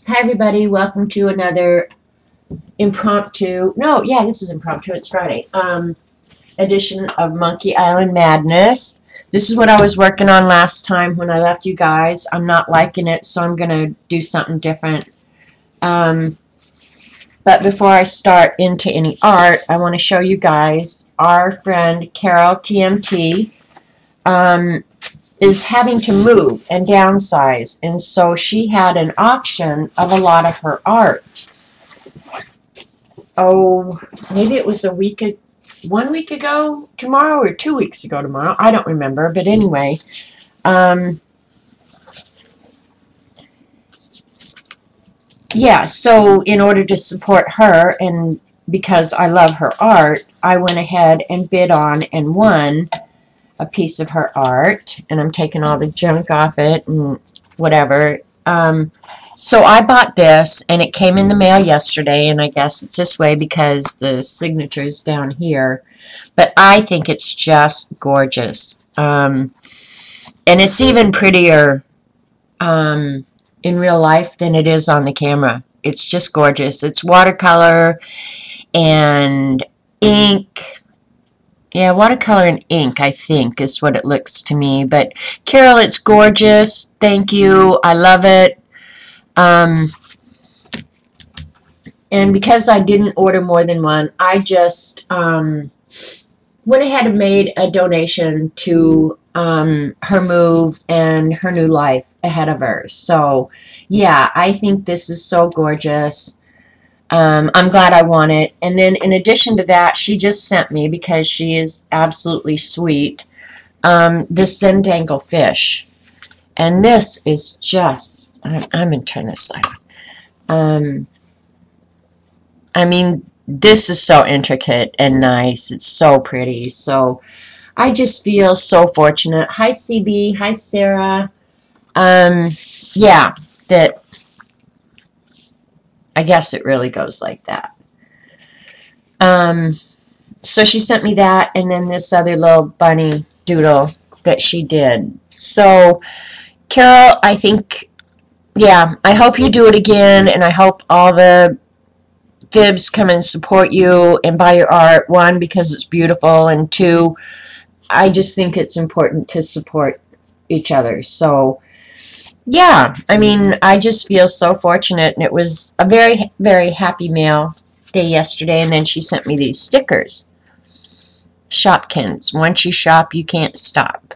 Hi everybody, welcome to another this is impromptu, it's Friday, edition of Monkey Island Madness. This is what I was working on last time when I left you guys. I'm not liking it, so I'm going to do something different. Um, but before I start into any art, I want to show you guys our friend Carol TMT um, is having to move and downsize, and so she had an auction of a lot of her art. Oh, maybe it was 1 week ago tomorrow or 2 weeks ago tomorrow. I don't remember, but anyway, um, yeah. So in order to support her and because I love her art, I went ahead and bid on and won a piece of her art, and I'm taking all the junk off it and whatever. So I bought this, and it came in the mail yesterday, and I guess it's this way because the signature's down here. But I think it's just gorgeous. And it's even prettier in real life than it is on the camera. It's just gorgeous. It's watercolor and ink. Yeah, watercolor and ink, I think, is what it looks to me. But, Carol, it's gorgeous. Thank you. I love it. Um, and because I didn't order more than one, I just went ahead and made a donation to her move and her new life ahead of her. So, yeah, I think this is so gorgeous. I'm glad I won it. And then, in addition to that, she just sent me, because she is absolutely sweet, this Zendangle fish. And this is just, I'm going to turn this side. Um, I mean, this is so intricate and nice. It's so pretty. So, I just feel so fortunate. Hi, CB. Hi, Sarah. Um, yeah, that I guess it really goes like that. Um, so she sent me that, and then this other little bunny doodle that she did. So, Carol, I think, yeah, I hope you do it again, and I hope all the fibs come and support you and buy your art. One, because it's beautiful, and two, I just think it's important to support each other. So, yeah, I mean, I just feel so fortunate, and it was a very, very happy mail day yesterday, and then she sent me these stickers. Shopkins. Once you shop, you can't stop.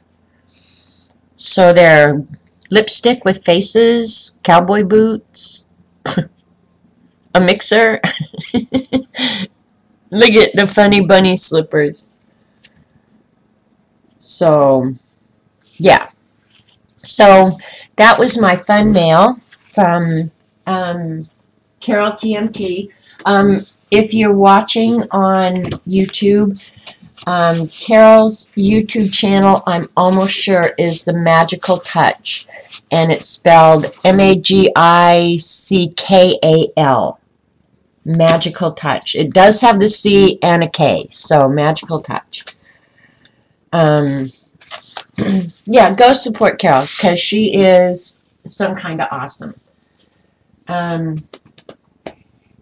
So they're lipstick with faces, cowboy boots, a mixer. Look at the funny bunny slippers. So, yeah. So that was my fun mail from Carol TMT. If you're watching on YouTube, Carol's YouTube channel, I'm almost sure, is The Magical Touch. And it's spelled Magickal. Magical Touch. It does have the C and a K, so Magical Touch. Yeah, go support Carol, because she is some kind of awesome. And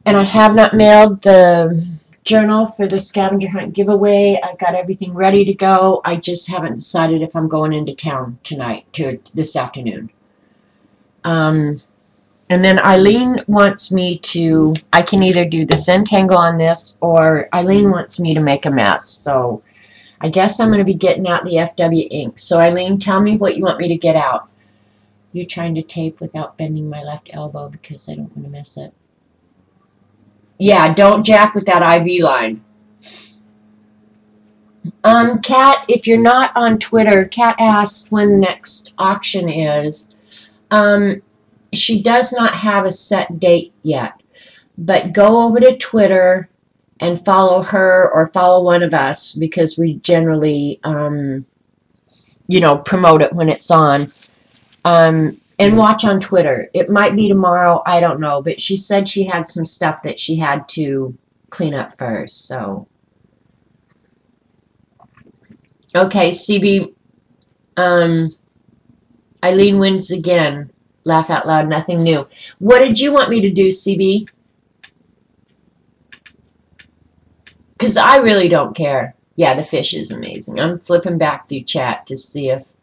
I have not mailed the journal for the scavenger hunt giveaway. I've got everything ready to go. I just haven't decided if I'm going into town tonight, this afternoon. And then Eileen wants me to, I can either do the Zentangle on this, or Eileen wants me to make a mess. So I guess I'm going to be getting out the FW ink. So Eileen, tell me what you want me to get out. You're trying to tape without bending my left elbow because I don't want to mess it. Yeah, don't jack with that IV line. Kat, if you're not on Twitter, Kat asked when the next auction is. She does not have a set date yet, but go over to Twitter and follow her or follow one of us, because we generally, promote it when it's on. And watch on Twitter. It might be tomorrow, I don't know, but she said she had some stuff that she had to clean up first, so. Okay, CB, Eileen wins again. Laugh out loud, nothing new. What did you want me to do, CB? Because I really don't care. Yeah, the fish is amazing. I'm flipping back through chat to see if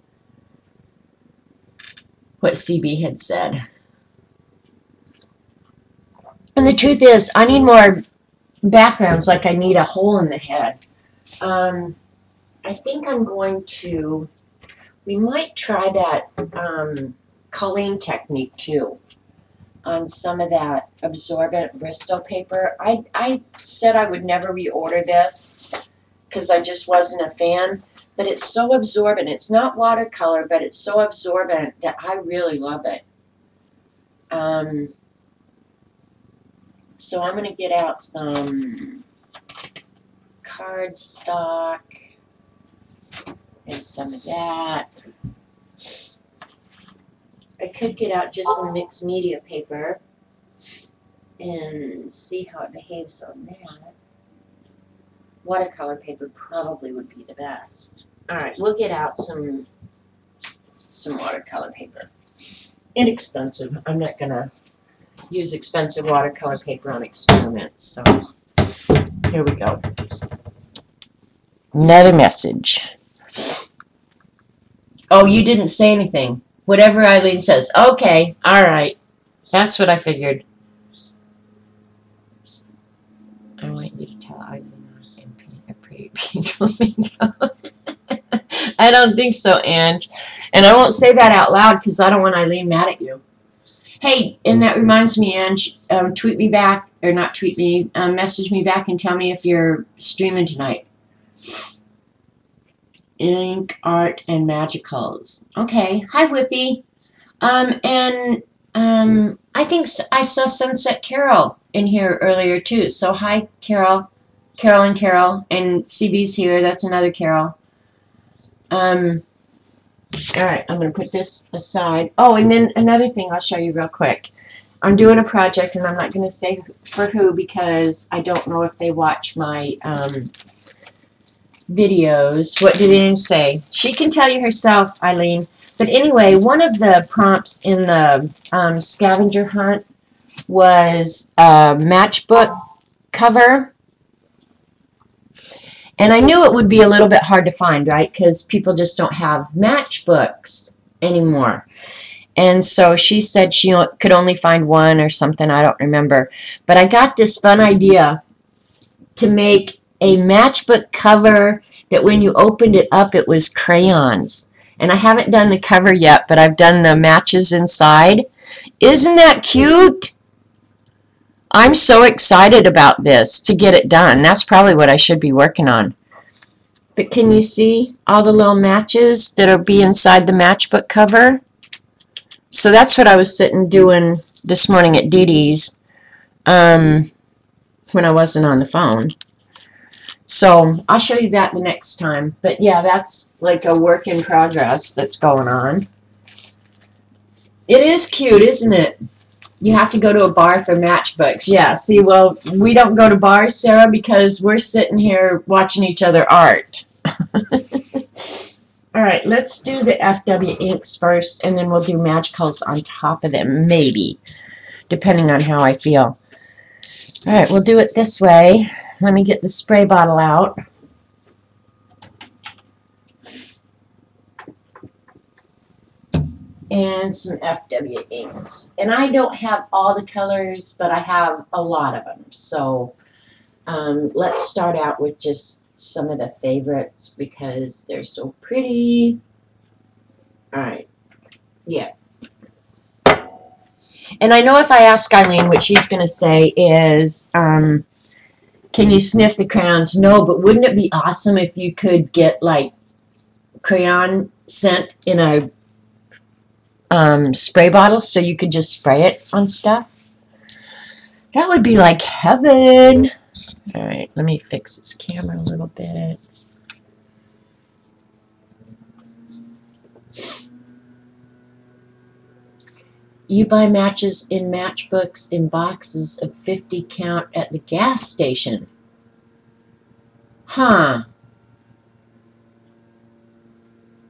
what CB had said. And the truth is, I need more backgrounds, like I need a hole in the head. I think I'm going to, we might try that Colleen technique too on some of that absorbent Bristol paper. I said I would never reorder this because I just wasn't a fan, but it's so absorbent. It's not watercolor, but it's so absorbent that I really love it. So I'm going to get out some cardstock and some of that. I could get out just some mixed media paper and see how it behaves on that. Watercolor paper probably would be the best. All right, we'll get out some watercolor paper. Inexpensive. I'm not going to use expensive watercolor paper on experiments. So here we go. Another message. Oh, you didn't say anything. Whatever Eileen says. Okay, all right. That's what I figured. I want you to tell Eileen and paint a pretty pink flamingo. I don't think so, Ange. And I won't say that out loud because I don't want Eileen mad at you. Hey, and that reminds me, Ange, tweet me back, or not tweet me, message me back and tell me if you're streaming tonight. Ink, art, and magicals. Okay. Hi, Whippy. I think I saw Sunset Carol in here earlier, too. So, hi, Carol. Carol and Carol. And CB's here. That's another Carol. All right. I'm going to put this aside. Oh, and then another thing I'll show you real quick. I'm doing a project, and I'm not going to say for who because I don't know if they watch my videos. What did Eileen say? She can tell you herself, Eileen. But anyway, one of the prompts in the scavenger hunt was a matchbook cover. And I knew it would be a little bit hard to find, right? Because people just don't have matchbooks anymore. And so she said she could only find one or something. I don't remember. But I got this fun idea to make a matchbook cover that when you opened it up, it was crayons. And I haven't done the cover yet, but I've done the matches inside. Isn't that cute? I'm so excited about this to get it done. That's probably what I should be working on. But can you see all the little matches that'll be inside the matchbook cover? So that's what I was sitting doing this morning at Dee Dee's when I wasn't on the phone. So I'll show you that the next time. But yeah, that's like a work in progress that's going on. It is cute, isn't it? You have to go to a bar for matchbooks. Yeah, see, well, we don't go to bars, Sarah, because we're sitting here watching each other art. All right, let's do the FW inks first, and then we'll do magicals on top of them, maybe, depending on how I feel. All right, we'll do it this way. Let me get the spray bottle out. And some FW inks. And I don't have all the colors, but I have a lot of them. So let's start out with just some of the favorites because they're so pretty. All right. Yeah. And I know if I ask Eileen, what she's going to say is, can you sniff the crayons? No, but wouldn't it be awesome if you could get, like, crayon scent in a spray bottle so you could just spray it on stuff? That would be like heaven. All right, let me fix this camera a little bit. You buy matches in matchbooks in boxes of 50 count at the gas station. Huh.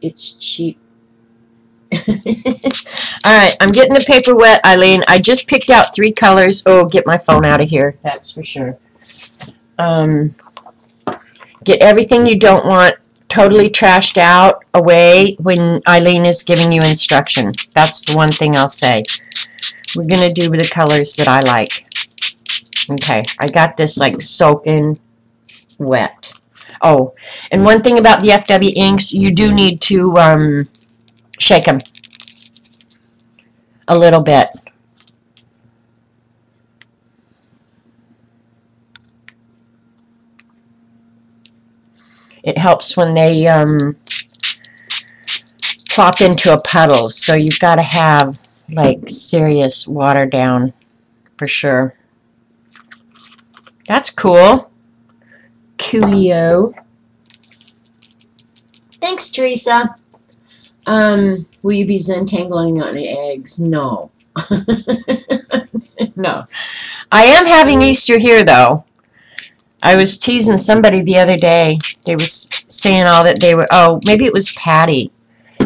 It's cheap. Alright, I'm getting the paper wet, Eileen. I just picked out 3 colors. Oh, get my phone out of here. That's for sure. Get everything you don't want totally trashed out away when Eileen is giving you instruction. That's the one thing I'll say. We're going to do the colors that I like. Okay, I got this like soaking wet. Oh, and one thing about the FW inks, you do need to shake them a little bit. It helps when they plop into a puddle, so you've got to have like serious water down for sure. That's cool. Coolio. Thanks, Teresa. Will you be Zentangling on eggs? No. No. I am having Easter here, though. I was teasing somebody the other day. They was saying all that they were, oh, maybe it was Patty.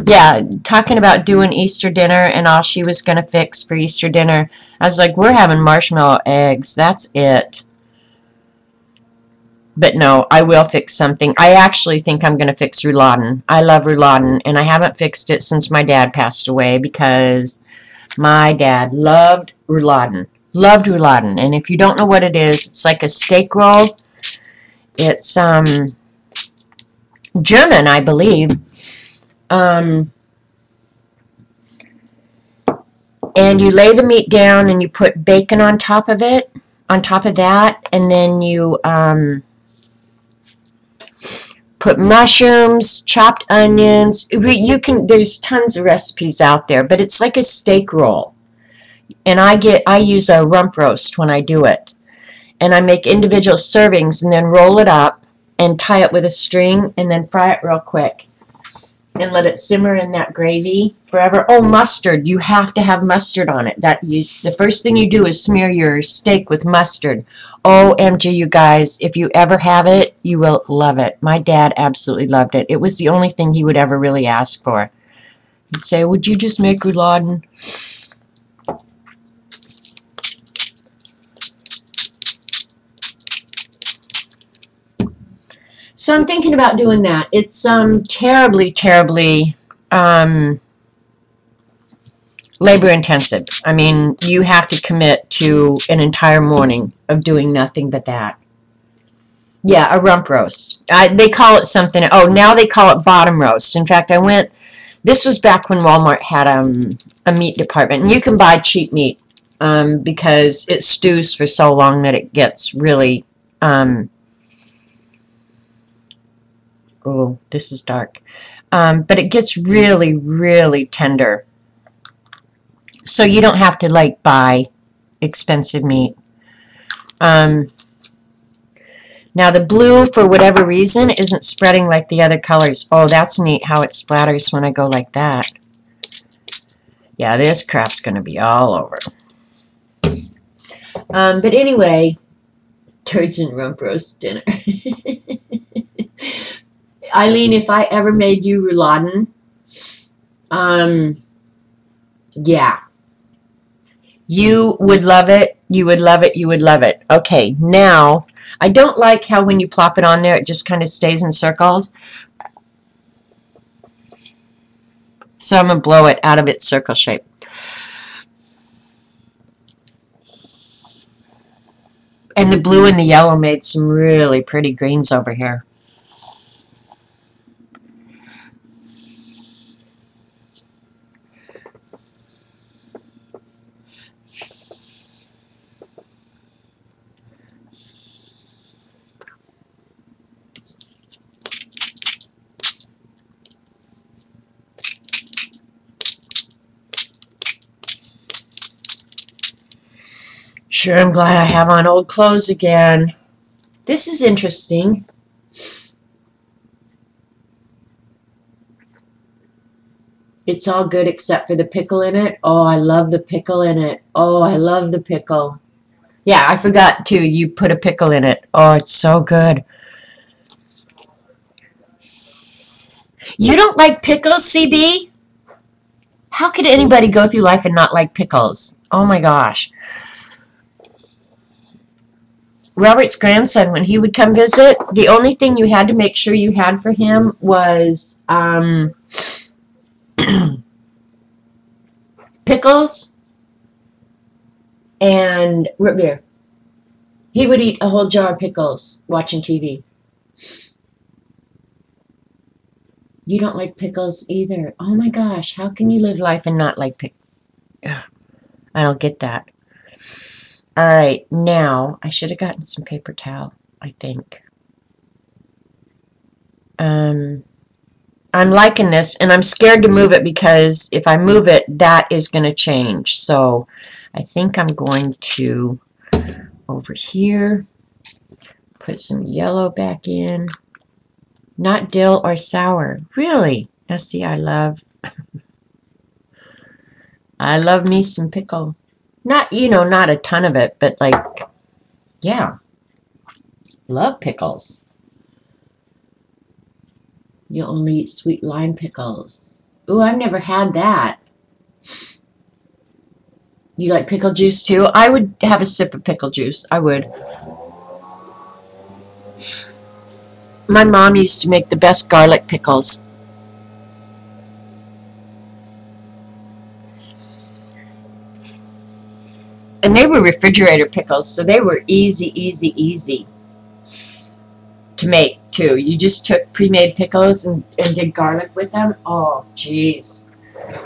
Yeah, talking about doing Easter dinner and all she was going to fix for Easter dinner. I was like, we're having marshmallow eggs. That's it. But no, I will fix something. I actually think I'm going to fix rouladen. I love rouladen, and I haven't fixed it since my dad passed away because my dad loved rouladen. Loved rouladen. And if you don't know what it is, it's like a steak roll. It's German, I believe. And you lay the meat down and you put bacon on top of it, on top of that, and then you put mushrooms, chopped onions. You can. There's tons of recipes out there, but it's like a steak roll. And I use a rump roast when I do it, and I make individual servings and then roll it up and tie it with a string and then fry it real quick and let it simmer in that gravy forever. Oh, mustard! You have to have mustard on it. The first thing you do is smear your steak with mustard. OMG, you guys, if you ever have it, you will love it. My dad absolutely loved it. It was the only thing he would ever really ask for. He'd say, would you just make rouladen? So I'm thinking about doing that. It's terribly, terribly labor intensive. I mean, you have to commit to an entire morning of doing nothing but that. Yeah, a rump roast. They call it something. Oh, now they call it bottom roast. In fact, this was back when Walmart had a meat department. And you can buy cheap meat because it stews for so long that it gets really... oh, this is dark. But it gets really, really tender. So you don't have to, like, buy expensive meat. Now the blue, for whatever reason, isn't spreading like the other colors. Oh, that's neat how it splatters when I go like that. Yeah, this crap's going to be all over. But anyway, turds and rump roast dinner. Eileen, if I ever made you rouladen, yeah. You would love it. You would love it. You would love it. Okay, now... I don't like how when you plop it on there, it just kind of stays in circles. So I'm going to blow it out of its circle shape. And the blue and the yellow made some really pretty greens over here. Sure, I'm glad I have on old clothes again. This is interesting. It's all good except for the pickle in it. Oh, I love the pickle in it. Oh, I love the pickle. Yeah, I forgot too. You put a pickle in it. Oh, it's so good. You don't like pickles, CB? How could anybody go through life and not like pickles? Oh my gosh. Robert's grandson, when he would come visit, the only thing you had to make sure you had for him was pickles and root beer. He would eat a whole jar of pickles watching TV. You don't like pickles either. Oh my gosh, how can you live life and not like pickles? I don't get that. All right, now I should have gotten some paper towel, I think. I'm liking this, and I'm scared to move it because if I move it, that is going to change. So I think I'm going to, over here, put some yellow back in. Not dill or sour. Really? Now see, I love me some pickle. Not, not a ton of it, but like, yeah. Love pickles. You only eat sweet lime pickles. Ooh, I've never had that. You like pickle juice too? I would have a sip of pickle juice. I would. My mom used to make the best garlic pickles. And they were refrigerator pickles, so they were easy, easy, easy to make too. You just took pre-made pickles and did garlic with them. Oh, jeez.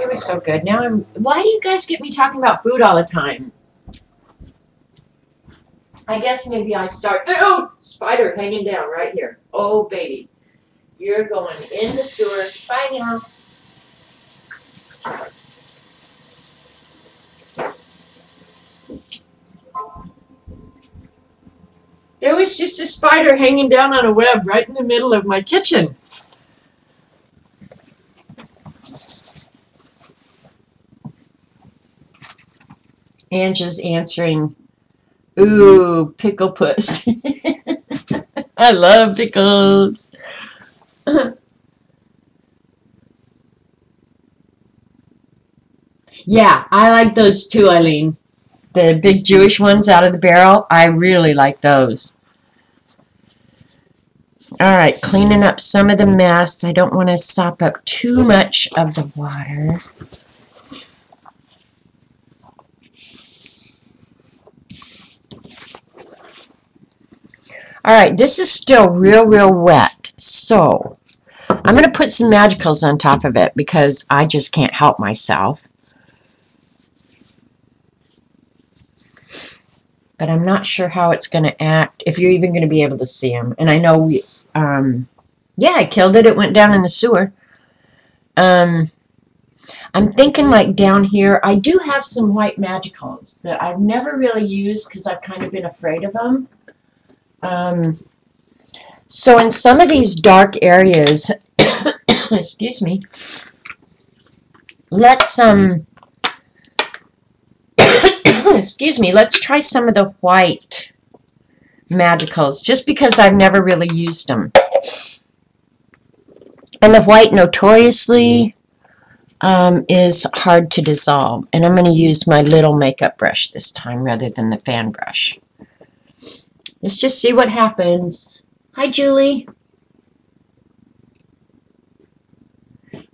It was so good. Why do you guys get me talking about food all the time? I guess maybe I start. Oh, spider hanging down right here. Oh, baby. You're going in the sewer. Bye now. There was just a spider hanging down on a web right in the middle of my kitchen. Angie's answering, ooh, pickle puss. I love pickles. Yeah, I like those too, Eileen. The big Jewish ones out of the barrel, I really like those. All right, cleaning up some of the mess. I don't want to sop up too much of the water. All right, this is still real, real wet. So I'm going to put some magicals on top of it because I just can't help myself. But I'm not sure how it's going to act, if you're even going to be able to see them. And I know yeah, I killed it. It went down in the sewer. I'm thinking like down here, I do have some white magicals that I've never really used because I've kind of been afraid of them. So in some of these dark areas, excuse me, let's excuse me, let's try some of the white magicals just because I've never really used them. And the white notoriously is hard to dissolve. And I'm going to use my little makeup brush this time rather than the fan brush. Let's just see what happens. Hi, Julie.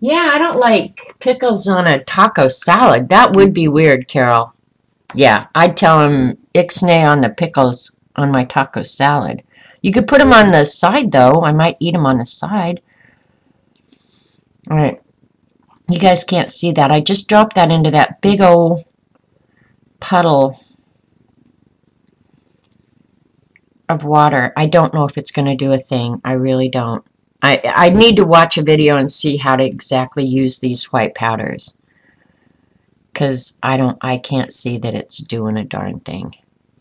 Yeah, I don't like pickles on a taco salad. That would be weird, Carol. Yeah, I'd tell him ixnay on the pickles on my taco salad. You could put them on the side, though. I might eat them on the side. All right. You guys can't see that. I just dropped that into that big old puddle of water. I don't know if it's going to do a thing. I really don't. I need to watch a video and see how to exactly use these white powders. Because I can't see that it's doing a darn thing.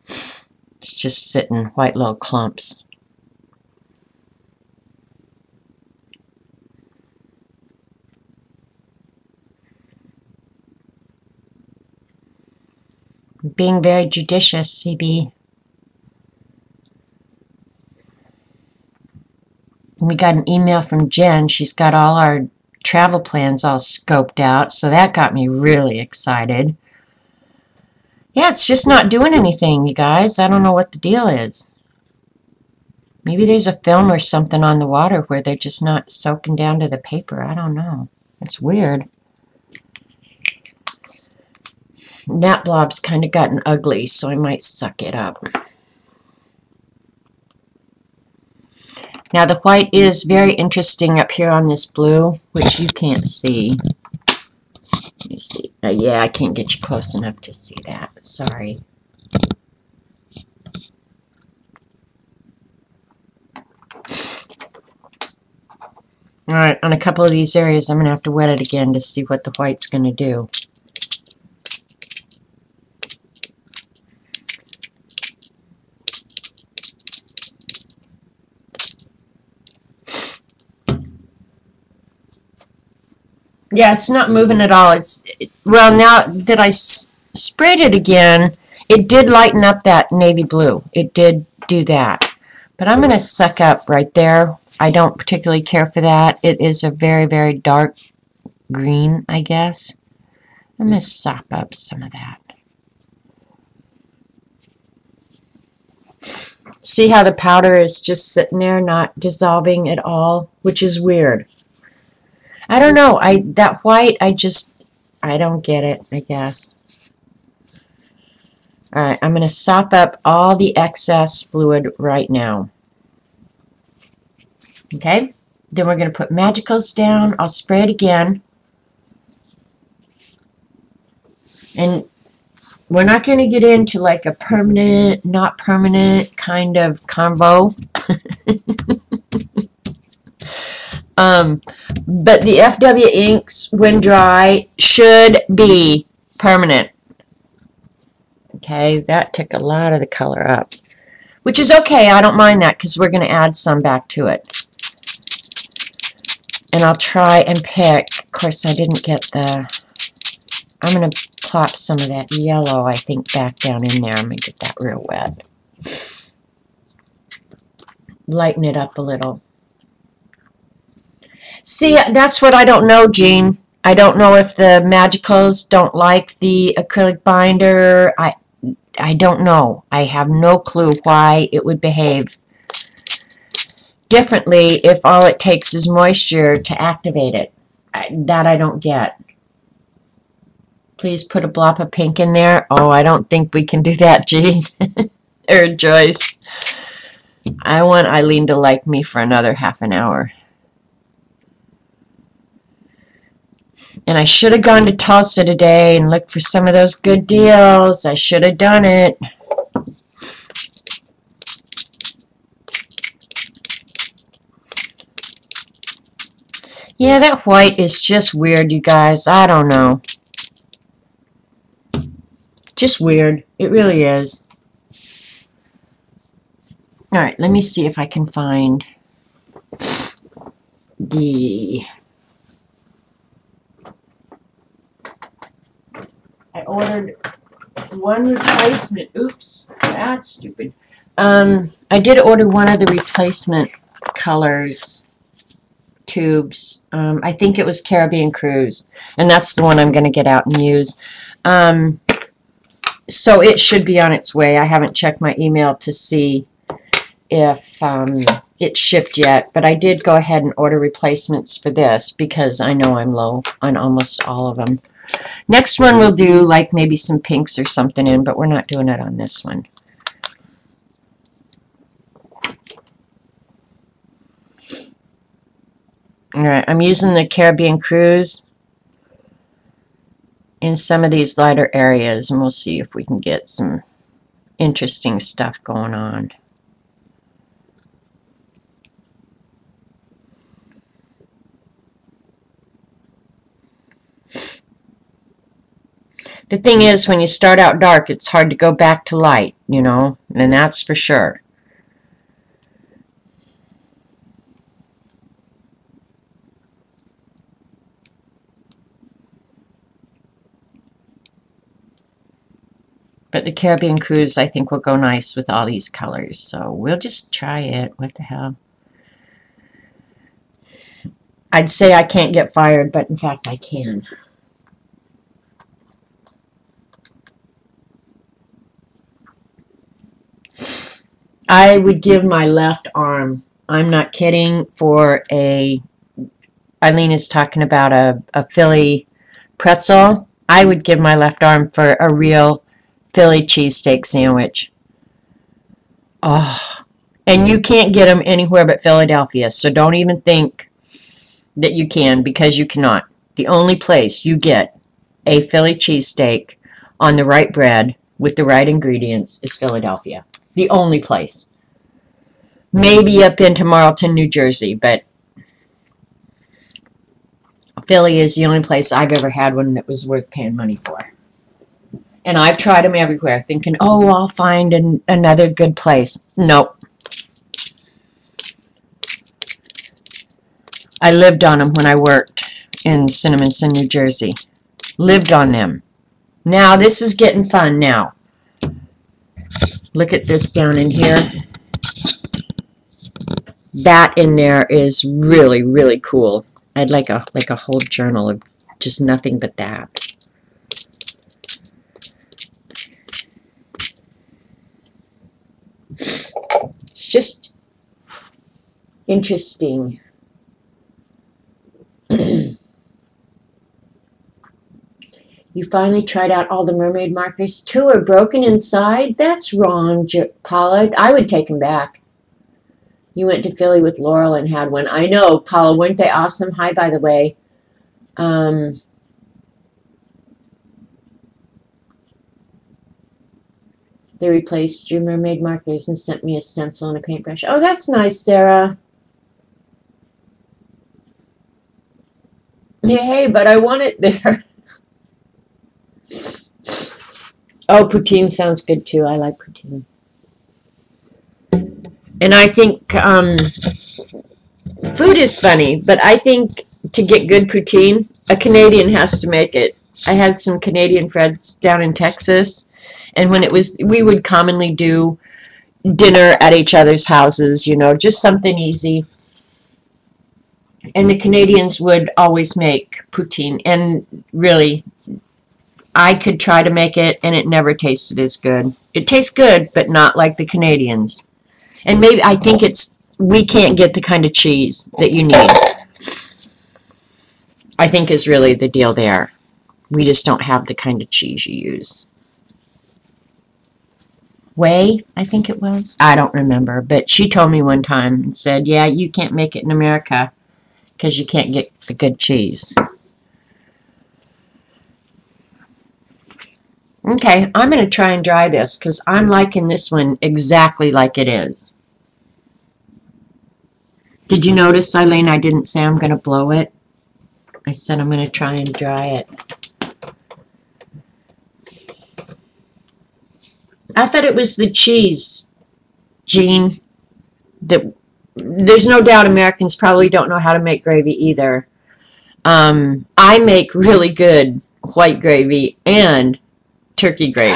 It's just sitting white little clumps. Being very judicious, CB. We got an email from Jen. She's got all our travel plans all scoped out, so that got me really excited. Yeah, it's just not doing anything, you guys. I don't know what the deal is. Maybe there's a film or something on the water where they're just not soaking down to the paper. I don't know. It's weird. That blob's kind of gotten ugly, so I might suck it up. Now the white is very interesting up here on this blue, which you can't see. Let me see. Yeah, I can't get you close enough to see that. Sorry. Alright, on a couple of these areas, I'm going to have to wet it again to see what the white's going to do. Yeah, it's not moving at all. Well, now that I sprayed it again, it did lighten up that navy blue. It did do that. But I'm going to suck up right there. I don't particularly care for that. It is a very, very dark green, I guess. I'm going to sop up some of that. See how the powder is just sitting there, not dissolving at all, which is weird. I don't know. That white, I don't get it, I guess. All right, I'm going to sop up all the excess fluid right now. Okay, then we're going to put Magicals down. I'll spray it again. And we're not going to get into like a permanent, not permanent kind of combo. But the FW inks, when dry, should be permanent. Okay, that took a lot of the color up, which is okay. I don't mind that because we're going to add some back to it. And I'll try and pick, of course I didn't get I'm going to plop some of that yellow, I think, back down in there. I'm going to get that real wet. Lighten it up a little. See, that's what I don't know, Jean. I don't know if the Magicals don't like the acrylic binder. I don't know. I have no clue why it would behave differently if all it takes is moisture to activate it. That I don't get. Please put a blob of pink in there. Oh, I don't think we can do that, Jean. Or Joyce. I want Eileen to like me for another half an hour. And I should have gone to Tulsa today and looked for some of those good deals. I should have done it. Yeah, that white is just weird, you guys. I don't know. Just weird. It really is. All right, let me see if I can find the... I ordered one replacement. Oops, that's stupid. I did order one of the replacement colors tubes. I think it was Caribbean Cruise, and that's the one I'm going to get out and use. So it should be on its way. I haven't checked my email to see if it's shipped yet, but I did go ahead and order replacements for this because I know I'm low on almost all of them. Next one we'll do like maybe some pinks or something in, but we're not doing it on this one. Alright, I'm using the Caribbean Cruise in some of these lighter areas, and we'll see if we can get some interesting stuff going on. The thing is, when you start out dark, it's hard to go back to light, you know, and that's for sure. But the Caribbean Cruise, I think, will go nice with all these colors. So we'll just try it. What the hell? I'd say I can't get fired, but in fact I can. I would give my left arm, I'm not kidding, for Eileen is talking about a Philly pretzel. I would give my left arm for a real Philly cheesesteak sandwich. Oh, and you can't get them anywhere but Philadelphia, so don't even think that you can, because you cannot. The only place you get a Philly cheesesteak on the right bread with the right ingredients is Philadelphia. The only place. Maybe up into Marlton, New Jersey, but Philly is the only place I've ever had one that was worth paying money for. And I've tried them everywhere, thinking, oh, I'll find another good place. Nope. I lived on them when I worked in Cinnaminson, New Jersey. Lived on them. Now, this is getting fun now. Look at this down in here. That in there is really, really cool. I'd like a whole journal of just nothing but that. It's just interesting. You finally tried out all the mermaid markers. 2 are broken inside? That's wrong, Paula. I would take them back. You went to Philly with Laurel and had one. I know, Paula. Weren't they awesome? Hi, by the way. They replaced your mermaid markers and sent me a stencil and a paintbrush. Oh, that's nice, Sarah. Yeah, hey, but I want it there. Oh, poutine sounds good too. I like poutine. And I think food is funny, but I think to get good poutine, a Canadian has to make it. I had some Canadian friends down in Texas, and when we would commonly do dinner at each other's houses, just something easy. And the Canadians would always make poutine, and really, I could try to make it, and it never tasted as good. It tastes good, but not like the Canadians. And maybe I think we can't get the kind of cheese that you need. I think is really the deal there. We just don't have the kind of cheese you use. Whey, I think it was. I don't remember, but she told me one time and said, yeah, you can't make it in America because you can't get the good cheese. Okay, I'm going to try and dry this because I'm liking this one exactly like it is. Did you notice, Eileen, I didn't say I'm going to blow it? I said I'm going to try and dry it. I thought it was the cheese, Jean. There's no doubt Americans probably don't know how to make gravy either. I make really good white gravy and turkey gravy.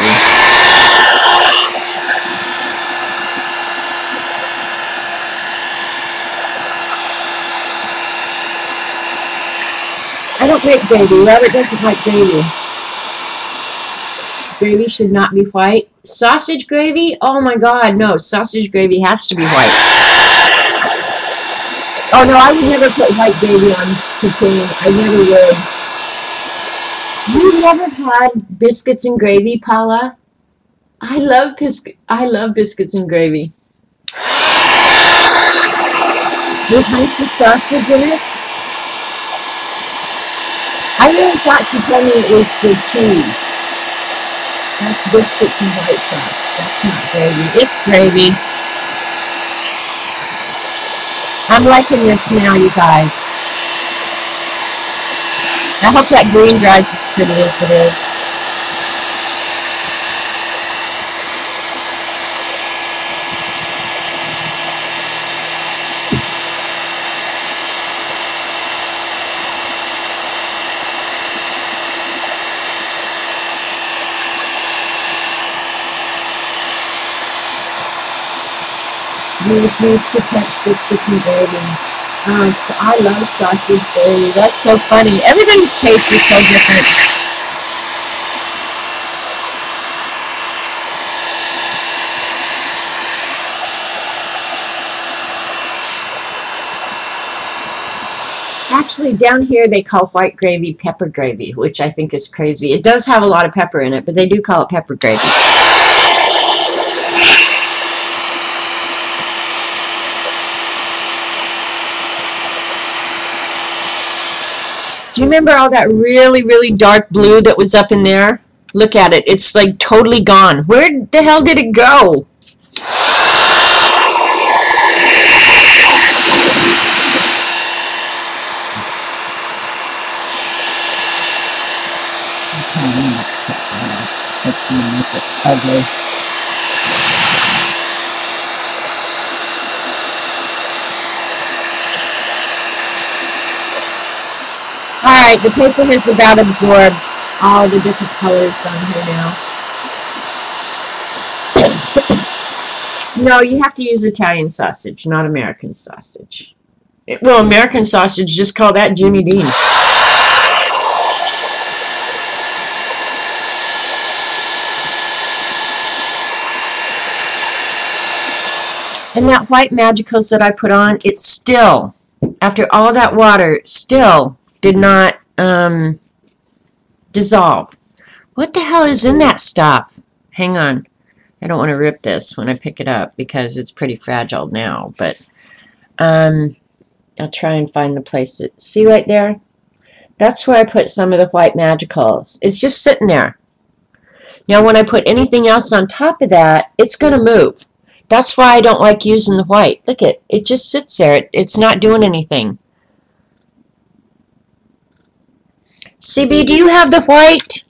I don't make gravy. Robert doesn't like gravy. Gravy should not be white. Sausage gravy? Oh my God, no. Sausage gravy has to be white. Oh no, I would never put white gravy on poutine. I never would. You never had biscuits and gravy, Paula? I love biscuits and gravy. With hunks of sausage in it? I really thought she told me it was the cheese. That's biscuits and white sauce. That's not gravy. It's gravy. I'm liking this now, you guys. I hope that green dries as pretty as it is. You refuse to touch biscuits and gravy. I love sausage, baby. That's so funny. Everybody's taste is so different. Actually, down here they call white gravy pepper gravy, which I think is crazy. It does have a lot of pepper in it, but they do call it pepper gravy. Do you remember all that really, really dark blue that was up in there? Look at it. It's like totally gone. Where the hell did it go? That's going to make it ugly. Alright, the paper has about absorbed all the different colors on here now. No, you have to use Italian sausage, not American sausage. Well, American sausage, just call that Jimmy Dean. And that white Magicals that I put on, it still, after all that water, still did not dissolve. What the hell is in that stuff? Hang on. I don't want to rip this when I pick it up because it's pretty fragile now. But I'll try and find the place. See right there? That's where I put some of the white Magicals. It's just sitting there. Now when I put anything else on top of that, it's going to move. That's why I don't like using the white. Look at it. It just sits there. It's not doing anything. CB, do you have the white?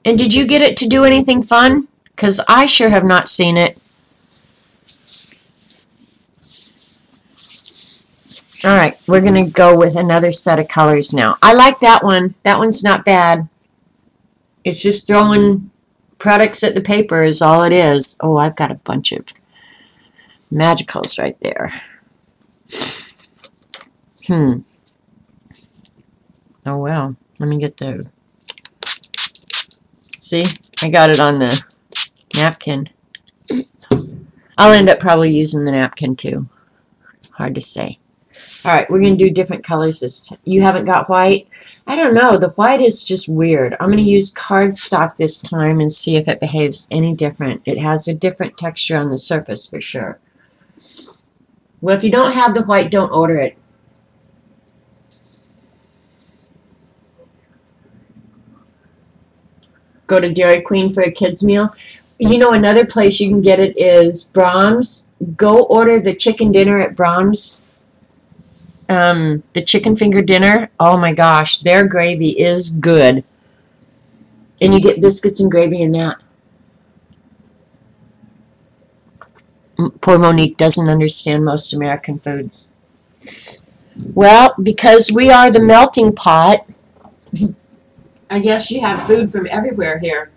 And did you get it to do anything fun? Because I sure have not seen it. Alright, we're going to go with another set of colors now. I like that one. That one's not bad. It's just throwing products at the paper is all it is. Oh, I've got a bunch of Magicals right there. Oh, well. Let me get the... See? I got it on the napkin. I'll end up probably using the napkin, too. Hard to say. Alright, we're going to do different colors this time. You haven't got white? I don't know. The white is just weird. I'm going to use cardstock this time and see if it behaves any different. It has a different texture on the surface for sure. Well, if you don't have the white, don't order it. Go to Dairy Queen for a kid's meal. You know, another place you can get it is Brahms. Go order the chicken dinner at Brahms. The chicken finger dinner. Oh my gosh, their gravy is good. And you get biscuits and gravy in that. Poor Monique doesn't understand most American foods. Well, because we are the melting pot, I guess you have food from everywhere here.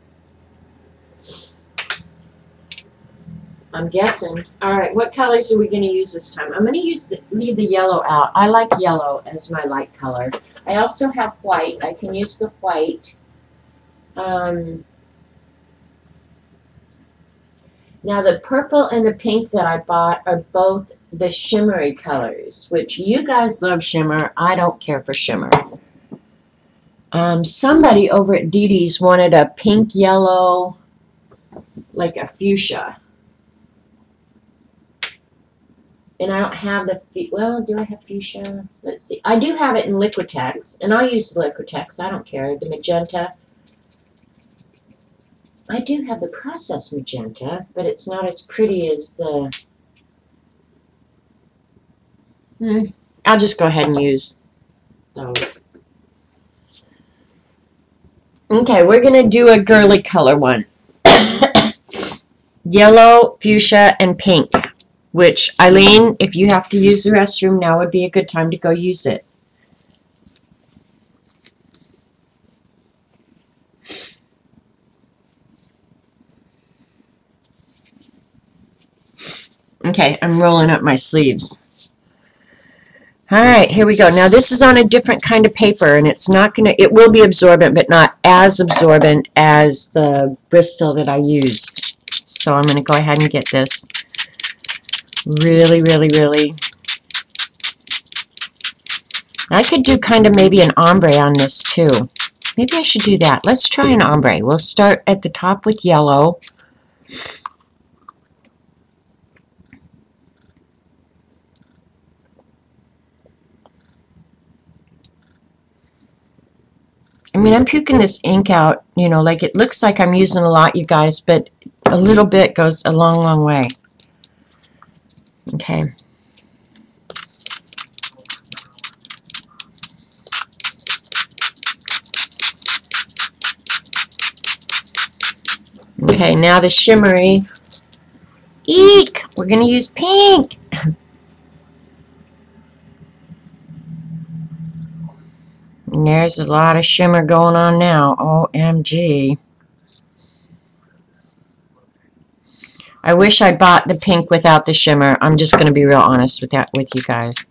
I'm guessing. All right, what colors are we going to use this time? I'm going to leave the yellow out. I like yellow as my light color. I also have white. I can use the white. Now the purple and the pink that I bought are both the shimmery colors, which you guys love shimmer. I don't care for shimmer. Somebody over at Dee Dee's wanted a pink yellow, like a fuchsia. And I don't have the, well, do I have fuchsia? Let's see. I do have it in Liquitex, and I'll use the Liquitex. I don't care. The magenta. I do have the processed magenta, but it's not as pretty as the... I'll just go ahead and use those. Okay, we're going to do a girly color one. Yellow, fuchsia, and pink. Which, Eileen, if you have to use the restroom, now would be a good time to go use it. Okay, I'm rolling up my sleeves. Alright, here we go. Now this is on a different kind of paper, and it's not going to, it will be absorbent, but not as absorbent as the Bristol that I used. So I'm going to go ahead and get this really, really, really. I could do kind of maybe an ombre on this too. Maybe I should do that. Let's try an ombre. We'll start at the top with yellow. I mean, I'm puking this ink out, you know, like it looks like I'm using a lot, you guys, but a little bit goes a long, long way. Okay. Okay, now the shimmery. Eek! We're going to use pink. And there's a lot of shimmer going on now. OMG. I wish I bought the pink without the shimmer. I'm just going to be real honest with that with you guys.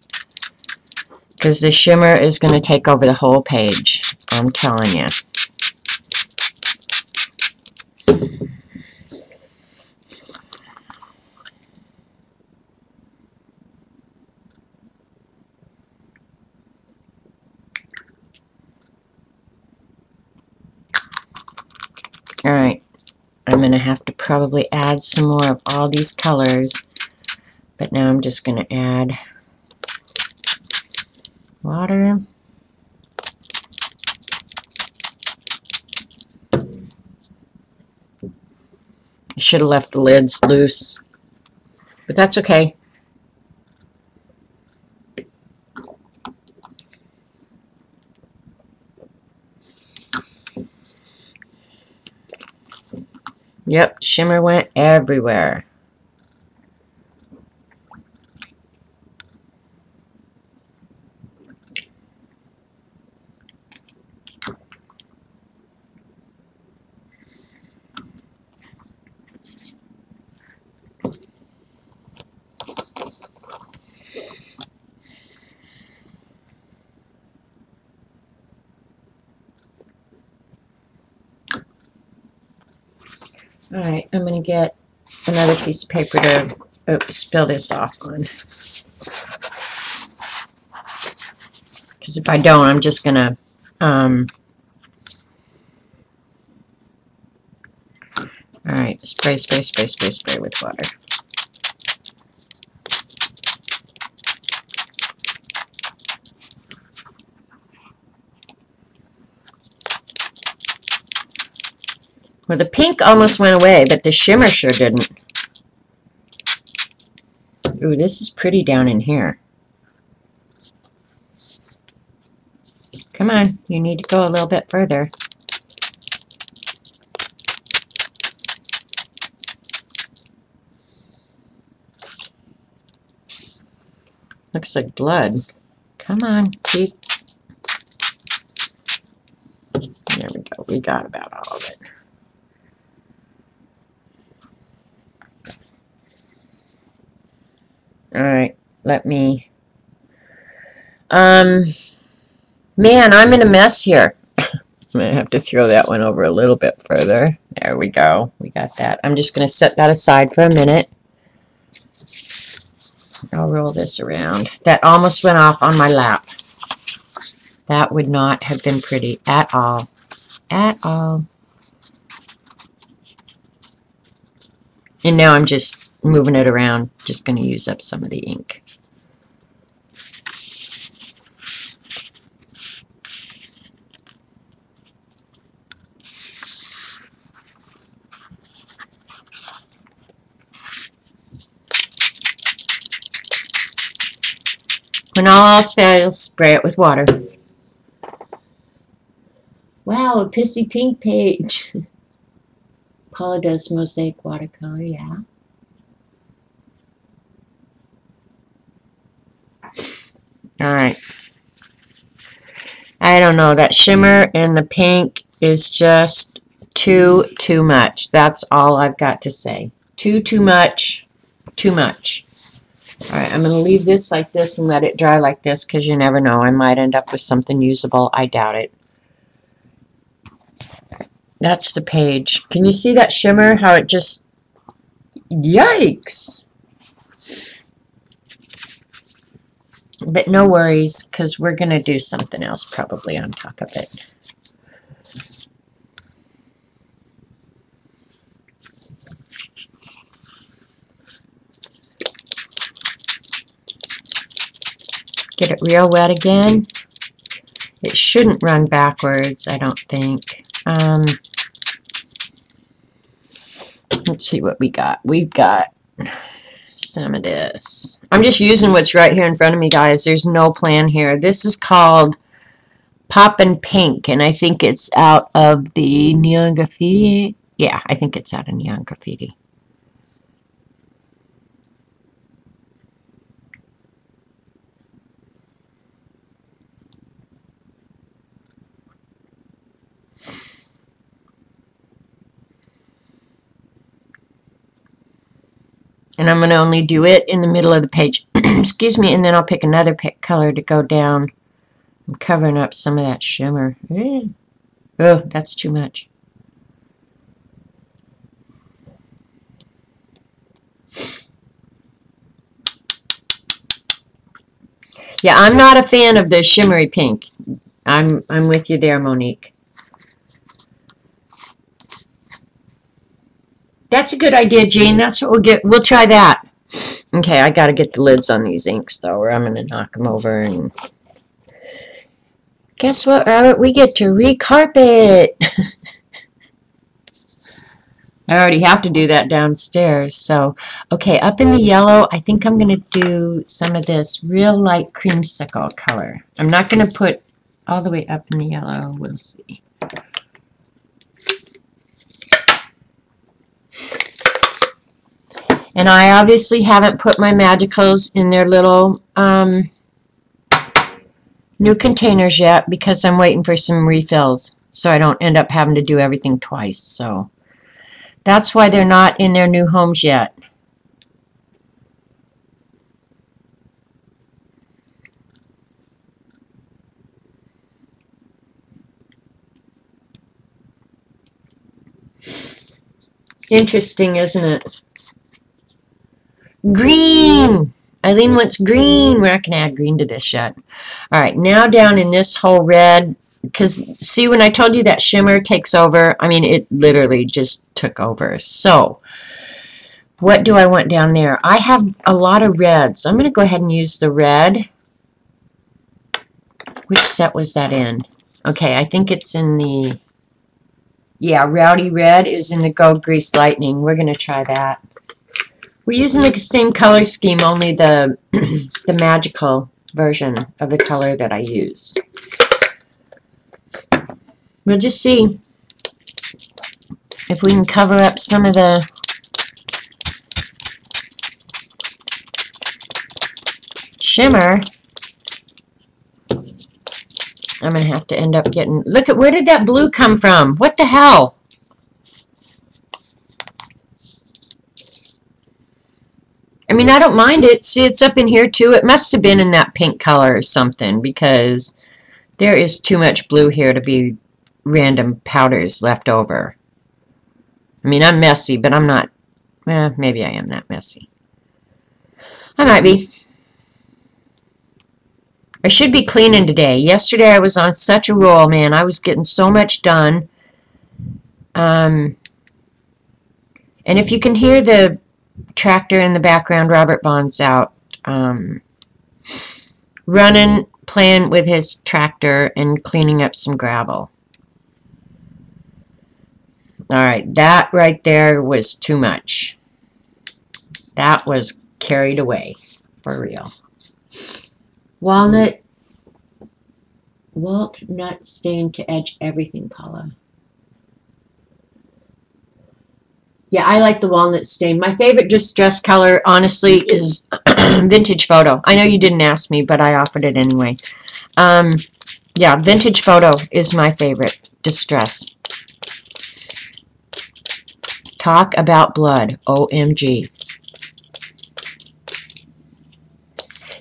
Because the shimmer is going to take over the whole page. I'm telling you. Alright. I'm going to have to probably add some more of all these colors. But now I'm just going to add water. I should have left the lids loose. But that's okay. Yep, shimmer went everywhere. Alright, I'm going to get another piece of paper to spill this off on. Because if I don't, I'm just going to alright, spray, spray, spray, spray, spray with water. Well, the pink almost went away, but the shimmer sure didn't. Ooh, this is pretty down in here. Come on, you need to go a little bit further. Looks like blood. Come on, keep. There we go. We got about all of it. Alright, let me... man, I'm in a mess here. I'm going to have to throw that one over a little bit further. There we go. We got that. I'm just going to set that aside for a minute. I'll roll this around. That almost went off on my lap. That would not have been pretty at all. At all. And now I'm just moving it around. Just going to use up some of the ink. When all else fails, spray it with water. Wow, a pissy pink page. Paula does mosaic watercolor, yeah. Alright. I don't know, that shimmer and the pink is just too much. That's all I've got to say. Too much. Too much. Alright, I'm going to leave this like this and let it dry like this because you never know. I might end up with something usable. I doubt it. That's the page. Can you see that shimmer? How it just... Yikes! But no worries, because we're going to do something else probably on top of it. Get it real wet again. It shouldn't run backwards, I don't think. Let's see what we got. We've got some of this. I'm just using what's right here in front of me, guys. There's no plan here. This is called Poppin' Pink, and I think it's out of the Neon Graffiti. Yeah, I think it's out of Neon Graffiti. And I'm going to only do it in the middle of the page. Excuse me, and then I'll pick another color to go down. I'm covering up some of that shimmer. Oh, that's too much. Yeah, I'm not a fan of the shimmery pink. I'm with you there, Monique. That's a good idea, Jean. That's what we'll get. We'll try that. Okay, I got to get the lids on these inks, though, or I'm going to knock them over. And guess what, Robert? We get to recarpet. I already have to do that downstairs. So, okay, up in the yellow, I think I'm going to do some of this real light creamsicle color. I'm not going to put all the way up in the yellow. We'll see. And I obviously haven't put my Magicals in their little new containers yet because I'm waiting for some refills so I don't end up having to do everything twice. So that's why they're not in their new homes yet. Interesting, isn't it? Green! Eileen wants green. We're not going to add green to this yet. All right, now down in this whole red, because see when I told you that shimmer takes over, I mean, it literally just took over. So what do I want down there? I have a lot of reds. I'm going to go ahead and use the red. Which set was that in? Okay, I think it's in the, yeah, Rowdy Red is in the Gold Grease Lightning. We're going to try that. We're using the same color scheme, only the the magical version of the color that I use. We'll just see if we can cover up some of the shimmer. I'm going to have to end up getting... Look at, where did that blue come from? What the hell? I mean, I don't mind it. See, it's up in here too. It must have been in that pink color or something because there is too much blue here to be random powders left over. I mean, I'm messy, but I'm not... Well, maybe I am that messy. I might be. I should be cleaning today. Yesterday I was on such a roll, man. I was getting so much done. And if you can hear the tractor in the background, Robert Vaughn's out running, playing with his tractor and cleaning up some gravel. Alright, that right there was too much. That was carried away, for real. Walnut stain to edge everything, Paula. Yeah, I like the walnut stain. My favorite distress color, honestly, is Vintage Photo. I know you didn't ask me, but I offered it anyway. Yeah, Vintage Photo is my favorite distress. Talk about blood. OMG.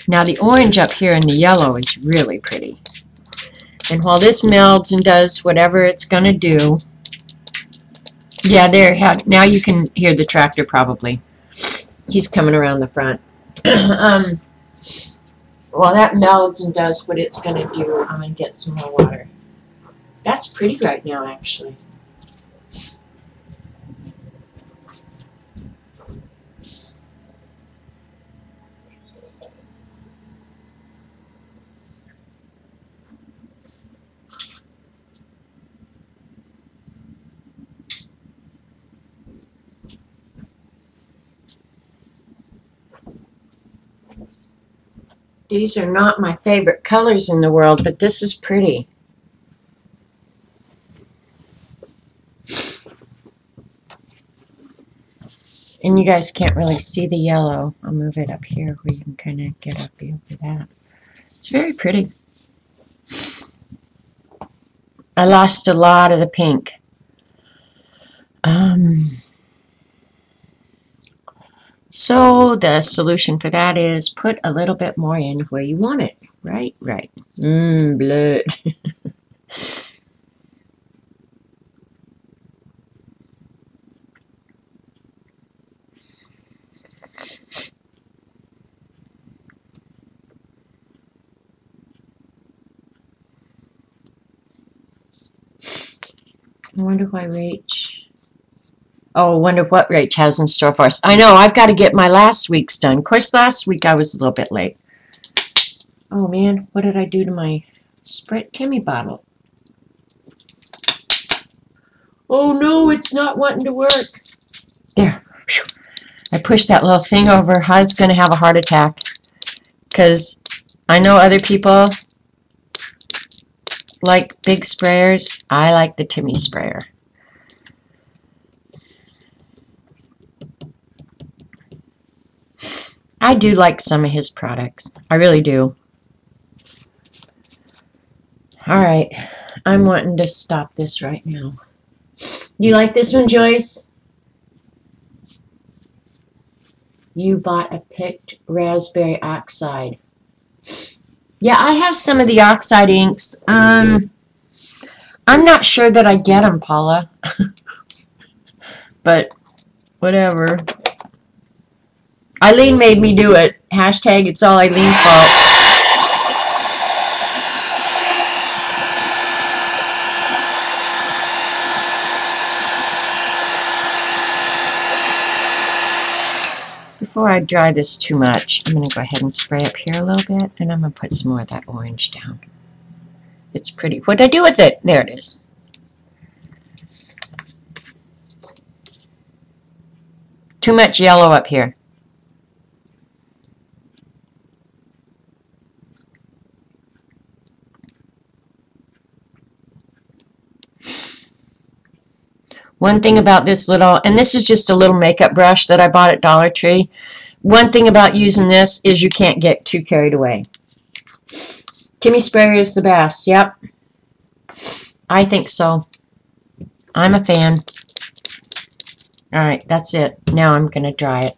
Now the orange up here and the yellow is really pretty. And while this melds and does whatever it's going to do, yeah, there. Now you can hear the tractor probably. He's coming around the front. While that melds and does what it's going to do, I'm going to get some more water. That's pretty right now, actually. These are not my favorite colors in the world, but this is pretty. And you guys can't really see the yellow. I'll move it up here where you can kind of get up over that. It's very pretty. I lost a lot of the pink. So the solution for that is put a little bit more in where you want it. Right. Blood. I wonder why Rach... Oh, I wonder what Rach has in store for us. I know, I've got to get my last week's done. Of course, last week I was a little bit late. Oh, man, what did I do to my Sprite Timmy bottle? Oh, no, it's not wanting to work. There. I pushed that little thing over. I was going to have a heart attack. Because I know other people like big sprayers. I like the Timmy sprayer. I do like some of his products. I really do. Alright, I'm wanting to stop this right now. You like this one, Joyce? You bought a picked raspberry oxide. Yeah, I have some of the oxide inks. I'm not sure that I get them, Paula. But whatever. Eileen made me do it. Hashtag it's all Eileen's fault. Before I dry this too much, I'm going to go ahead and spray up here a little bit, and I'm going to put some more of that orange down. It's pretty. What did I do with it? There it is. Too much yellow up here. One thing about this little, and this is just a little makeup brush that I bought at Dollar Tree. One thing about using this is you can't get too carried away. Timmy sprayer is the best. Yep. I think so. I'm a fan. Alright, that's it. Now I'm going to dry it.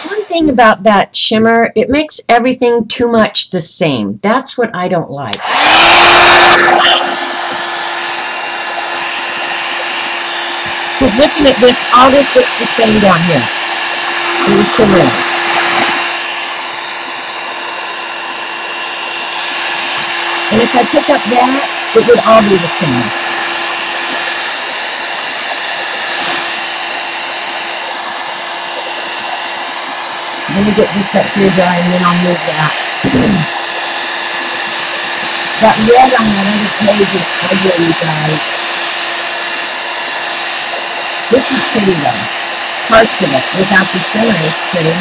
One thing about that shimmer, it makes everything too much the same. That's what I don't like. Because looking at this, all this looks the same down here. It is shimmering. And if I pick up that, it would all be the same. Let me get this up here dry and then I'll move that. That red on that other page is ugly, you guys. This is pretty though. Parts of it without the shimmer is pretty.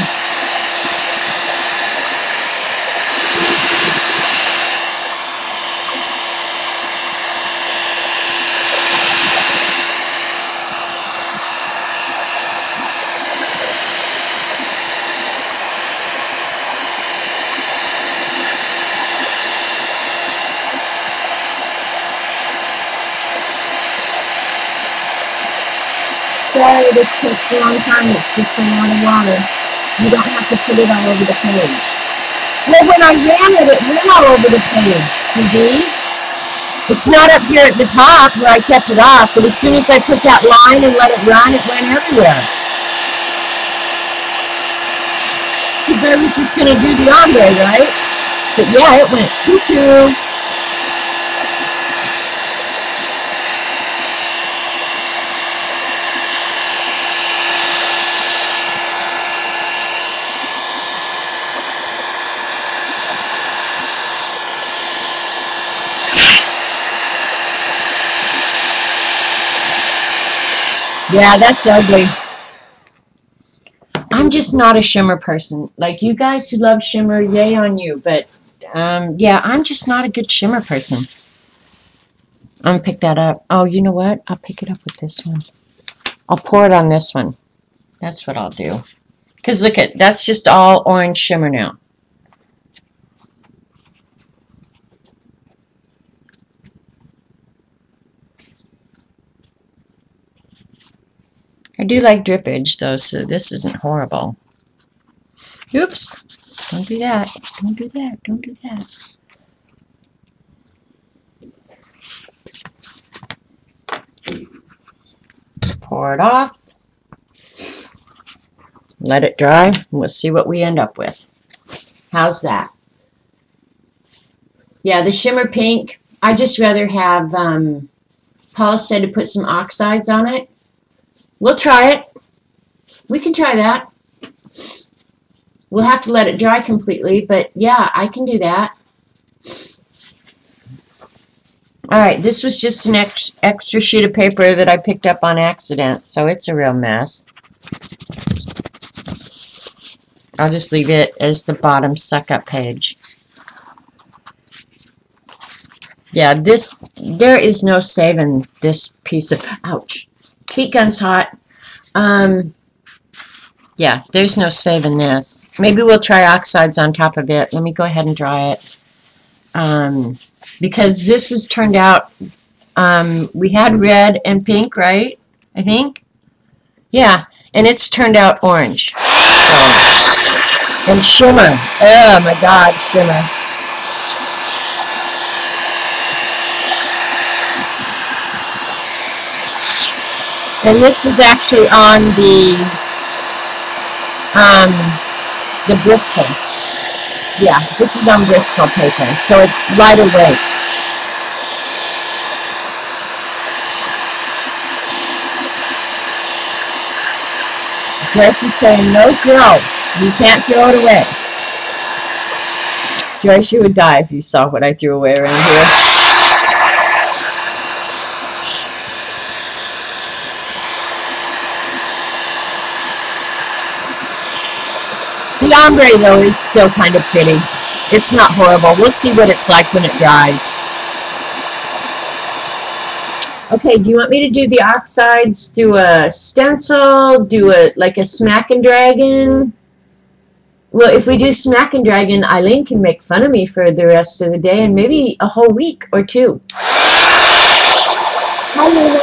sorry, this takes a long time. It's just a lot of water. You don't have to put it all over the page. Well, when I ran it, it went all over the page. See? It's not up here at the top where I kept it off, but as soon as I put that line and let it run, it went everywhere. Because I was just going to do the ombre, right? But yeah, it went cuckoo. Yeah, that's ugly. I'm just not a shimmer person. Like you guys who love shimmer, yay on you. But yeah, I'm just not a good shimmer person. I'm gonna pick that up. Oh, you know what? I'll pick it up with this one. I'll pour it on this one. That's what I'll do. Because look at, that's just all orange shimmer now. I do like drippage though, so this isn't horrible. Oops. Don't do that. Don't do that. Don't do that. Pour it off. Let it dry. And we'll see what we end up with. How's that? Yeah, the shimmer pink. I just rather have, Paul said to put some oxides on it. We'll try it. We can try that. We'll have to let it dry completely, but yeah, I can do that. All right, this was just an extra sheet of paper that I picked up on accident, so it's a real mess. I'll just leave it as the bottom suck-up page. Yeah, there is no saving this piece of, ouch, heat gun's hot. Yeah, there's no saving this. Maybe we'll try oxides on top of it. Let me go ahead and dry it. Because this has turned out, we had red and pink, right? I think? Yeah, and it's turned out orange. So, and shimmer. Oh my God, shimmer. And this is actually on the Bristol. Yeah, this is on Bristol paper, so it's lighter weight. Joyce is saying, no throw. You can't throw it away. Joyce, you would die if you saw what I threw away around here. The ombre, though, is still kind of pretty. It's not horrible. We'll see what it's like when it dries. Okay, do you want me to do the oxides through a stencil, do a like a smack and dragon? Well, if we do smack and dragon, Eileen can make fun of me for the rest of the day and maybe a whole week or two. Hi, Luna.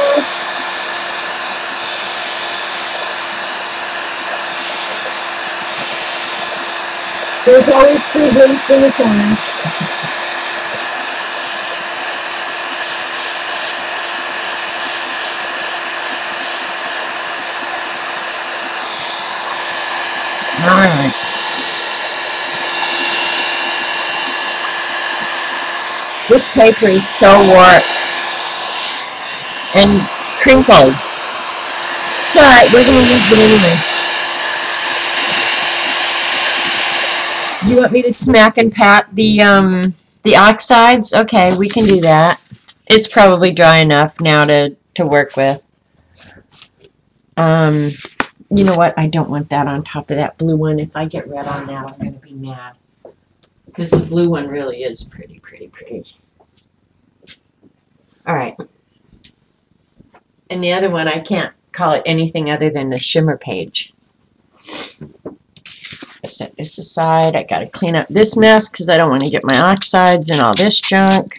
There's always free drinks in the corner. Alright. This paper is so warped and crinkled. It's alright, we're going to use it anyway. You want me to smack and pat the oxides? Okay, we can do that. It's probably dry enough now to work with. You know what? I don't want that on top of that blue one. If I get red on that, I'm going to be mad. Because the blue one really is pretty, pretty, pretty. All right. And the other one, I can't call it anything other than the shimmer page. Set this aside. I got to clean up this mess because I don't want to get my oxides and all this junk.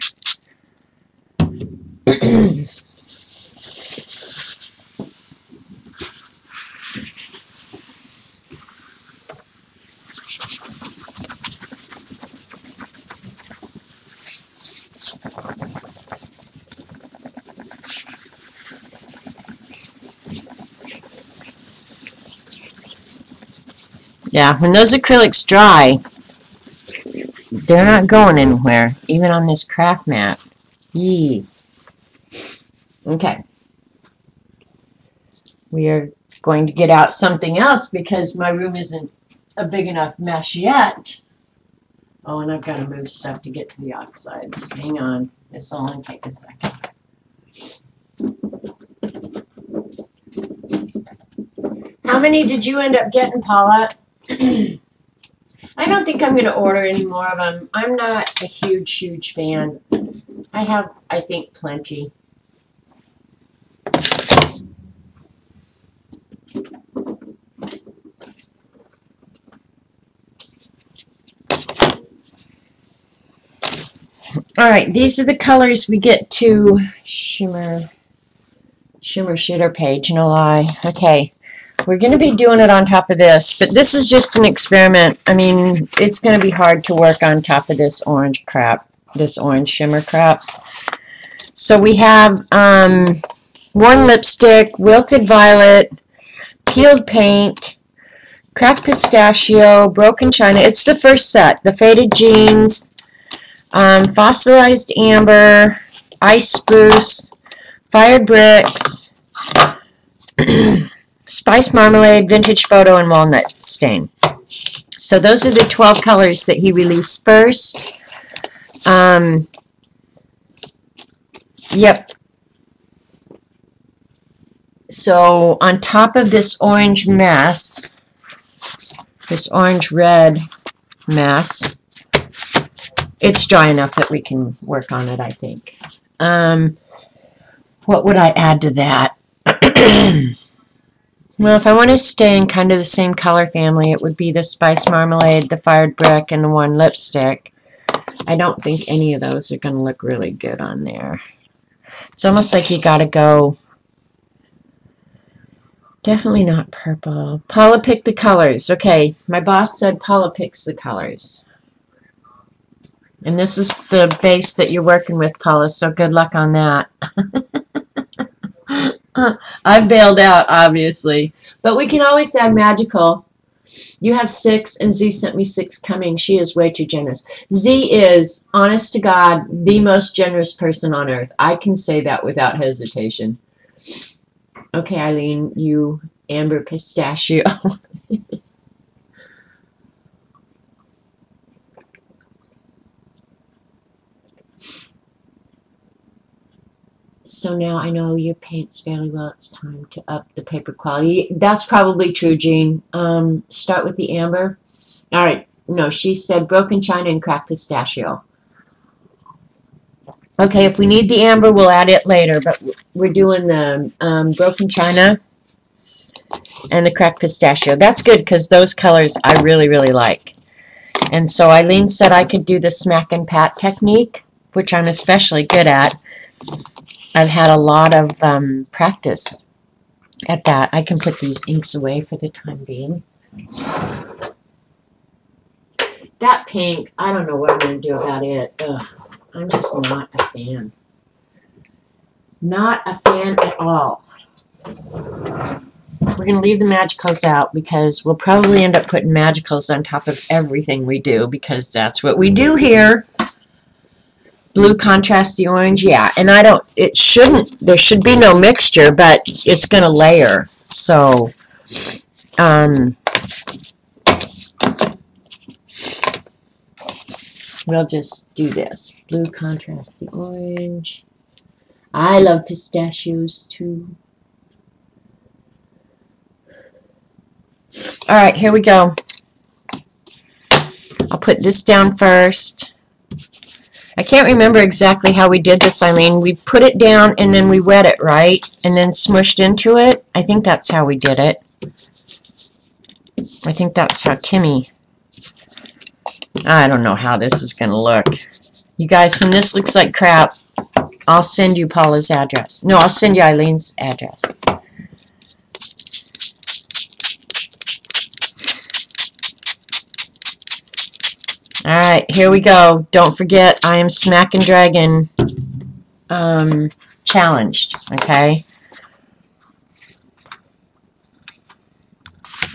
Yeah, when those acrylics dry, they're not going anywhere, even on this craft mat. Yee. Okay. We are going to get out something else because my room isn't a big enough mess yet. Oh, and I've got to move stuff to get to the oxides. Hang on. This will only take a second. How many did you end up getting, Paula? I don't think I'm going to order any more of them. I'm not a huge fan. I have, I think, plenty. All right, these are the colors we get to shimmer shitter page, no lie. Okay, we're going to be doing it on top of this, but this is just an experiment. I mean, it's going to be hard to work on top of this orange crap, this orange shimmer crap. So we have one lipstick, wilted violet, peeled paint, cracked pistachio, broken china. It's the first set. The faded jeans, fossilized amber, ice spruce, fired bricks, spice marmalade, vintage photo, and walnut stain. So those are the 12 colors that he released first. Yep. So on top of this orange mess, this orange-red mess, it's dry enough that we can work on it, I think. What would I add to that? Well, if I want to stay in kind of the same color family, it would be the spice marmalade, the fired brick, and the one lipstick. I don't think any of those are going to look really good on there. It's almost like you got to go... Definitely not purple. Paula picked the colors. Okay, my boss said Paula picks the colors. And this is the base that you're working with, Paula, so good luck on that. I bailed out, obviously. But we can always add magical. You have 6, and Z sent me 6 coming. She is way too generous. Z is, honest to God, the most generous person on earth. I can say that without hesitation. Okay, Eileen, you amber pistachio. So now I know your paints fairly well. It's time to up the paper quality. That's probably true, Jean. Start with the amber. All right. No, she said broken china and cracked pistachio. Okay, if we need the amber, we'll add it later, but we're doing the broken china and the cracked pistachio. That's good because those colors I really like. And so Eileen said I could do the smack and pat technique, which I'm especially good at. I've had a lot of practice at that. I can put these inks away for the time being. That pink, I don't know what I'm going to do about it. Ugh, I'm just not a fan. Not a fan at all. We're going to leave the magicals out because we'll probably end up putting magicals on top of everything we do because that's what we do here. Blue contrasts the orange, yeah. And I don't, it shouldn't, there should be no mixture, but it's going to layer. So, we'll just do this. Blue contrasts the orange. I love pistachios too. All right, here we go. I'll put this down first. I can't remember exactly how we did this, Eileen. We put it down and then we wet it, right? And then smushed into it. I think that's how we did it. I think that's how Timmy... I don't know how this is going to look. You guys, when this looks like crap, I'll send you Paula's address. No, I'll send you Eileen's address. Alright, here we go. Don't forget, I am Smack and Dragon challenged, okay?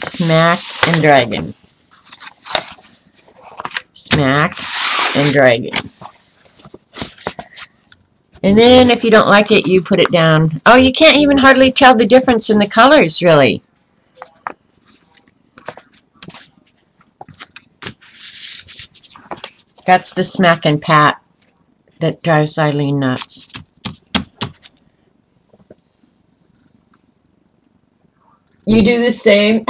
Smack and Dragon. smack and dragon. And then if you don't like it, you put it down. Oh, you can't even hardly tell the difference in the colors, really. That's the smack and pat that drives Eileen nuts. You do the same?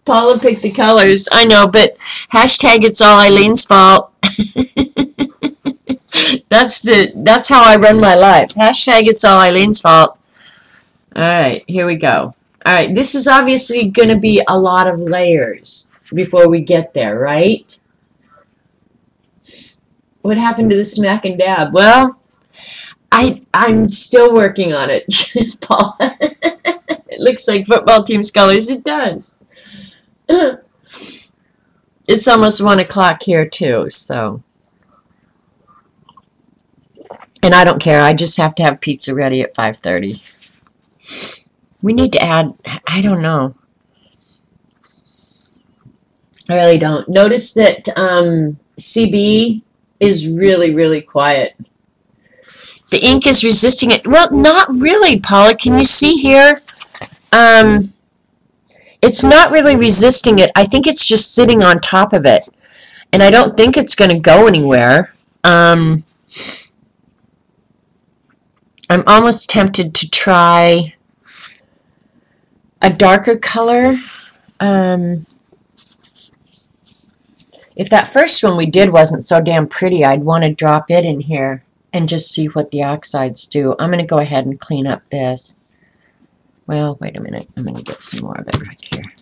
Paula picked the colors. I know, but hashtag it's all Eileen's fault. That's how I run my life. Hashtag it's all Eileen's fault. Alright, here we go. Alright, this is obviously going to be a lot of layers before we get there, right? What happened to the smack and dab? Well, I'm still working on it, Paula. It looks like football team's colors. It does. It's almost 1 o'clock here, too, so. And I don't care. I just have to have pizza ready at 5:30. We need to add, I don't know. I really don't. Notice that CB is really, really quiet. The ink is resisting it. Well, not really, Paula. Can you see here? It's not really resisting it. I think it's just sitting on top of it. And I don't think it's going to go anywhere. I'm almost tempted to try a darker color. If that first one we did wasn't so damn pretty, I'd want to drop it in here and just see what the oxides do. I'm going to go ahead and clean up this. Well, wait a minute. I'm going to get some more of it right here.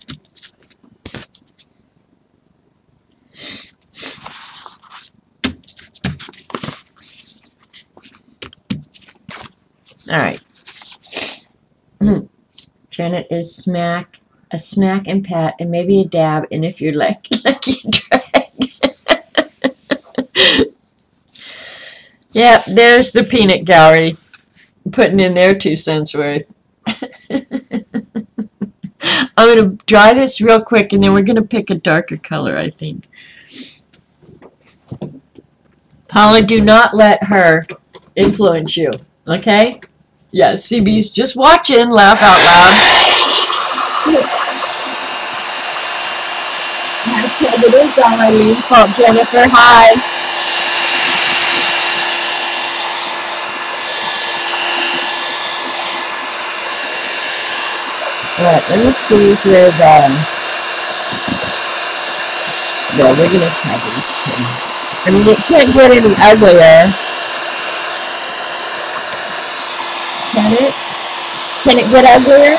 All right. Janet is smack, a smack and pat, and maybe a dab, and if you're lucky, drag. Yeah, there's the peanut gallery putting in their 2 cents worth. I'm going to dry this real quick, and then we're going to pick a darker color, I think. Paula, do not let her influence you, okay? Yeah, CB's just watching, laugh out loud. Hashtag it is all Eileen's fault, Jennifer. Hi. Alright, let me see if we're no, we're going to try these two. I mean, it can't get any uglier. Can it? Can it get uglier?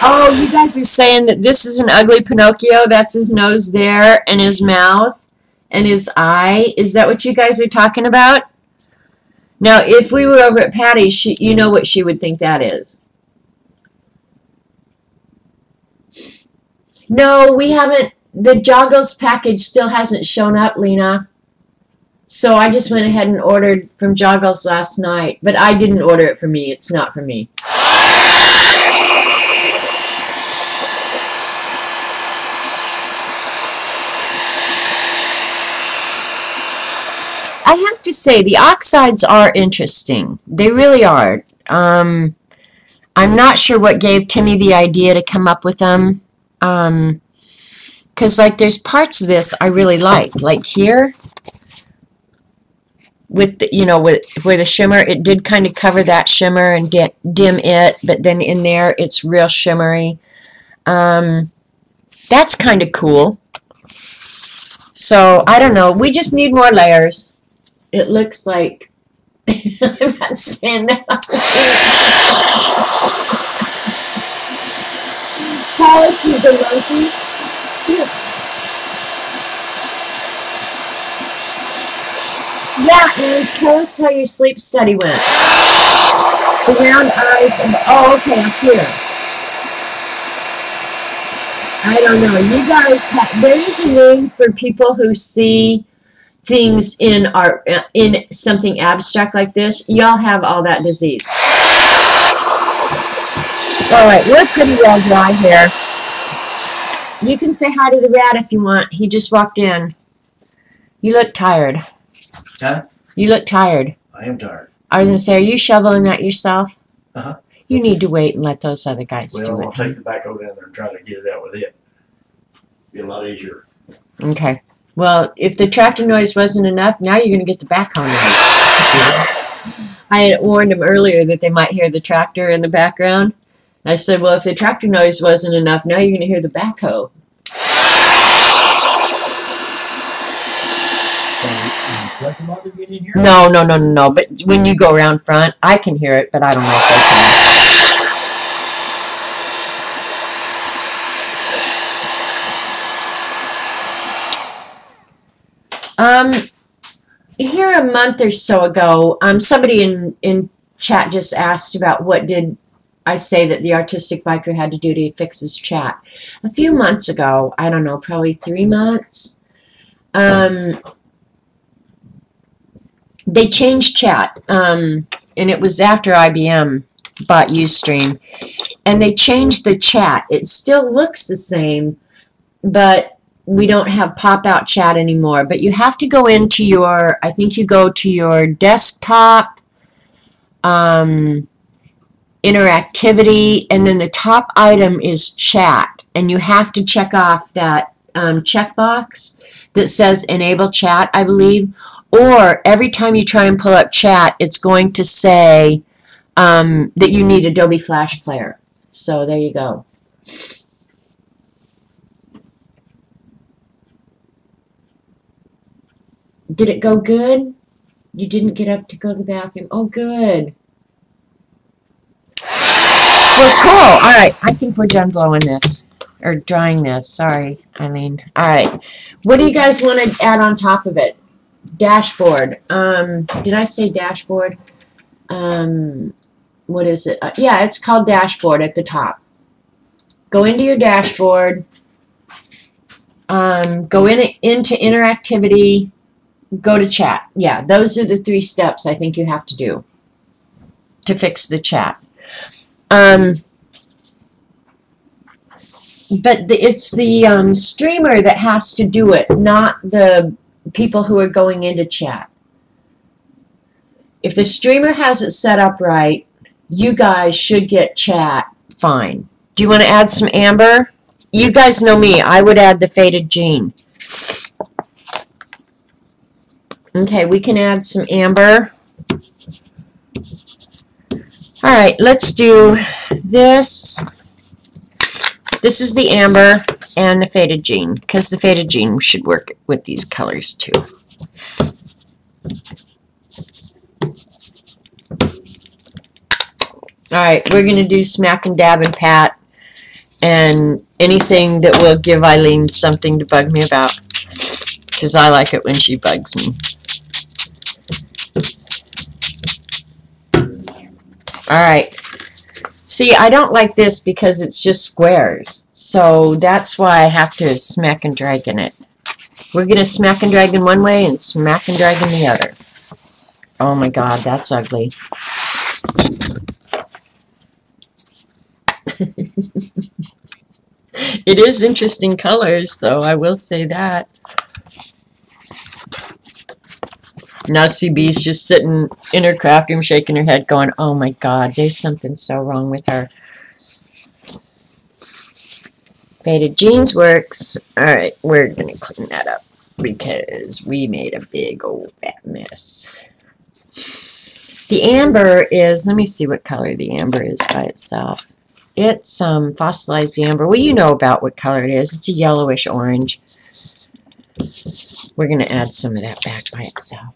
Oh, you guys are saying that this is an ugly Pinocchio. That's his nose there, and his mouth, and his eye. Is that what you guys are talking about? Now, if we were over at Patty, you know what she would think that is. No, we haven't. The Joggles package still hasn't shown up, Lena. So I just went ahead and ordered from Joggles last night. But I didn't order it for me. It's not for me. I have to say, the oxides are interesting. They really are. I'm not sure what gave Timmy the idea to come up with them. Because, like, there's parts of this I really like here, with the, where the shimmer, it did kind of cover that shimmer and dim it, but then in there it's real shimmery. That's kind of cool. So, I don't know. We just need more layers. It looks like I'm not saying that. Policy the monkey. Yeah, and tell us how your sleep study went. The round eyes and okay, up here. I don't know. You guys there is a name for people who see things in something abstract like this. Y'all have all that disease. All right, we're pretty well dry here. You can say hi to the rat if you want. He just walked in. You look tired. Huh? You look tired. I am tired. I was going to say, are you shoveling that yourself? Uh-huh. You need to wait and let those other guys do Well, it. I'll take the backhoe down there and try to get it out with it. Be a lot easier. Okay. Well, if the tractor noise wasn't enough, now you're going to get the backhoe noise. I had warned them earlier that they might hear the tractor in the background. I said, well, if the tractor noise wasn't enough, now you're going to hear the backhoe. No. But when you go around front, I can hear it, but I don't know if they can. Here a month or so ago, somebody in chat just asked about what did I say that the artistic biker had to do to fix his chat. A few months ago, I don't know, probably 3 months, they changed chat, and it was after IBM bought Ustream, and they changed the chat. It still looks the same, but we don't have pop-out chat anymore. But you have to go into your, I think you go to your desktop, interactivity, and then the top item is chat. And you have to check off that checkbox that says enable chat, I believe. Or every time you try and pull up chat, it's going to say that you need Adobe Flash Player. So there you go. Did it go good? You didn't get up to go to the bathroom. Oh, good. Well, cool. All right. I think we're done blowing this. Or drying this. Sorry, Eileen. All right. What do you guys want to add on top of it? Dashboard. Did I say dashboard? What is it? Yeah, it's called dashboard at the top. Go into your dashboard. Go into interactivity. Go to chat. Yeah, those are the 3 steps I think you have to do to fix the chat. But it's the streamer that has to do it, not the people who are going into chat. If the streamer has it set up right, you guys should get chat fine. Do you want to add some amber? You guys know me. I would add the faded jean. Okay, we can add some amber. All right, let's do this. This is the amber and the faded jean, because the faded jean should work with these colors too. All right, we're going to do smack and dab and pat and anything that will give Eileen something to bug me about, because I like it when she bugs me. All right. See, I don't like this because it's just squares, so that's why I have to smack and drag in it. We're going to smack and drag in one way and smack and drag in the other. Oh my God, that's ugly. It is interesting colors, though, I will say that. Now CB's just sitting in her craft room shaking her head going, oh my God, there's something so wrong with her. Faded jeans works. Alright, we're going to clean that up because we made a big old fat mess. The amber is, let me see what color the amber is by itself. It's fossilized amber. Well, you know about what color it is. It's a yellowish orange. We're going to add some of that back by itself.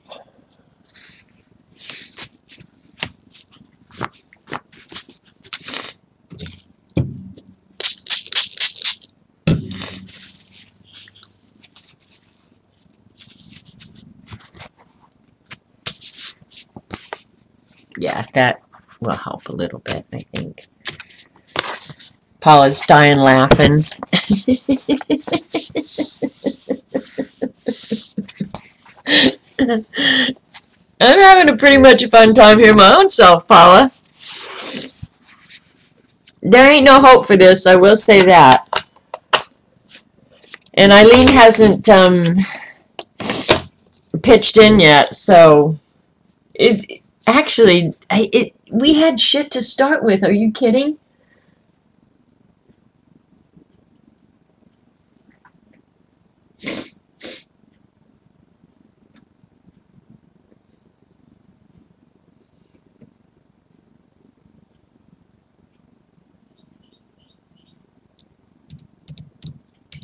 Yeah, that will help a little bit, I think. Paula's dying laughing. I'm having a pretty much a fun time here my own self, Paula. There ain't no hope for this, I will say that. And Eileen hasn't pitched in yet, so it actually we had shit to start with. Are you kidding?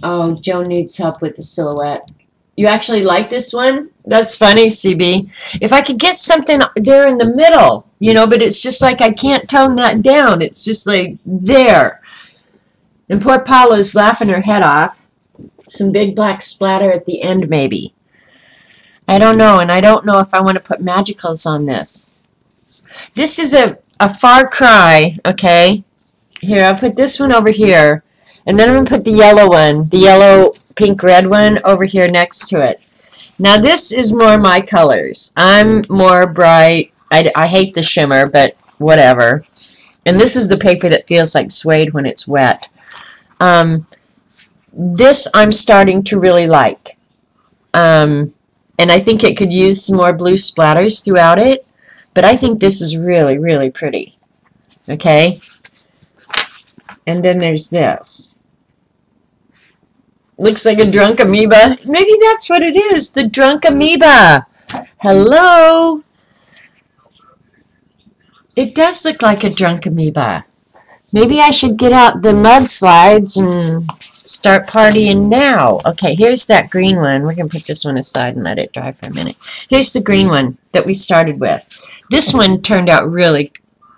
Oh, Joe needs help with the silhouette. You actually like this one? That's funny, CB. If I could get something there in the middle, but it's just like I can't tone that down. It's just like there. And poor Paula's laughing her head off. Some big black splatter at the end, maybe. I don't know, and I don't know if I want to put magicals on this. This is a far cry, okay? Here, I'll put this one over here. And then I'm going to put the yellow one, the yellow, pink, red one over here next to it. Now this is more my colors. I'm more bright. I hate the shimmer, but whatever. And this is the paper that feels like suede when it's wet. This I'm starting to really like. And I think it could use some more blue splatters throughout it. But I think this is really, really pretty. Okay? And then there's this. Looks like a drunk amoeba. Maybe that's what it is. The drunk amoeba. Hello? It does look like a drunk amoeba. Maybe I should get out the mudslides and start partying now. Okay, here's that green one. We're going to put this one aside and let it dry for a minute. Here's the green one that we started with. This one turned out really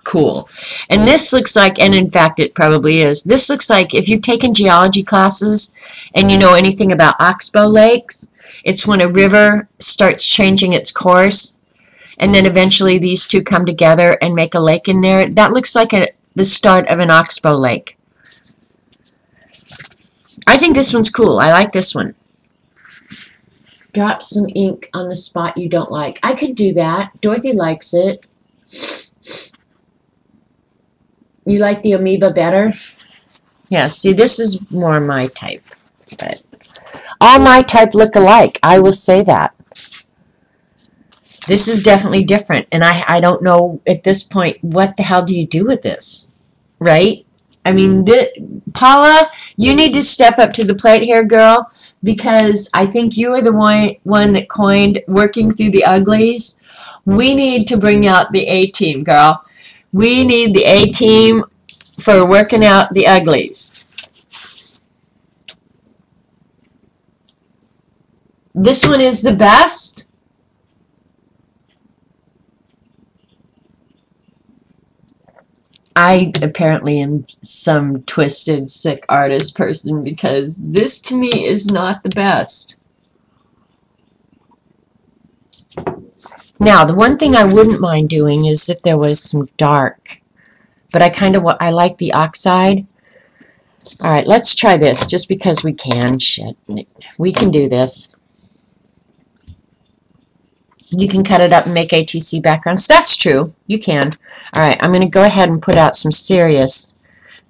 cool. And this looks like, and in fact it probably is, this looks like if you've taken geology classes and you know anything about oxbow lakes, it's when a river starts changing its course and then eventually these two come together and make a lake in there. That looks like the start of an oxbow lake. I think this one's cool. I like this one. Drop some ink on the spot you don't like. I could do that. Dorothy likes it. You like the amoeba better? Yeah, see, this is more my type. But all my type look alike. I will say that. This is definitely different. And I don't know at this point, what the hell do you do with this? Right? I mean, Paula, you need to step up to the plate here, girl, because I think you are the one that coined working through the uglies. We need to bring out the A-team, girl. We need the A-team for working out the uglies. This one is the best. I apparently am some twisted, sick artist person because this to me is not the best. Now, the one thing I wouldn't mind doing is if there was some dark, but I like the oxide. All right, let's try this just because we can. Shit, we can do this. You can cut it up and make ATC backgrounds. That's true. You can. All right, I'm going to go ahead and put out some serious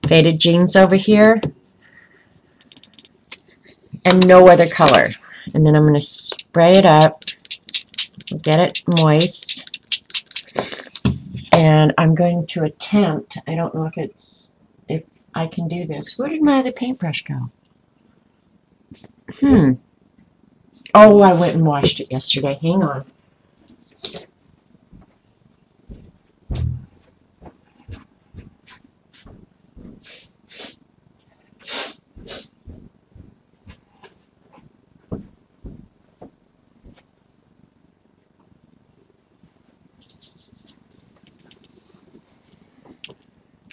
faded jeans over here and no other color. And then I'm going to spray it up, get it moist, and I'm going to attempt, I don't know if I can do this. Where did my other paintbrush go? Oh, I went and washed it yesterday. Hang on.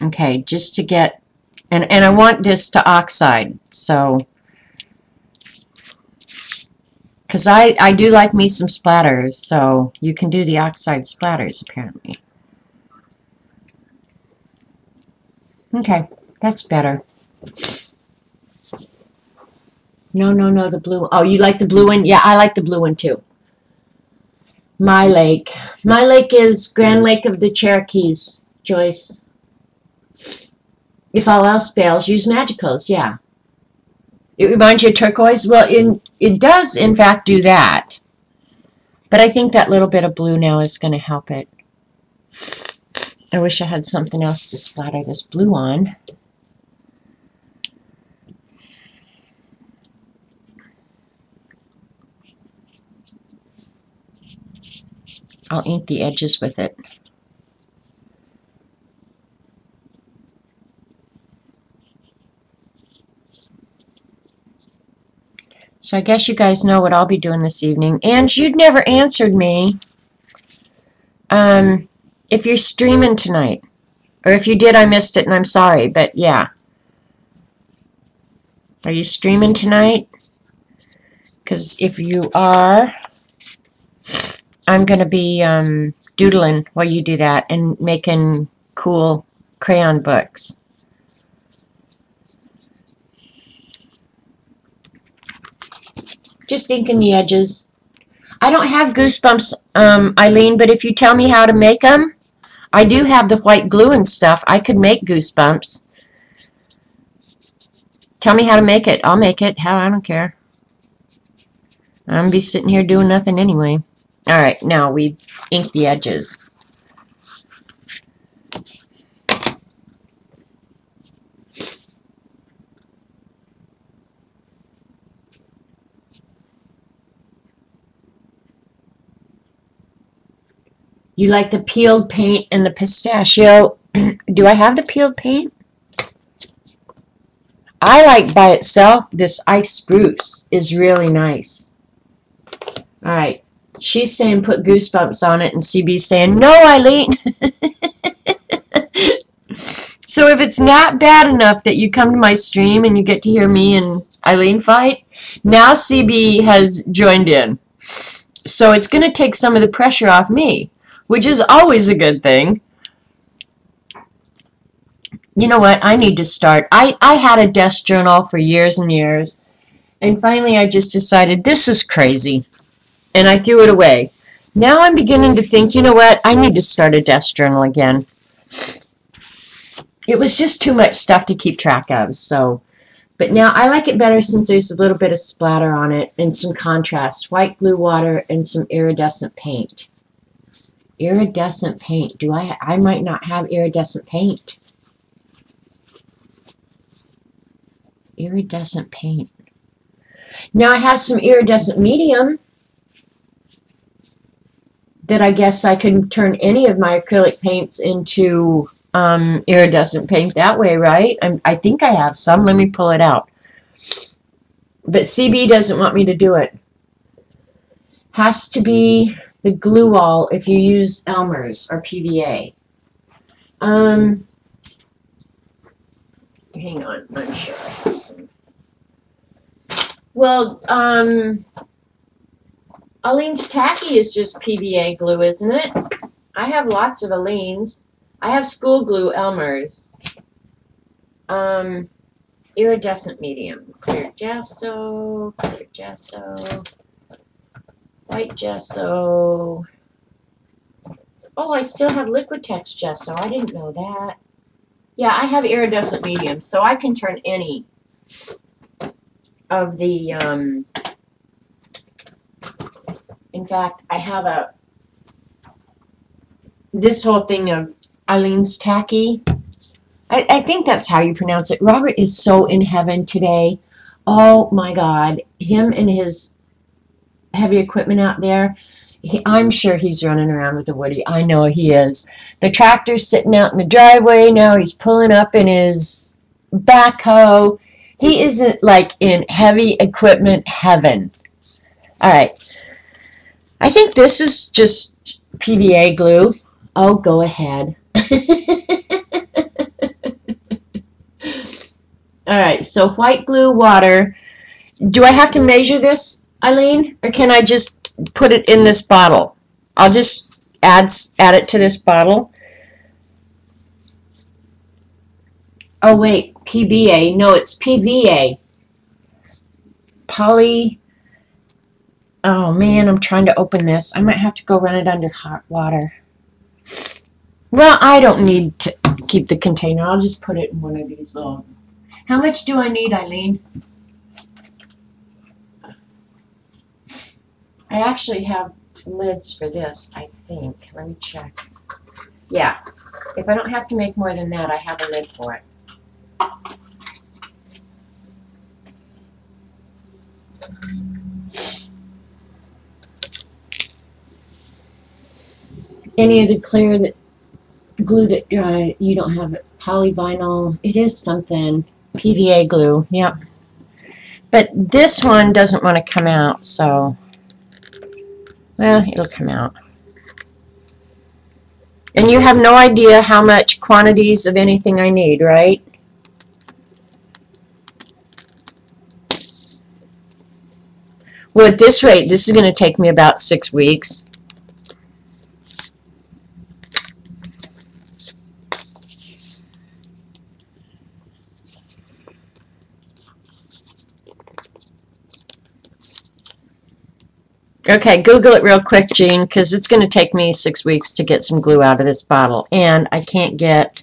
Okay, just to get, and I want this to oxide, so, because I do like me some splatters, so you can do the oxide splatters, apparently. Okay, that's better. No, the blue. Oh, you like the blue one? Yeah, I like the blue one too. My lake. My lake is Grand Lake of the Cherokees, Joyce. If all else fails, use Magicals, yeah. It reminds you of turquoise? Well, it does, in fact, do that. But I think that little bit of blue now is going to help it. I wish I had something else to splatter this blue on. I'll ink the edges with it. So I guess you guys know what I'll be doing this evening. And you'd never answered me if you're streaming tonight. Or if you did, I missed it and I'm sorry. But yeah. Are you streaming tonight? Because if you are, I'm going to be doodling while you do that and making cool crayon books. Just inking the edges. I don't have Goosebumps, Eileen, but if you tell me how to make them, I do have the white glue and stuff. I could make Goosebumps. Tell me how to make it. I'll make it. Hell, I don't care. I'm going to be sitting here doing nothing anyway. All right, now we ink the edges. You like the peeled paint and the pistachio. Do I have the peeled paint? I like by itself, this ice spruce is really nice. All right. She's saying put Goosebumps on it, and CB's saying, no, Eileen. So if it's not bad enough that you come to my stream and you get to hear me and Eileen fight, now CB has joined in. So it's going to take some of the pressure off me, which is always a good thing. You know what? I need to start. I had a desk journal for years and years, and finally I just decided this is crazy, and I threw it away. Now I'm beginning to think, you know what? I need to start a desk journal again. It was just too much stuff to keep track of, so. But now I like it better since there's a little bit of splatter on it and some contrast. White glue water and some iridescent paint. Iridescent paint. I might not have iridescent paint. Iridescent paint. Now I have some iridescent medium that I guess I can turn any of my acrylic paints into iridescent paint that way, right? I think I have some. Let me pull it out. But CB doesn't want me to do it. Has to be the glue wall if you use Elmer's or PVA. Hang on, I'm sure I have some. Well, Aleene's Tacky is just PVA glue, isn't it? I have lots of Aleene's. I have school glue Elmer's. Iridescent medium. Clear gesso, white gesso. Oh, I still have Liquitex gesso. I didn't know that. Yeah, I have iridescent medium, so I can turn any of the, in fact, I have this whole thing of Aleene's Tacky. I think that's how you pronounce it. Robert is so in heaven today. Oh my God. Him and his heavy equipment out there. I'm sure he's running around with a Woody. I know he is. The tractor's sitting out in the driveway now. He's pulling up in his backhoe. He isn't like in heavy equipment heaven. All right. I think this is just PVA glue. Oh, go ahead. All right, so white glue, water. Do I have to measure this, Eileen? Or can I just put it in this bottle? I'll just add it to this bottle. Oh, wait, PVA. No, it's PVA. Poly. Oh, man, I'm trying to open this. I might have to go run it under hot water. Well, I don't need to. keep the container. I'll just put it in one of these little. How much do I need, Eileen? I actually have lids for this, I think. Let me check. Yeah, if I don't have to make more than that, I have a lid for it. Any of the clear that glue that you don't have it, polyvinyl, it is something. PVA glue, yep. But this one doesn't want to come out, so, well, it'll come out. And you have no idea how much quantities of anything I need, right? Well, at this rate, this is going to take me about 6 weeks. Okay, Google it real quick, Jean, because it's going to take me 6 weeks to get some glue out of this bottle. And I can't get,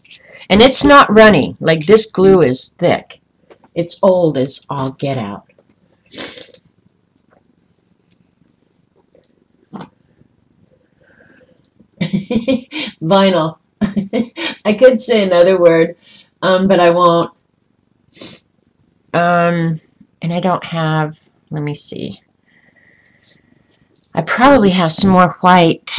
and it's not runny. Like, this glue is thick. It's old as all get out. Vinyl. I could say another word, but I won't. And I don't have, let me see. I probably have some more white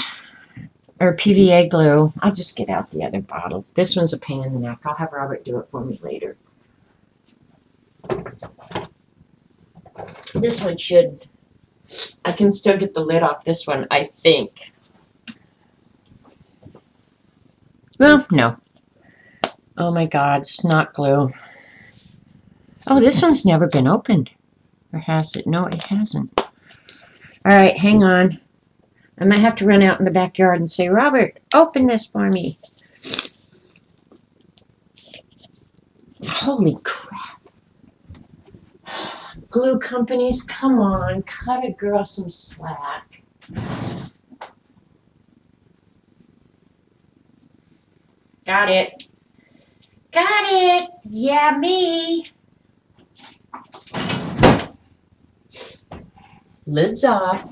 or PVA glue. I'll just get out the other bottle. This one's a pain in the neck. I'll have Robert do it for me later. This one should, I can still get the lid off this one, I think. Well, no. Oh my God, snot glue. Oh, this one's never been opened. Or has it? No, it hasn't. All right, hang on. I might have to run out in the backyard and say, Robert, open this for me. Holy crap. Glue companies, come on, cut a girl some slack. Got it. Got it. Yeah, me. Lids off.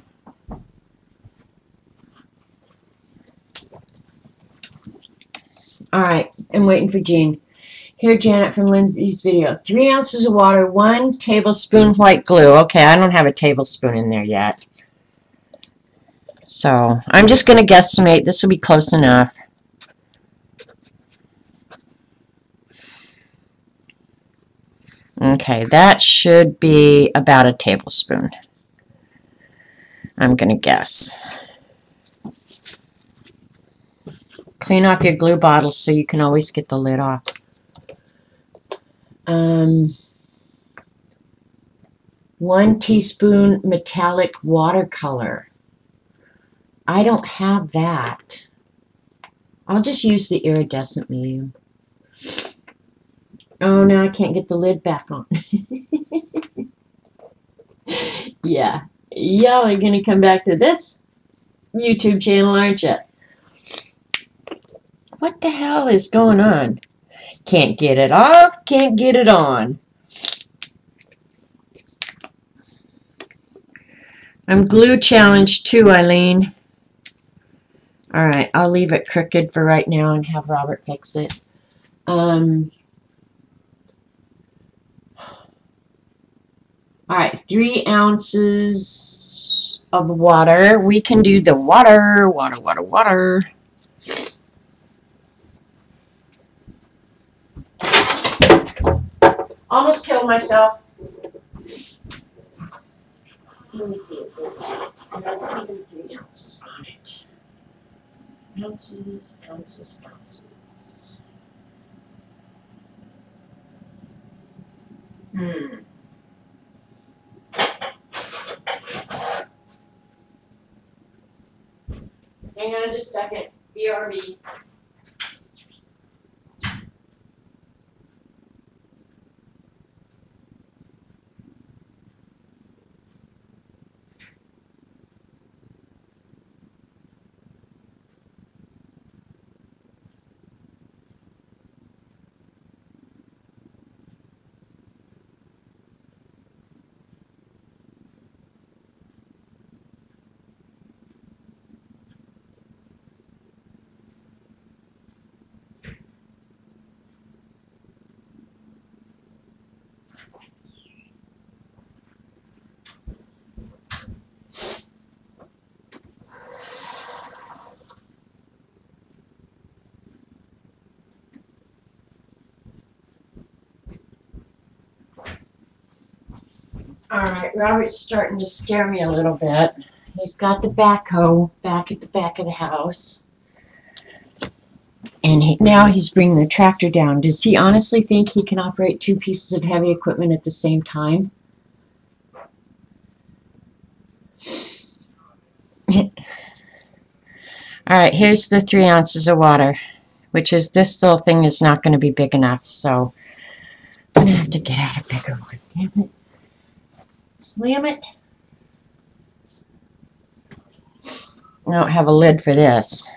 All right, I'm waiting for Jean. Here, Janet from Lindsay's video. 3 ounces of water, 1 tablespoon white glue. Okay, I don't have a tablespoon in there yet. So, I'm just going to guesstimate. This will be close enough. Okay, that should be about a tablespoon. I'm going to guess. Clean off your glue bottle so you can always get the lid off. 1 teaspoon metallic watercolor. I don't have that. I'll just use the iridescent medium. Oh, now I can't get the lid back on. Yeah. Y'all are going to come back to this YouTube channel, aren't you? What the hell is going on? Can't get it off, can't get it on. I'm glue challenged too, Eileen. All right, I'll leave it crooked for right now and have Robert fix it. All right, 3 ounces of water. We can do the water. Almost killed myself. Let me see if this has even 3 ounces on it. Ounces. Hang on just a second. BRB. All right, Robert's starting to scare me a little bit. He's got the backhoe back at the back of the house. And now he's bringing the tractor down. Does he honestly think he can operate two pieces of heavy equipment at the same time? All right, here's the 3 ounces of water, which is this little thing is not going to be big enough, so I'm going to have to get out a bigger one. Damn it. Slam it. I don't have a lid for this.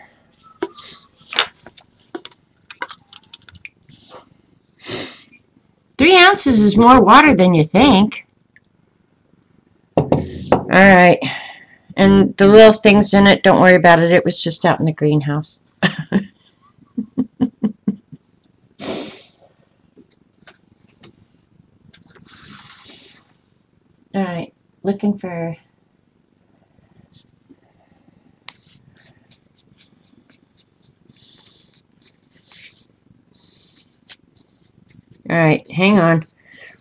Three ounces is more water than you think. All right. And the little things in it, don't worry about it. It was just out in the greenhouse. All right. Looking for... All right. Hang on.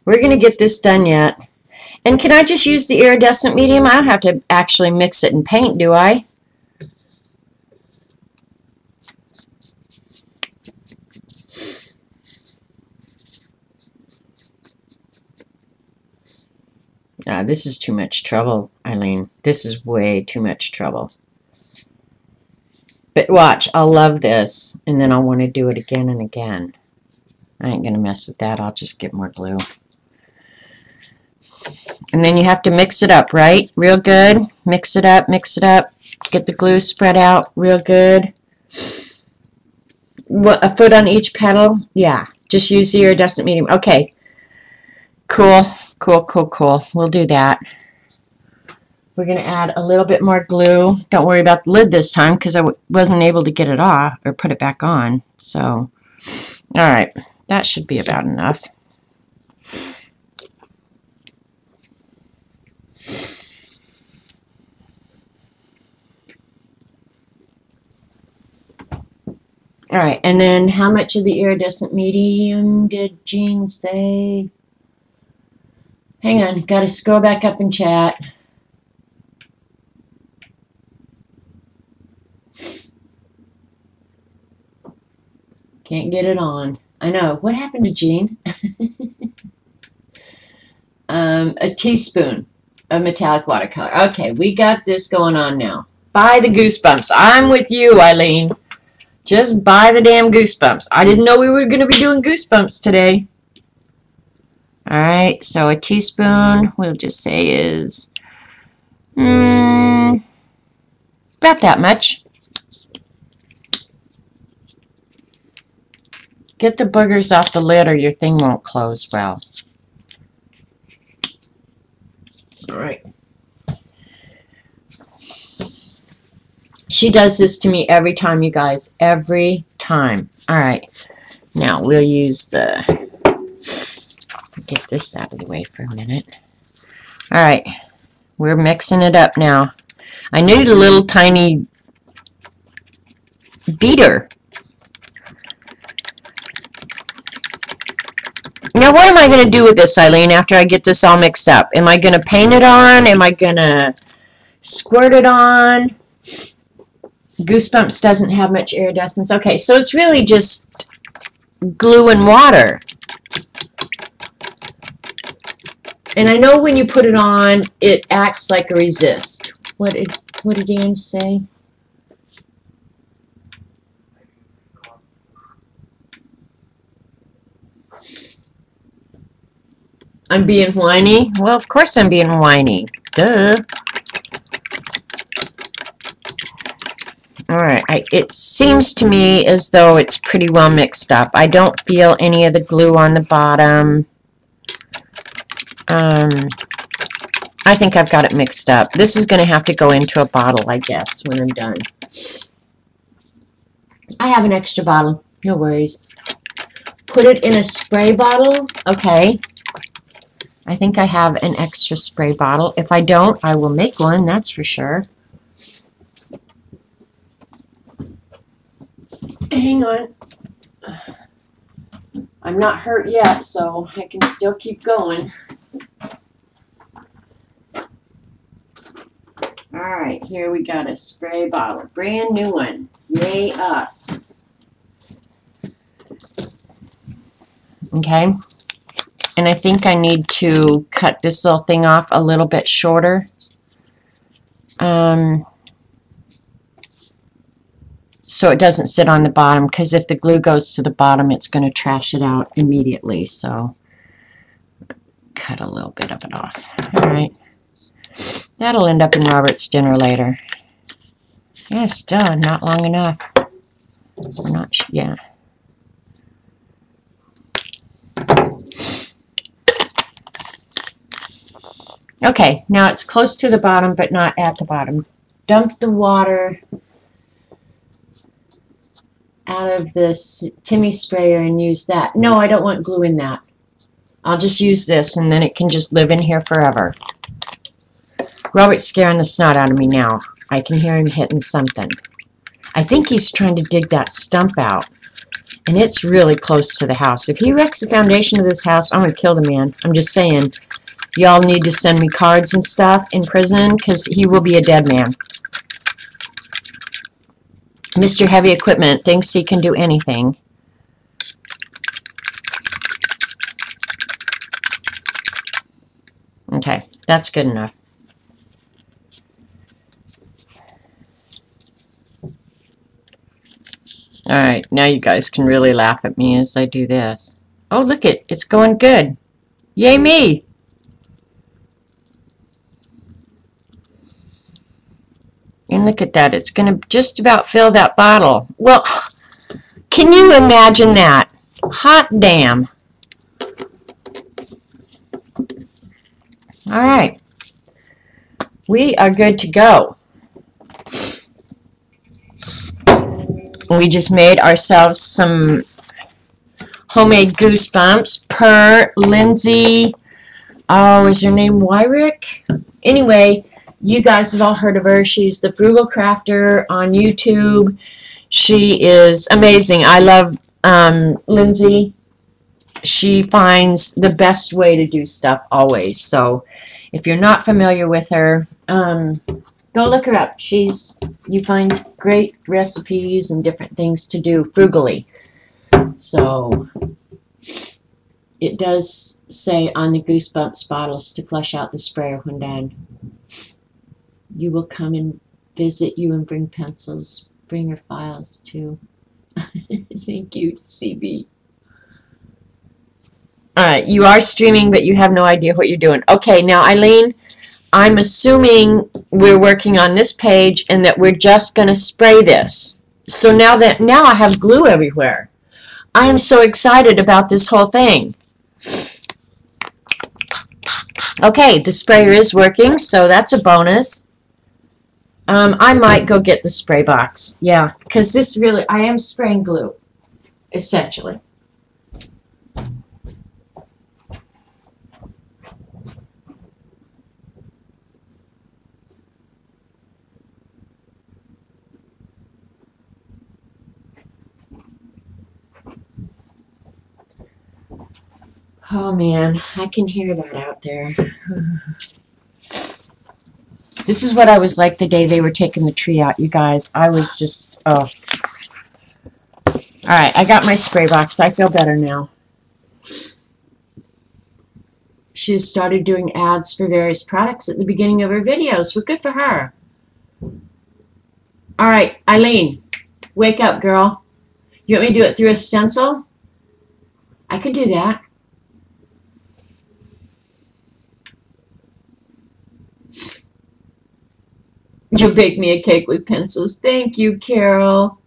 We're going to get this done yet. And can I just use the iridescent medium? I don't have to actually mix it in paint, do I? This is too much trouble, Eileen. This is way too much trouble. But watch, I'll love this, and then I'll want to do it again and again. I ain't going to mess with that. I'll just get more glue. And then you have to mix it up, right? Real good. Mix it up, mix it up. Get the glue spread out real good. What, a foot on each petal? Yeah, just use the iridescent medium. Okay, cool, cool, cool, cool. We'll do that. We're going to add a little bit more glue. Don't worry about the lid this time because I wasn't able to get it off or put it back on. So, all right, that should be about enough. All right, and then how much of the iridescent medium did Jean say? Hang on, got to scroll back up and chat. Can't get it on. I know. What happened to Jean? A teaspoon of metallic watercolor. Okay, we got this going on now. Buy the Goosebumps. I'm with you, Eileen. Just buy the damn Goosebumps. I didn't know we were going to be doing Goosebumps today. All right, so a teaspoon, we'll just say is about that much. Get the boogers off the lid or your thing won't close well. All right. She does this to me every time, you guys. Every time. All right. Now we'll use the... Get this out of the way for a minute. All right. We're mixing it up now. I need a little tiny beater. Now, what am I going to do with this, Eileen, after I get this all mixed up? Am I going to paint it on? Am I going to squirt it on? Goosebumps doesn't have much iridescence. Okay, so it's really just glue and water. And I know when you put it on, it acts like a resist. What did Ann say? I'm being whiny? Well, of course I'm being whiny. Duh. Alright, it seems to me as though it's pretty well mixed up. I don't feel any of the glue on the bottom. I think I've got it mixed up. This is going to have to go into a bottle, I guess, when I'm done. I have an extra bottle. No worries. Put it in a spray bottle. Okay. I think I have an extra spray bottle. If I don't, I will make one, that's for sure. Hang on. I'm not hurt yet, so I can still keep going. Alright, here we got a spray bottle. Brand new one. Yay us. Okay. And I think I need to cut this little thing off a little bit shorter. So it doesn't sit on the bottom, because if the glue goes to the bottom, it's going to trash it out immediately. So cut a little bit of it off. Alright. That'll end up in Robert's dinner later. Yeah, still not long enough. We're not, yeah. Okay, now it's close to the bottom, but not at the bottom. Dump the water out of this Timmy sprayer and use that. No, I don't want glue in that. I'll just use this, and then it can just live in here forever. Robert's scaring the snot out of me now. I can hear him hitting something. I think he's trying to dig that stump out, and it's really close to the house. If he wrecks the foundation of this house, I'm going to kill the man. I'm just saying. Y'all need to send me cards and stuff in prison, because he will be a dead man. Mr. Heavy Equipment thinks he can do anything. Okay, that's good enough. Alright, now you guys can really laugh at me as I do this. Oh, look it's going good. Yay me! And look at that, it's going to just about fill that bottle. Well, can you imagine that? Hot damn. Alright. We are good to go. We just made ourselves some homemade Goosebumps per Lindsay. Oh, is her name Wyrick? Anyway, you guys have all heard of her. She's the Frugal Crafter on YouTube. She is amazing. I love Lindsay. She finds the best way to do stuff always. So if you're not familiar with her, go look her up. You find great recipes and different things to do frugally. So it does say on the Goosebumps bottles to flush out the sprayer when done. You will come and visit you and bring pencils. Bring your files too. Thank you, CB. Alright, you are streaming, but you have no idea what you're doing. Okay, now Eileen, I'm assuming we're working on this page and that we're just going to spray this. So now I have glue everywhere. I am so excited about this whole thing. Okay, the sprayer is working, so that's a bonus. I might go get the spray box. Yeah, because this really, I am spraying glue, essentially. Oh man, I can hear that out there. This is what I was like the day they were taking the tree out, you guys. I was just, oh. Alright, I got my spray box. I feel better now. She has started doing ads for various products at the beginning of her videos. Well, good for her. Alright, Eileen, wake up, girl. You want me to do it through a stencil? I could do that. You'll bake me a cake with pencils. Thank you, Carol.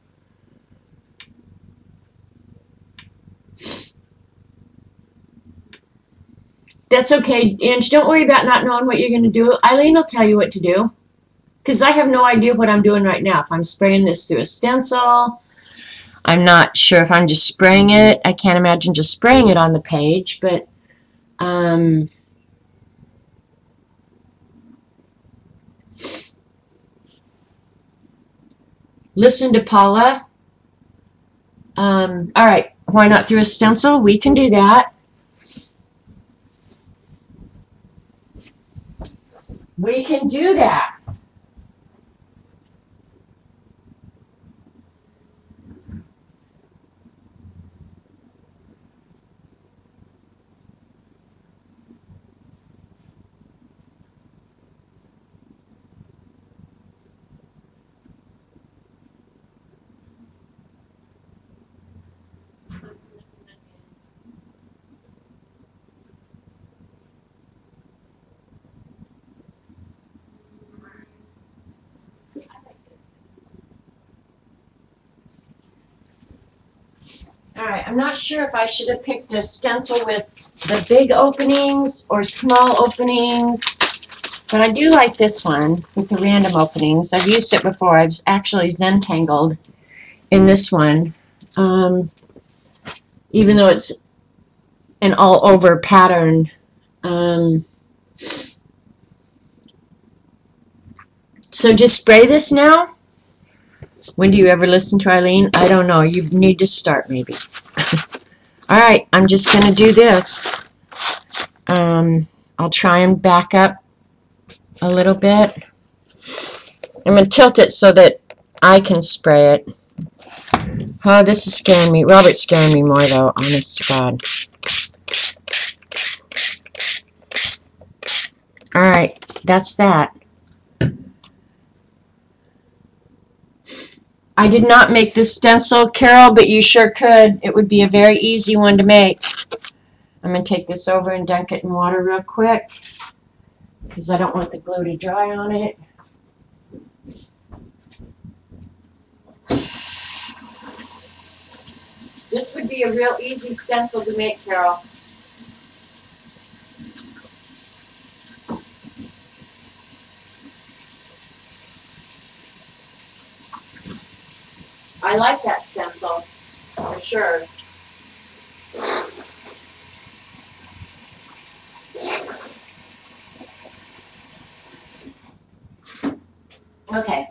That's okay, Ange. Don't worry about not knowing what you're going to do. Eileen will tell you what to do. Because I have no idea what I'm doing right now. If I'm spraying this through a stencil, I'm not sure if I'm just spraying it. I can't imagine just spraying it on the page, but listen to Paula. All right, why not through a stencil? We can do that. We can do that. I'm not sure if I should have picked a stencil with the big openings or small openings, but I do like this one with the random openings. I've used it before. I've actually Zentangled in this one, even though it's an all-over pattern. So just spray this now? When do you ever listen to Eileen? I don't know. You need to start maybe. All right, I'm just going to do this. I'll try and back up a little bit. I'm going to tilt it so that I can spray it. Oh, this is scaring me. Robert's scaring me more, though, honest to God. All right, that's that. I did not make this stencil, Carol, but you sure could. It would be a very easy one to make. I'm going to take this over and dunk it in water real quick because I don't want the glue to dry on it. This would be a real easy stencil to make, Carol. I like that stencil, for sure. Okay.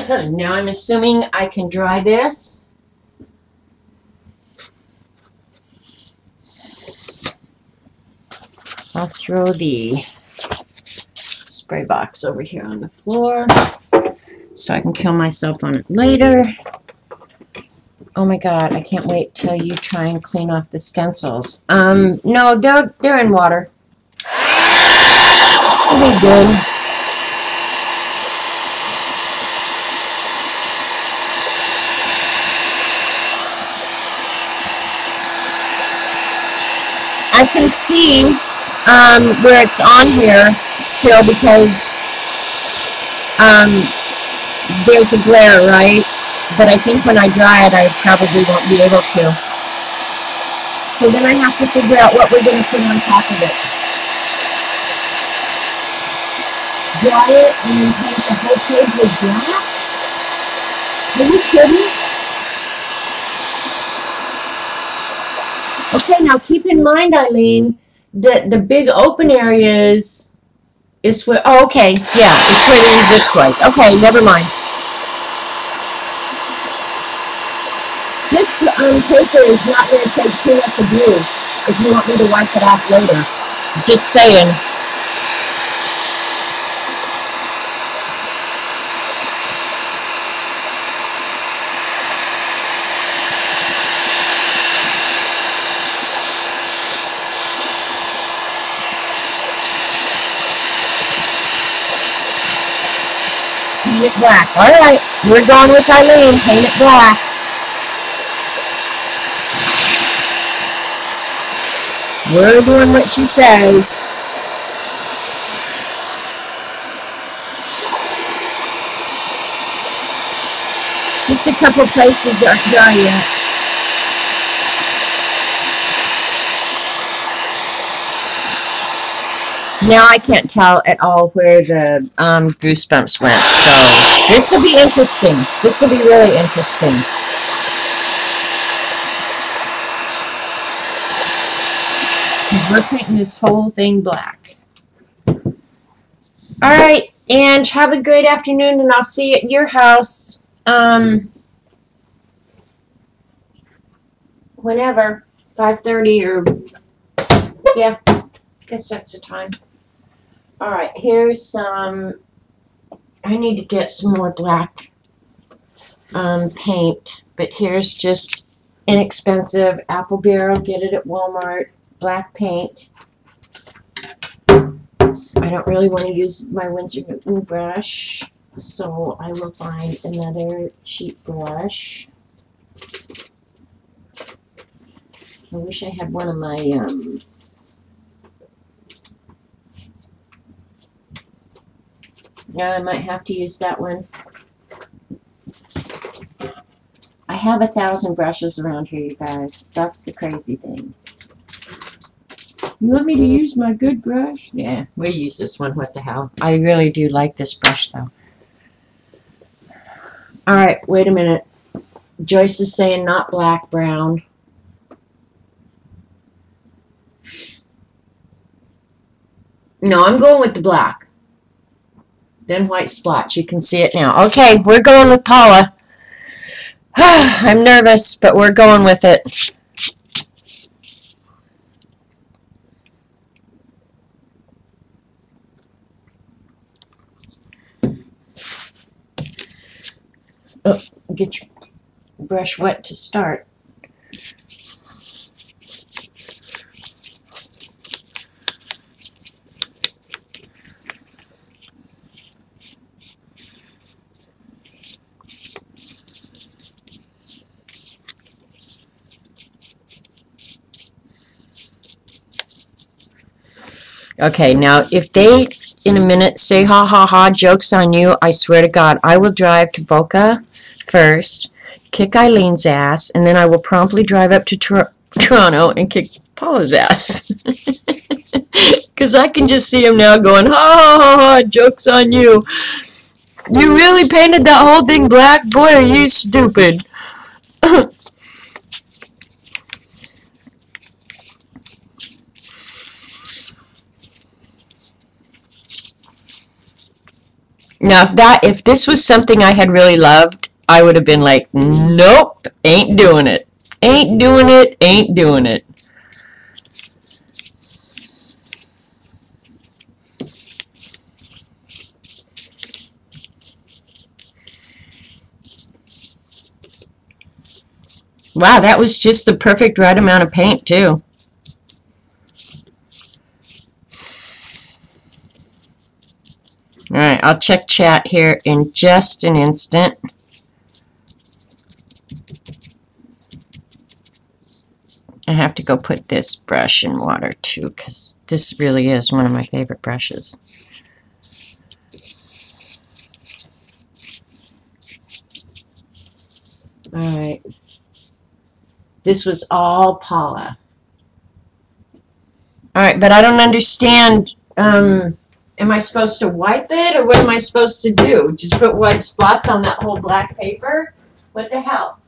Now I'm assuming I can dry this. I'll throw the spray box over here on the floor so I can kill myself on it later. Oh my God, I can't wait till you try and clean off the stencils. No, they're in water. It'll be good. I can see where it's on here still because there's a glare, right? But I think when I dry it, I probably won't be able to. So then I have to figure out what we're going to put on top of it. Dry it and then paint the whole page with black? Are you kidding? Okay, now keep in mind, Eileen, that the big open areas is where, oh, okay, yeah, it's where the resist was. Okay, never mind. This paper is not going to take too much of you if you want me to wipe it off later. Just saying. Paint it black. All right, we're going with Eileen. Paint it black. We're doing what she says. Just a couple places that aren't dry yet. Now I can't tell at all where the Goosebumps went. So this will be interesting. This will be really interesting. We're painting this whole thing black. All right, and have a great afternoon, and I'll see you at your house whenever, 5:30 or, yeah, I guess that's the time. All right, here's some, I need to get some more black paint, but here's just inexpensive apple barrel, get it at Walmart, black paint. I don't really want to use my Winsor Newton brush, so I will find another cheap brush. I wish I had one of my yeah, I might have to use that one. I have 1,000 brushes around here, you guys. That's the crazy thing. You want me to use my good brush? Yeah, we'll use this one. What the hell? I really do like this brush, though. All right, wait a minute. Joyce is saying not black, brown. No, I'm going with the black. Then white splotch. You can see it now. Okay, we're going with Paula. I'm nervous, but we're going with it. Oh, get your brush wet to start. Okay, now if they in a minute say ha ha ha, joke's on you, I swear to God, I will drive to Boca first, kick Eileen's ass, and then I will promptly drive up to Toronto and kick Paula's ass. Because I can just see him now going, ha ha ha ha, joke's on you. You really painted that whole thing black? Boy, are you stupid. Now, if this was something I had really loved, I would have been like, nope, ain't doing it. Ain't doing it, ain't doing it. Wow, that was just the perfect right amount of paint, too. All right, I'll check chat here in just an instant. I have to go put this brush in water, too, because this really is one of my favorite brushes. All right. This was all Paula. All right, but I don't understand. Am I supposed to wipe it, or what am I supposed to do? Just put white spots on that whole black paper? What the hell?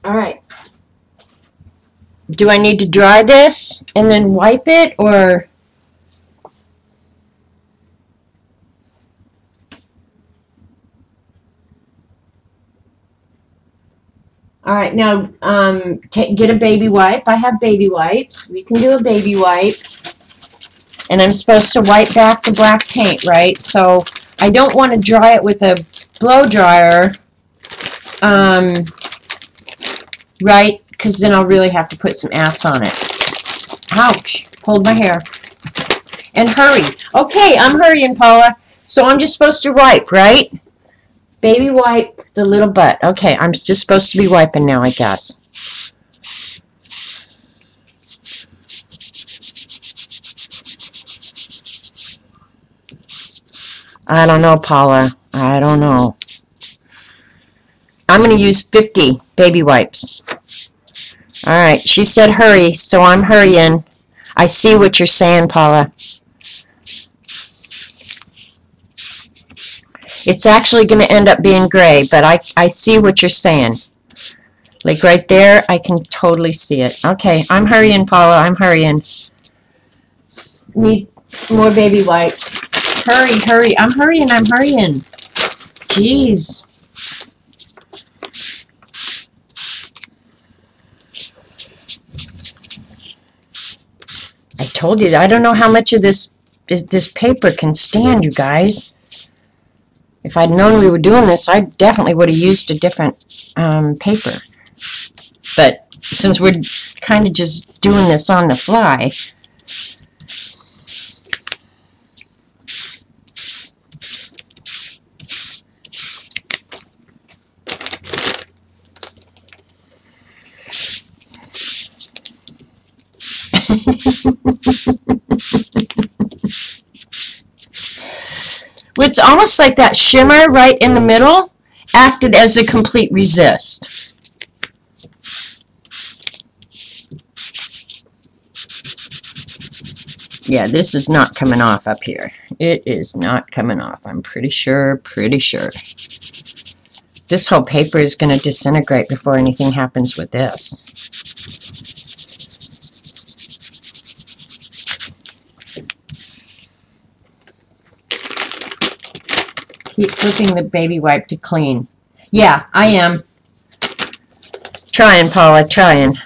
All right. Do I need to dry this and then wipe it, or? All right, now get a baby wipe. I have baby wipes. We can do a baby wipe. And I'm supposed to wipe back the black paint, right? So I don't want to dry it with a blow dryer, right? Because then I'll really have to put some ass on it. Ouch, pulled my hair. And hurry. Okay, I'm hurrying, Paula. So I'm just supposed to wipe, right? Baby wipe the little butt. Okay, I'm just supposed to be wiping now, I guess. I don't know, Paula. I don't know. I'm going to use 50 baby wipes. All right, she said hurry, so I'm hurrying. I see what you're saying, Paula. It's actually going to end up being gray, but I see what you're saying. Like right there, I can totally see it. Okay, I'm hurrying, Paula. I'm hurrying. Need more baby wipes. Hurry, hurry. I'm hurrying. I'm hurrying. Jeez. I told you, I don't know how much of this paper can stand, you guys. If I'd known we were doing this, I definitely would have used a different paper. But since we're kind of just doing this on the fly, It's almost like that shimmer right in the middle acted as a complete resist. Yeah, this is not coming off up here. It is not coming off. I'm pretty sure. This whole paper is going to disintegrate before anything happens with this. Keep flipping the baby wipe to clean. Yeah, I am. Trying, Paula, trying.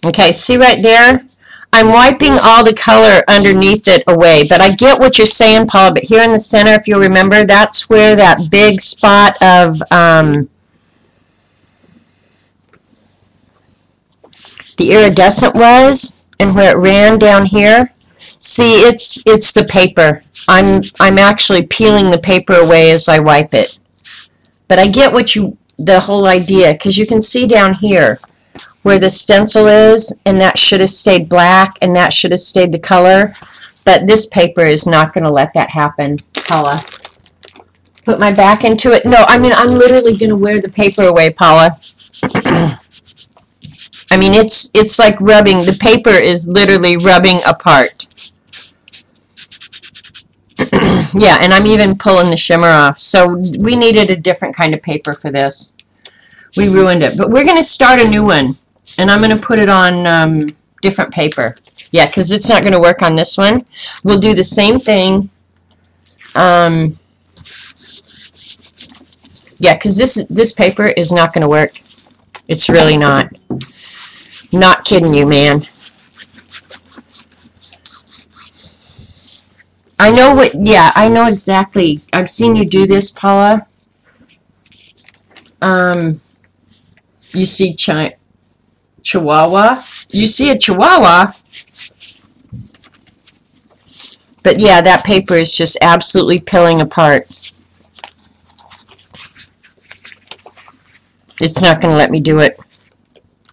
Okay, see right there? I'm wiping all the color underneath it away, but I get what you're saying, Paula, but here in the center, if you remember, that's where that big spot of the iridescent was, and where it ran down here. See, it's the paper. I'm actually peeling the paper away as I wipe it. But I get the whole idea, because you can see down here where the stencil is, and that should have stayed black, and that should have stayed the color. But this paper is not going to let that happen, Paula. Put my back into it. No, I mean, I'm literally going to wear the paper away, Paula. I mean, it's like rubbing. The paper is literally rubbing apart. Yeah, and I'm even pulling the shimmer off. So we needed a different kind of paper for this. We ruined it. But we're going to start a new one. And I'm going to put it on different paper. Yeah, because it's not going to work on this one. We'll do the same thing. Yeah, because this paper is not going to work. It's really not. Not kidding you, man. I know what, yeah, I know exactly. I've seen you do this, Paula. You see Chihuahua. You see a Chihuahua. But yeah, that paper is just absolutely peeling apart. It's not going to let me do it.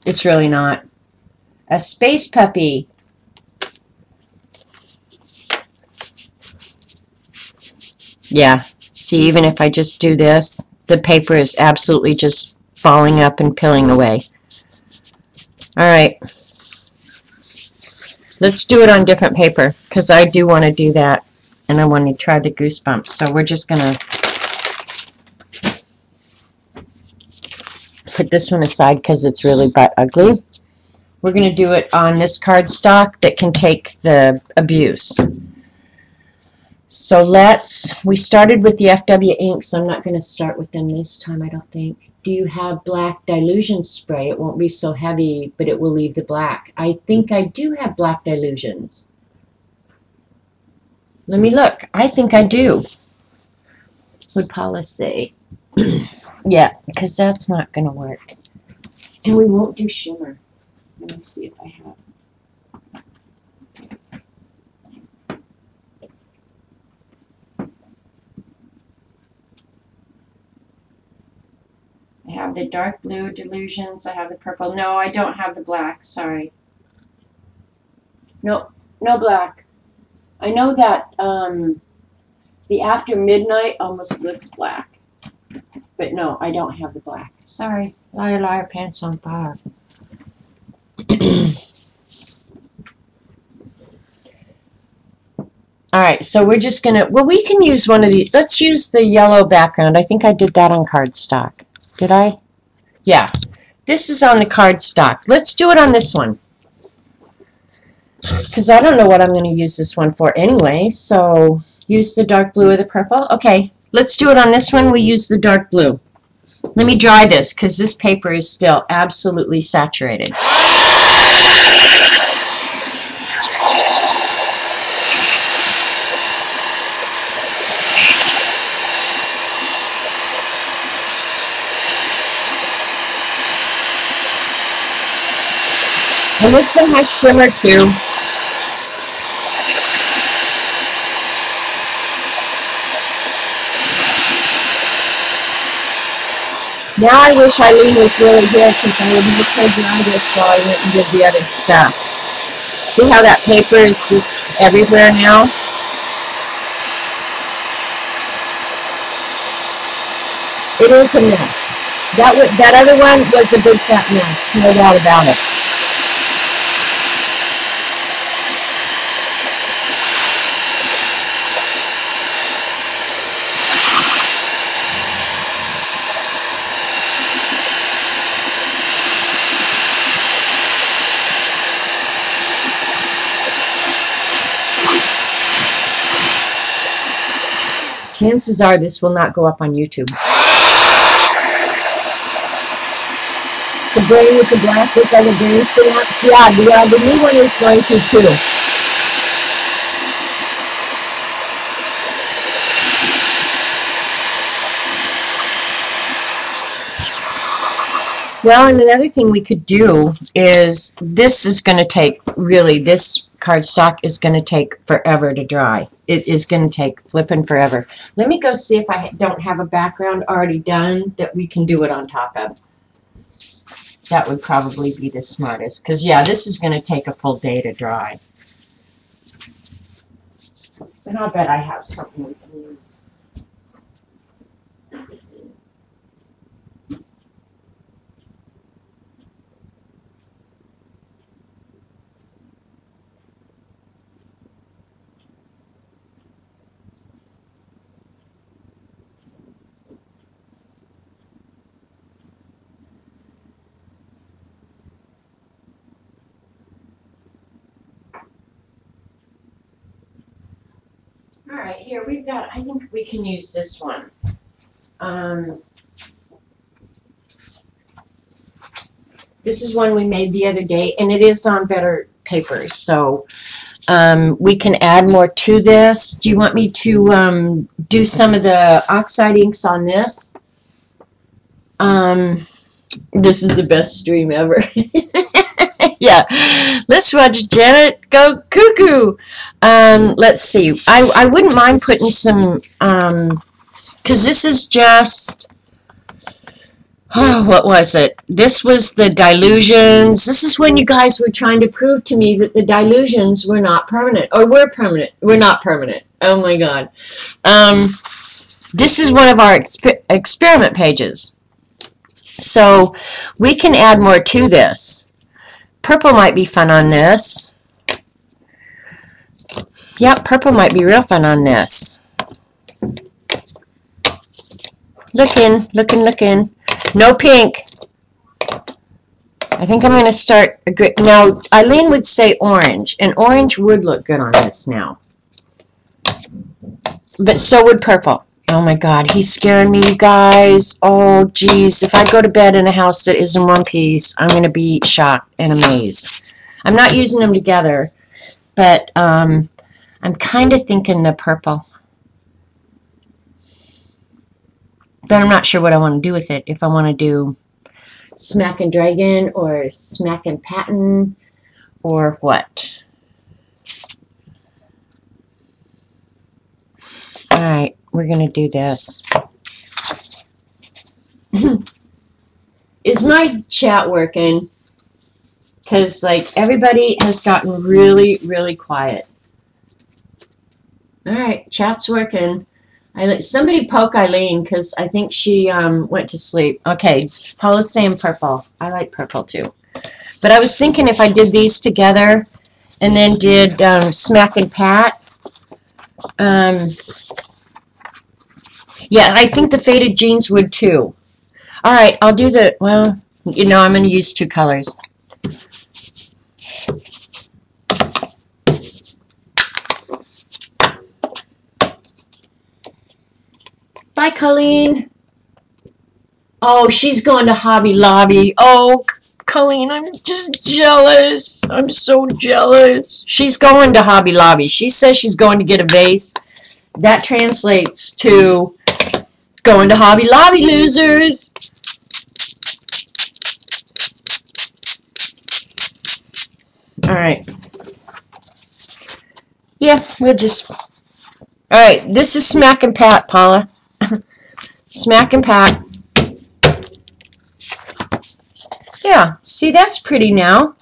It's really not. A space puppy. Yeah, see, even if I just do this, the paper is absolutely just falling up and peeling away. All right. Let's do it on different paper, because I do want to do that, and I want to try the Goosebumps. So we're just going to put this one aside because it's really butt ugly. We're going to do it on this cardstock that can take the abuse. So we started with the FW inks. I'm not going to start with them this time, I don't think. Do you have black dilution spray? It won't be so heavy, but it will leave the black. I think I do have black dilutions. Let me look. I think I do. Would Paula say? Yeah, because that's not going to work. And we won't do shimmer. Let me see if I have. I have the dark blue dilutions. I have the purple. No, I don't have the black. Sorry. No, no black. I know that the After Midnight almost looks black. But no, I don't have the black. Sorry. Liar, liar, pants on fire. All right, so we're just going to, well, we can use one of these. Let's use the yellow background. I think I did that on cardstock. Did I? Yeah. This is on the cardstock. Let's do it on this one. Because I don't know what I'm going to use this one for anyway. So use the dark blue or the purple. Okay, let's do it on this one. We use the dark blue. Let me dry this because this paper is still absolutely saturated. And this one has shimmer too. Now I wish Eileen was really here because I would make her dry this while I went and did the other stuff. See how that paper is just everywhere now? It is a mess. That other one was a big fat mess, no doubt about it. Chances are this will not go up on YouTube. The brain with the black with other brain stamps? Yeah, the new one is going to too. Well, and another thing we could do is this is going to take, really, this cardstock is going to take forever to dry. It is going to take flipping forever. Let me go see if I don't have a background already done that we can do it on top of. That would probably be the smartest. Because, yeah, this is going to take a full day to dry. And I'll bet I have something we can use. All right, here we've got, I think we can use this one. This is one we made the other day, and it is on better papers, so we can add more to this. Do you want me to do some of the oxide inks on this? This is the best stream ever. Yeah, let's watch Janet go cuckoo. Let's see. I wouldn't mind putting some, because this is just, oh, what was it? This was the dilutions. This is when you guys were trying to prove to me that the dilutions were not permanent, or were permanent. Were not permanent. Oh my God. This is one of our experiment pages. So we can add more to this. Purple might be fun on this. Yep, purple might be real fun on this. Looking, looking, looking. No pink. I think I'm going to start a grid. Now, Eileen would say orange, and orange would look good on this now. But so would purple. Oh my God, he's scaring me, you guys. Oh, geez. If I go to bed in a house that is in one piece, I'm going to be shocked and amazed. I'm not using them together, but I'm kind of thinking the purple. But I'm not sure what I want to do with it. If I want to do Smackin' Dragon or Smackin' Patent or what. Alright, we're going to do this. Is my chat working? Because, like, everybody has gotten really, really quiet. Alright, chat's working. Somebody poke Eileen because I think she went to sleep. Okay, Paula's saying purple. I like purple too. But I was thinking if I did these together and then did Smack and Pat. Yeah, I think the faded jeans would too. All right, I'll do the, well, you know, I'm going to use two colors. Bye, Colleen. Oh, she's going to Hobby Lobby. Oh, Colleen, I'm just jealous. I'm so jealous. She's going to Hobby Lobby. She says she's going to get a vase. That translates to going to Hobby Lobby, losers. All right. Yeah, we'll just... All right, this is Smack and Pat, Paula. Smack and Pat. Yeah, see, that's pretty now.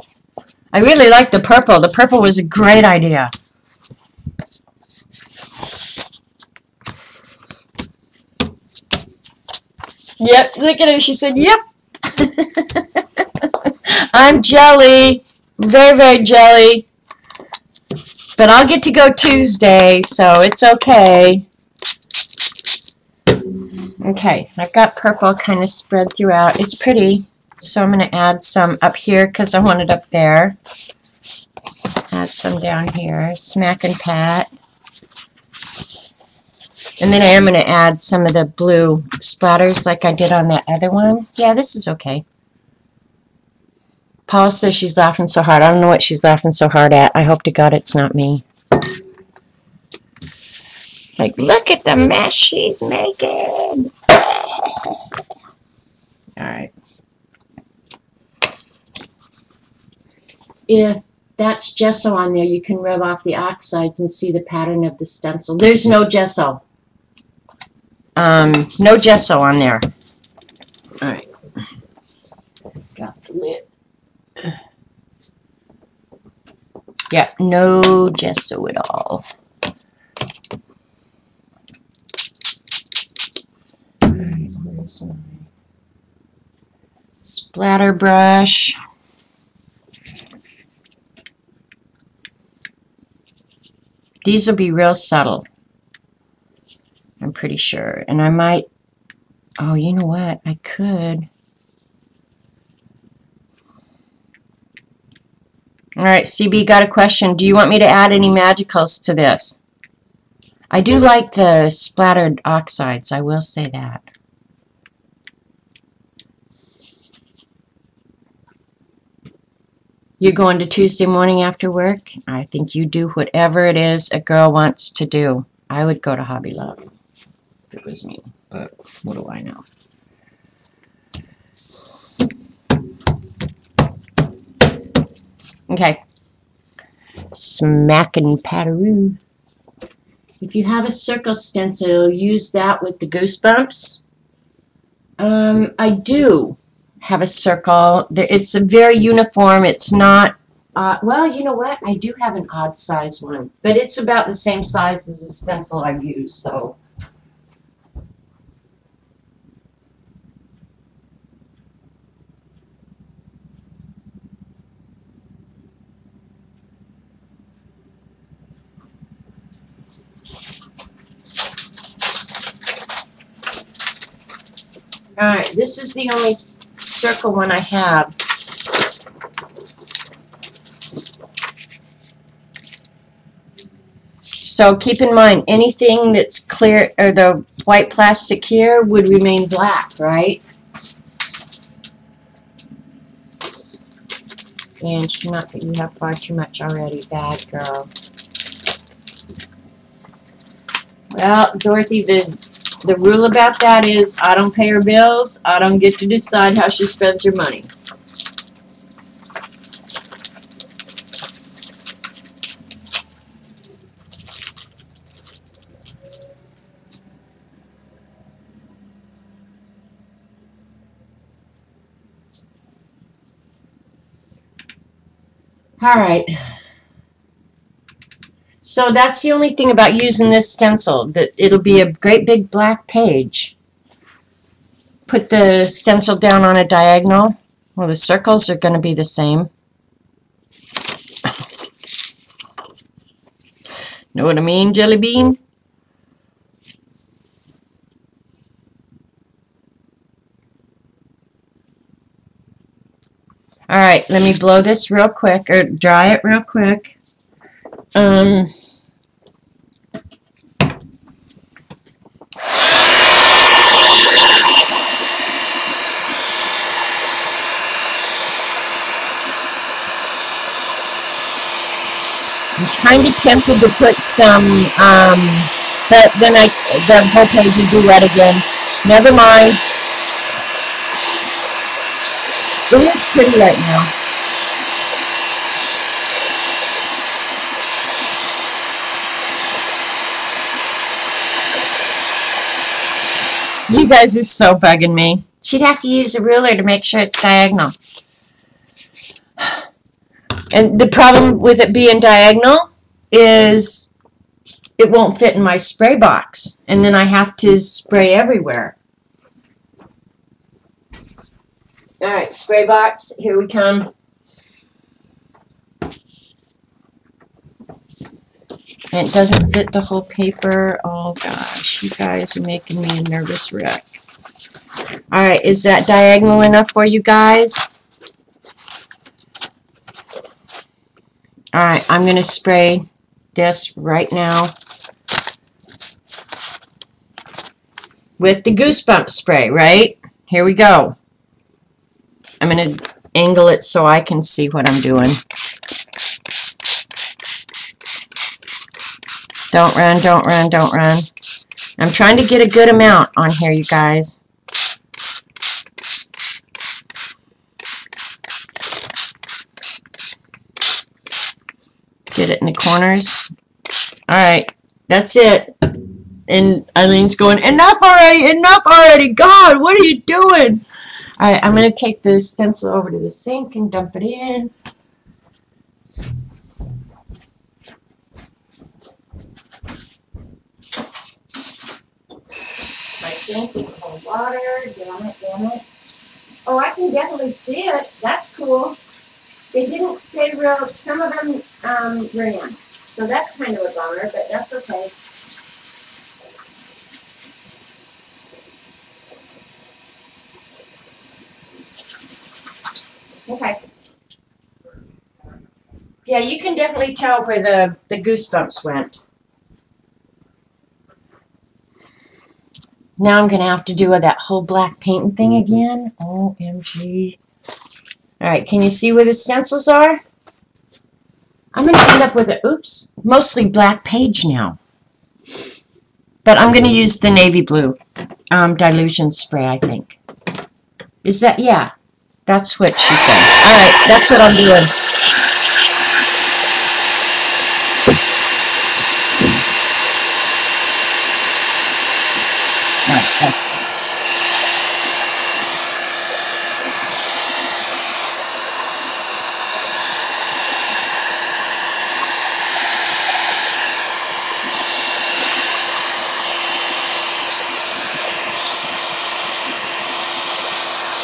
I really like the purple. The purple was a great idea. Yep, look at her. She said, yep. I'm jelly. Very, very jelly. But I'll get to go Tuesday, so it's okay. Okay, I've got purple kind of spread throughout. It's pretty. So I'm going to add some up here because I want it up there. Add some down here. Smack and pat. And then I am going to add some of the blue splatters like I did on that other one. Yeah, this is okay. Paula says she's laughing so hard. I don't know what she's laughing so hard at. I hope to God it's not me. Like, look at the mess she's making. Alright. If that's gesso on there, you can rub off the oxides and see the pattern of the stencil. There's no gesso. No gesso on there. Alright. Drop the lid. Yep, no gesso at all. Alright, where's my splatter brush? These will be real subtle, I'm pretty sure. And I might, oh, you know what? I could. All right, CB, got a question. Do you want me to add any magicals to this? I do like the splattered oxides, I will say that. You're going to Tuesday morning after work? I think you do whatever it is a girl wants to do. I would go to Hobby Lobby if it was me, but what do I know? Okay. Smack and patteroo. If you have a circle stencil, use that with the Goosebumps. I do have a circle. It's a very uniform. It's not, well, you know what? I do have an odd size one, but it's about the same size as the stencil I've used, so. Alright, this is the only circle one I have. So keep in mind, anything that's clear, or the white plastic here, would remain black, right? And not that you have far too much already, bad girl. Well, Dorothy, the rule about that is I don't pay her bills. I don't get to decide how she spends her money. All right. So that's the only thing about using this stencil, that it'll be a great big black page. Put the stencil down on a diagonal. Well, the circles are going to be the same. Know what I mean, Jelly Bean? All right, let me blow this real quick, or dry it real quick. I'm kind of tempted to put some, but then the whole page would be wet again. Never mind. It is pretty right now. You guys are so bugging me. She'd have to use a ruler to make sure it's diagonal. And the problem with it being diagonal is it won't fit in my spray box, and then I have to spray everywhere. All right, spray box, here we come. And it doesn't fit the whole paper. Oh gosh, you guys are making me a nervous wreck. All right, is that diagonal enough for you guys? All right, I'm gonna spray this right now with the Goosebumps spray, right? Here we go. I'm gonna angle it so I can see what I'm doing. Don't run, don't run, don't run. I'm trying to get a good amount on here, you guys. Get it in the corners. All right, that's it. And Eileen's going, enough already, God, what are you doing? All right, I'm going to take the stencil over to the sink and dump it in. My sink is full of water. Damn it. Oh, I can definitely see it. That's cool. They didn't stay real. Some of them ran. So that's kind of a bummer, but that's okay. Okay. Yeah, you can definitely tell where the Goosebumps went. Now I'm going to have to do that whole black painting thing again. OMG. All right, can you see where the stencils are? I'm going to end up with mostly black page now. But I'm going to use the navy blue dilution spray, I think. Is that, yeah, that's what she said. All right, that's what I'm doing. All right, that's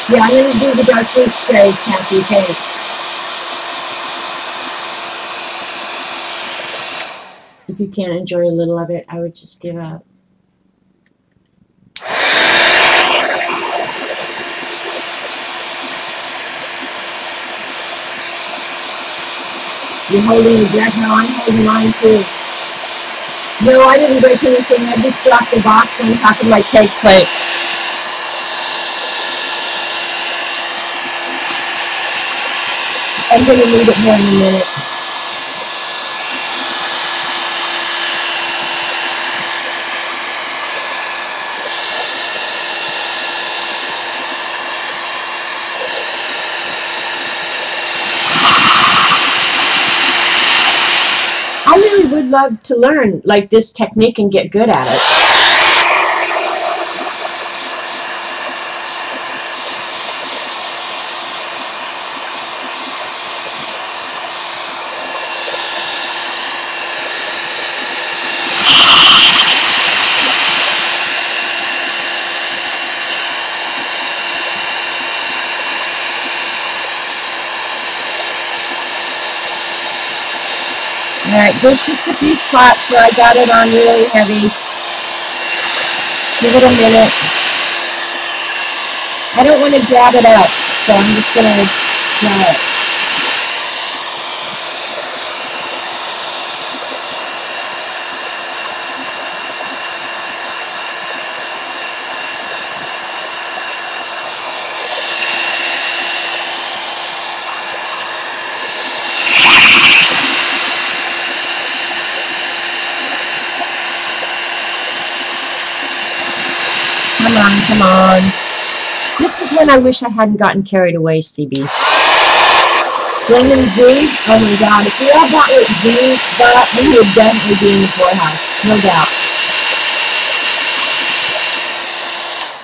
yeah, I'm going to do the dark blue spray, Kathy, thanks. If you can't enjoy a little of it, I would just give up. You're holding your breath now. I'm holding mine too. No, I didn't break anything. I just dropped the box on top of my cake plate. I'm going to leave it here in a minute. I really would love to learn like this technique and get good at it. All right, there's just a few spots where I got it on really heavy. Give it a minute. I don't want to dab it up, so I'm just going to dry it. Come on. This is when I wish I hadn't gotten carried away, CB. Lemon green? Oh my God. If we all got what G got, we would definitely be in the poorhouse. No doubt.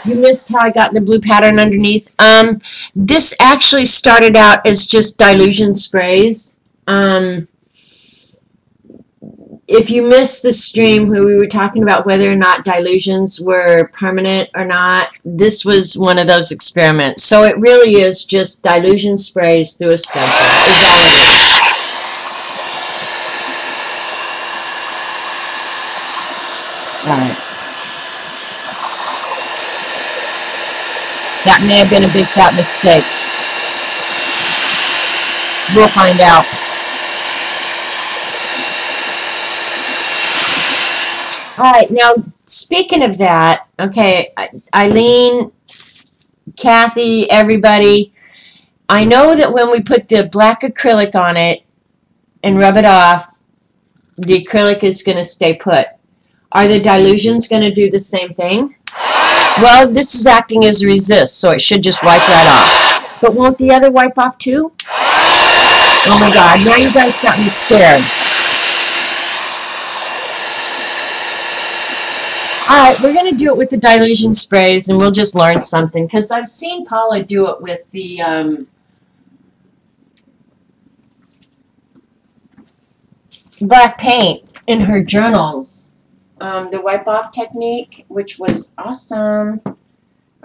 You missed how I got the blue pattern underneath. This actually started out as just dilution sprays. If you missed the stream where we were talking about whether or not dilutions were permanent or not, this was one of those experiments. So it really is just dilution sprays through a stencil. Is all it is. All right. That may have been a big fat mistake. We'll find out. All right. Now, speaking of that, okay, Eileen, Kathy, everybody, I know that when we put the black acrylic on it and rub it off, the acrylic is going to stay put. Are the dilutions going to do the same thing? Well, this is acting as a resist, so it should just wipe right off. But won't the other wipe off too? Oh my God, now you guys got me scared. Alright, we're going to do it with the dilution sprays, and we'll just learn something, because I've seen Paula do it with the black paint in her journals. The wipe-off technique, which was awesome.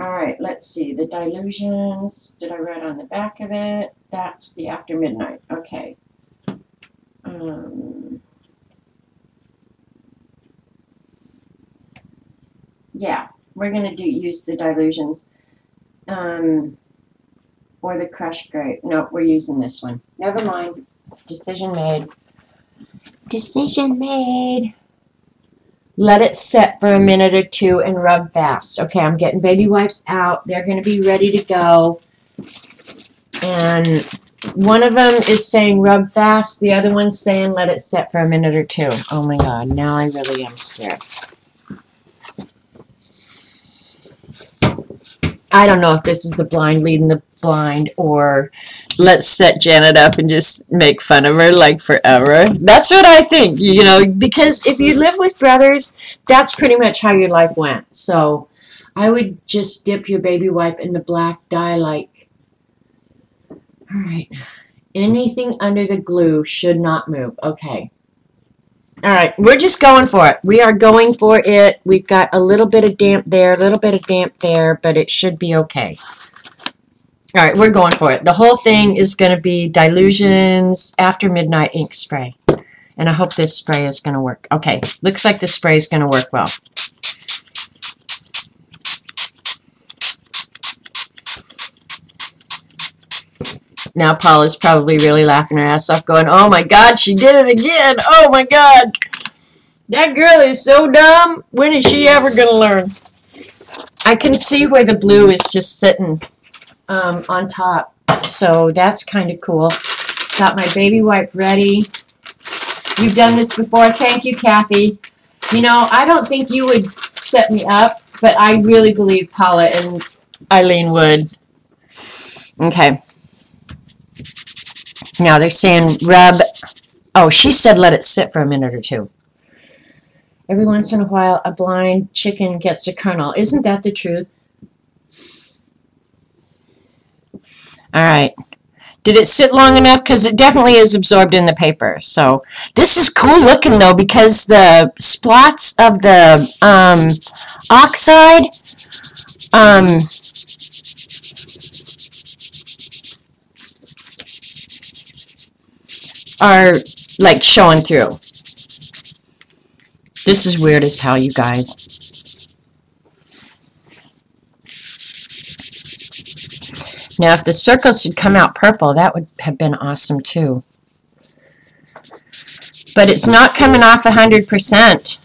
Alright, let's see. The dilutions, did I write on the back of it? That's the after midnight. Okay. Yeah, we're going to use the dilutions. Or the crushed grape. No, we're using this one. Never mind. Decision made. Decision made. Let it set for a minute or two and rub fast. Okay, I'm getting baby wipes out. They're going to be ready to go. And one of them is saying rub fast. The other one's saying let it set for a minute or two. Oh my God, now I really am scared. I don't know if this is the blind leading the blind or let's set Janet up and just make fun of her like forever. That's what I think, you know, because if you live with brothers, that's pretty much how your life went. So I would just dip your baby wipe in the black dye like. All right. Anything under the glue should not move. Okay. All right, we're just going for it. We are going for it. We've got a little bit of damp there, a little bit of damp there, but it should be okay. All right, we're going for it. The whole thing is going to be Dilutions After Midnight ink spray. And I hope this spray is going to work. Okay, looks like the spray is going to work well. Now Paula's probably really laughing her ass off going, oh my God, she did it again. Oh my God. That girl is so dumb. When is she ever going to learn? I can see where the blue is just sitting on top. So that's kind of cool. Got my baby wipe ready. You've done this before. Thank you, Kathy. You know, I don't think you would set me up, but I really believe Paula and Eileen would. Okay. Now they're saying rub. Oh, she said let it sit for a minute or two. Every once in a while, a blind chicken gets a kernel. Isn't that the truth? All right. Did it sit long enough? Because it definitely is absorbed in the paper. So this is cool looking, though, because the splots of the oxide are, like, showing through. This is weird as hell, you guys. Now, if the circles had come out purple, that would have been awesome, too. But it's not coming off 100%.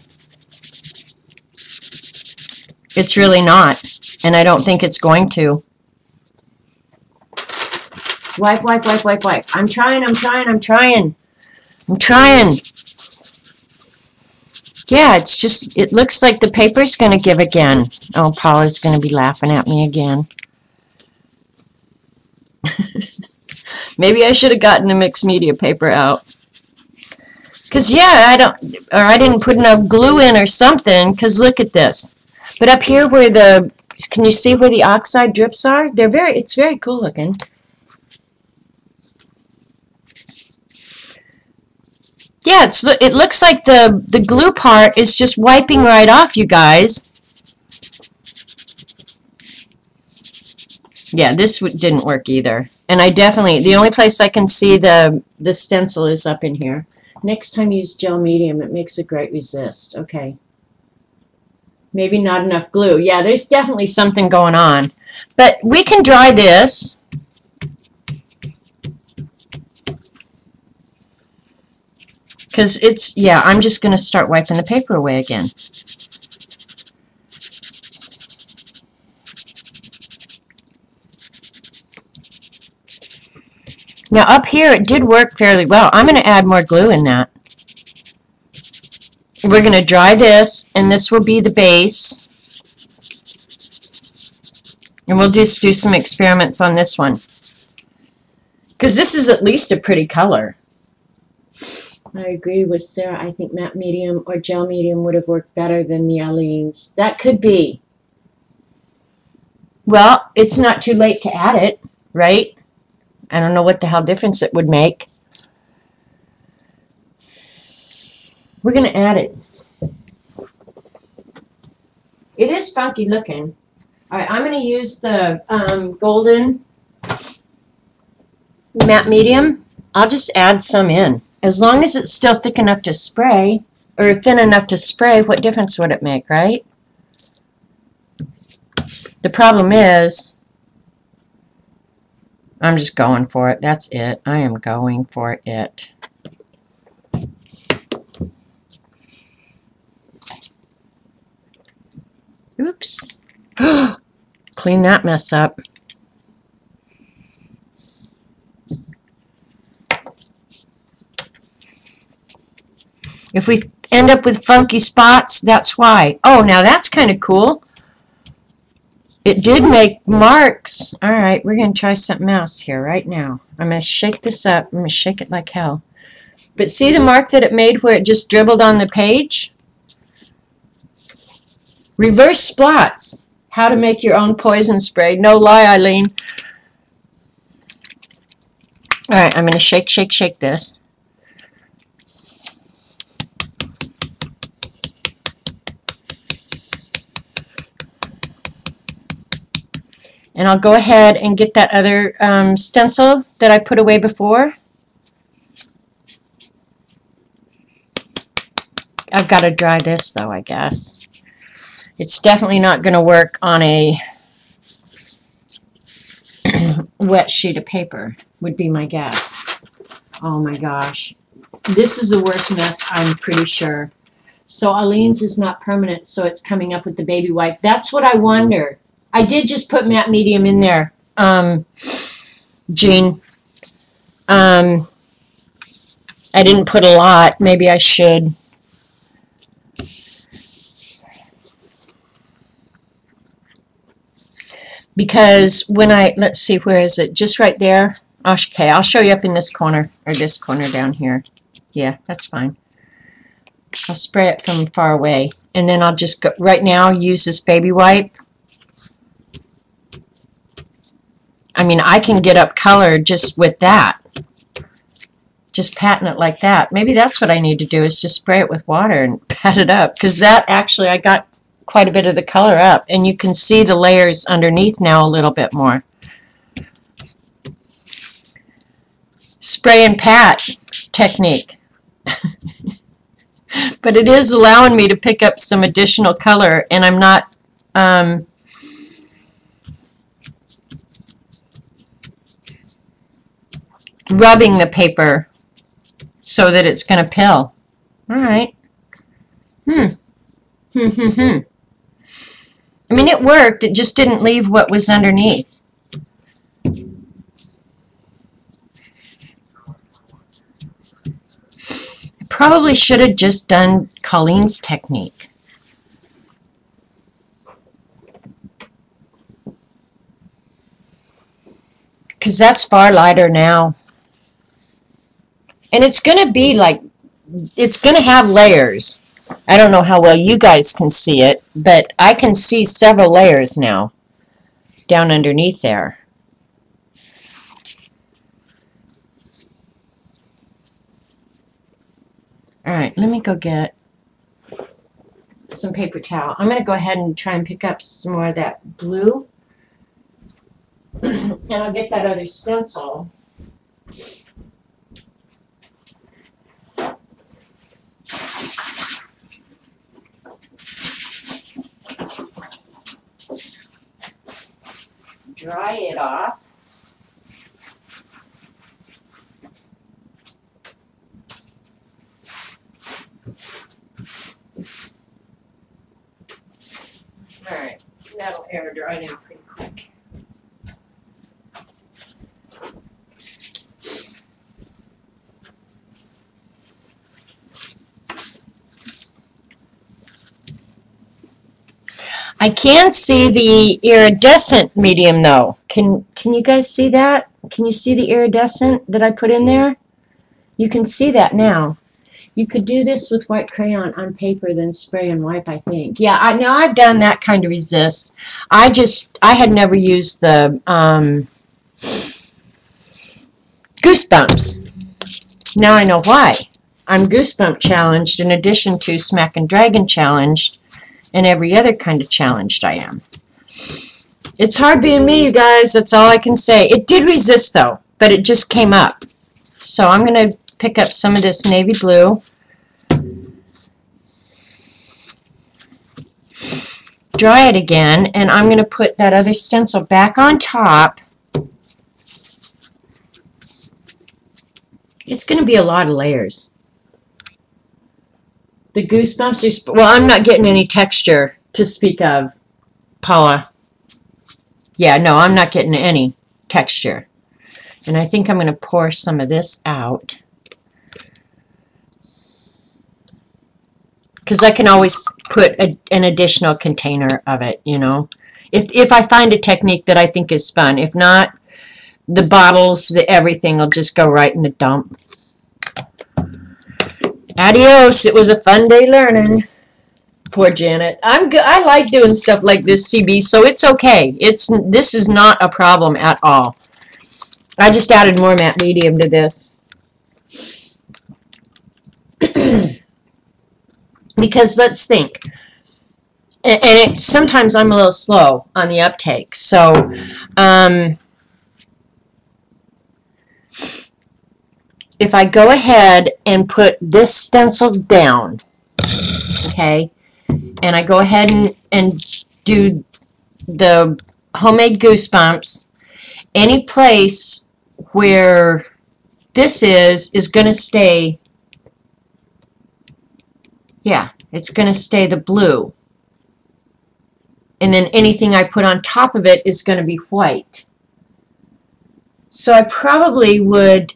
It's really not. And I don't think it's going to. Wipe, wipe, wipe, wipe, wipe. I'm trying. Yeah, it's just, it looks like the paper's going to give again. Oh, Paula's going to be laughing at me again. Maybe I should have gotten the mixed media paper out. Because, yeah, I didn't put enough glue in or something, because look at this. But up here where can you see where the oxide drips are? It's very cool looking. Yeah, it looks like the glue part is just wiping right off, you guys. Yeah, this didn't work either. And I definitely, the only place I can see the stencil is up in here. Next time use gel medium. It makes a great resist. Okay. Maybe not enough glue. Yeah, there's definitely something going on. But we can dry this. Because it's, yeah, I'm just going to start wiping the paper away again. Now up here it did work fairly well. I'm going to add more glue in that. We're going to dry this, and this will be the base. And we'll just do some experiments on this one. Because this is at least a pretty color. I agree with Sarah. I think matte medium or gel medium would have worked better than the Aleene's. That could be. Well, it's not too late to add it, right? I don't know what the hell difference it would make. We're going to add it. It is funky looking. All right, I'm going to use the golden matte medium. I'll just add some in. As long as it's still thick enough to spray, or thin enough to spray, what difference would it make, right? The problem is, I'm just going for it. That's it. I am going for it. Oops. Clean that mess up. If we end up with funky spots, that's why. Oh, now that's kind of cool. It did make marks. All right, we're going to try something else here right now. I'm going to shake this up. I'm going to shake it like hell. But see the mark that it made where it just dribbled on the page? Reverse splots. How to make your own poison spray. No lie, Eileen. All right, I'm going to shake, shake, shake this. And I'll go ahead and get that other stencil that I put away before. I've got to dry this, though, I guess. It's definitely not going to work on a wet sheet of paper, would be my guess. Oh, my gosh. This is the worst mess, I'm pretty sure. So Aleene's is not permanent, so it's coming up with the baby wipe. That's what I wonder. I did just put matte medium in there, Jean. I didn't put a lot. Maybe I should. Because when let's see, where is it? Just right there. Okay, I'll show you up in this corner, or this corner down here. Yeah, that's fine. I'll spray it from far away. And then I'll just go, right now, use this baby wipe. I mean, I can get up color just with that. Just patting it like that. Maybe that's what I need to do, is just spray it with water and pat it up. Because that actually, I got quite a bit of the color up. And you can see the layers underneath now a little bit more. Spray and pat technique. But it is allowing me to pick up some additional color, and I'm not rubbing the paper so that it's going to pill. All right. I mean, it worked. It just didn't leave what was underneath. I probably should have just done Colleen's technique. Because that's far lighter now. And it's going to be like, it's going to have layers. I don't know how well you guys can see it, but I can see several layers now down underneath there. All right, let me go get some paper towel. I'm going to go ahead and try and pick up some more of that blue. And I'll get that other stencil. Dry it off. All right, that'll air dry down pretty quick. I can see the iridescent medium though. Can you guys see that? Can you see the iridescent that I put in there? You can see that now. You could do this with white crayon on paper, then spray and wipe, I think. Yeah, now I've done that kind of resist. I had never used the Goosebumps. Now I know why. I'm Goosebump challenged in addition to Smack and Dragon challenged and every other kind of challenged I am. It's hard being me, you guys. That's all I can say. It did resist, though, but it just came up. So I'm going to pick up some of this navy blue. Dry it again, and I'm going to put that other stencil back on top. It's going to be a lot of layers. The Goosebumps are... Well, I'm not getting any texture to speak of, Paula. Yeah, no, I'm not getting any texture. And I think I'm going to pour some of this out. Because I can always put an additional container of it, you know. If I find a technique that I think is fun. If not, the bottles, everything will just go right in the dump. Adios. It was a fun day learning. Poor Janet. I like doing stuff like this, CB, so it's okay. This is not a problem at all. I just added more matte medium to this. Because let's think. And sometimes I'm a little slow on the uptake. So, if I go ahead and put this stencil down, okay, and I go ahead and do the homemade Goosebumps, any place where this is going to stay, yeah, it's going to stay the blue. And then anything I put on top of it is going to be white. So I probably would,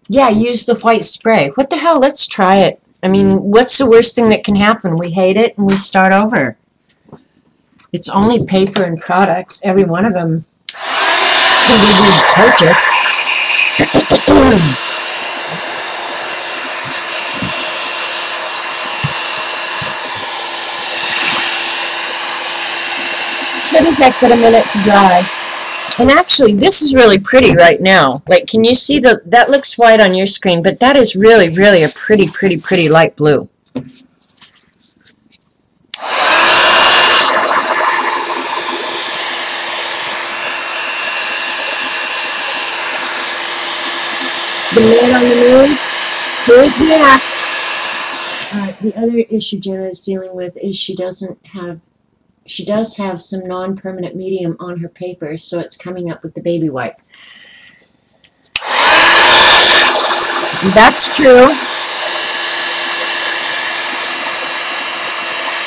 yeah, use the white spray. What the hell? Let's try it. I mean, what's the worst thing that can happen? We hate it and we start over. It's only paper and products. Every one of them can be repurchased. Shouldn't take but a minute to dry. And actually, this is really pretty right now. Like, can you see that looks white on your screen, but that is really, really a pretty, pretty, pretty light blue. The man on the moon, here's Matt. The other issue Jenna is dealing with is she does have some non-permanent medium on her paper, so it's coming up with the baby wipe. That's true.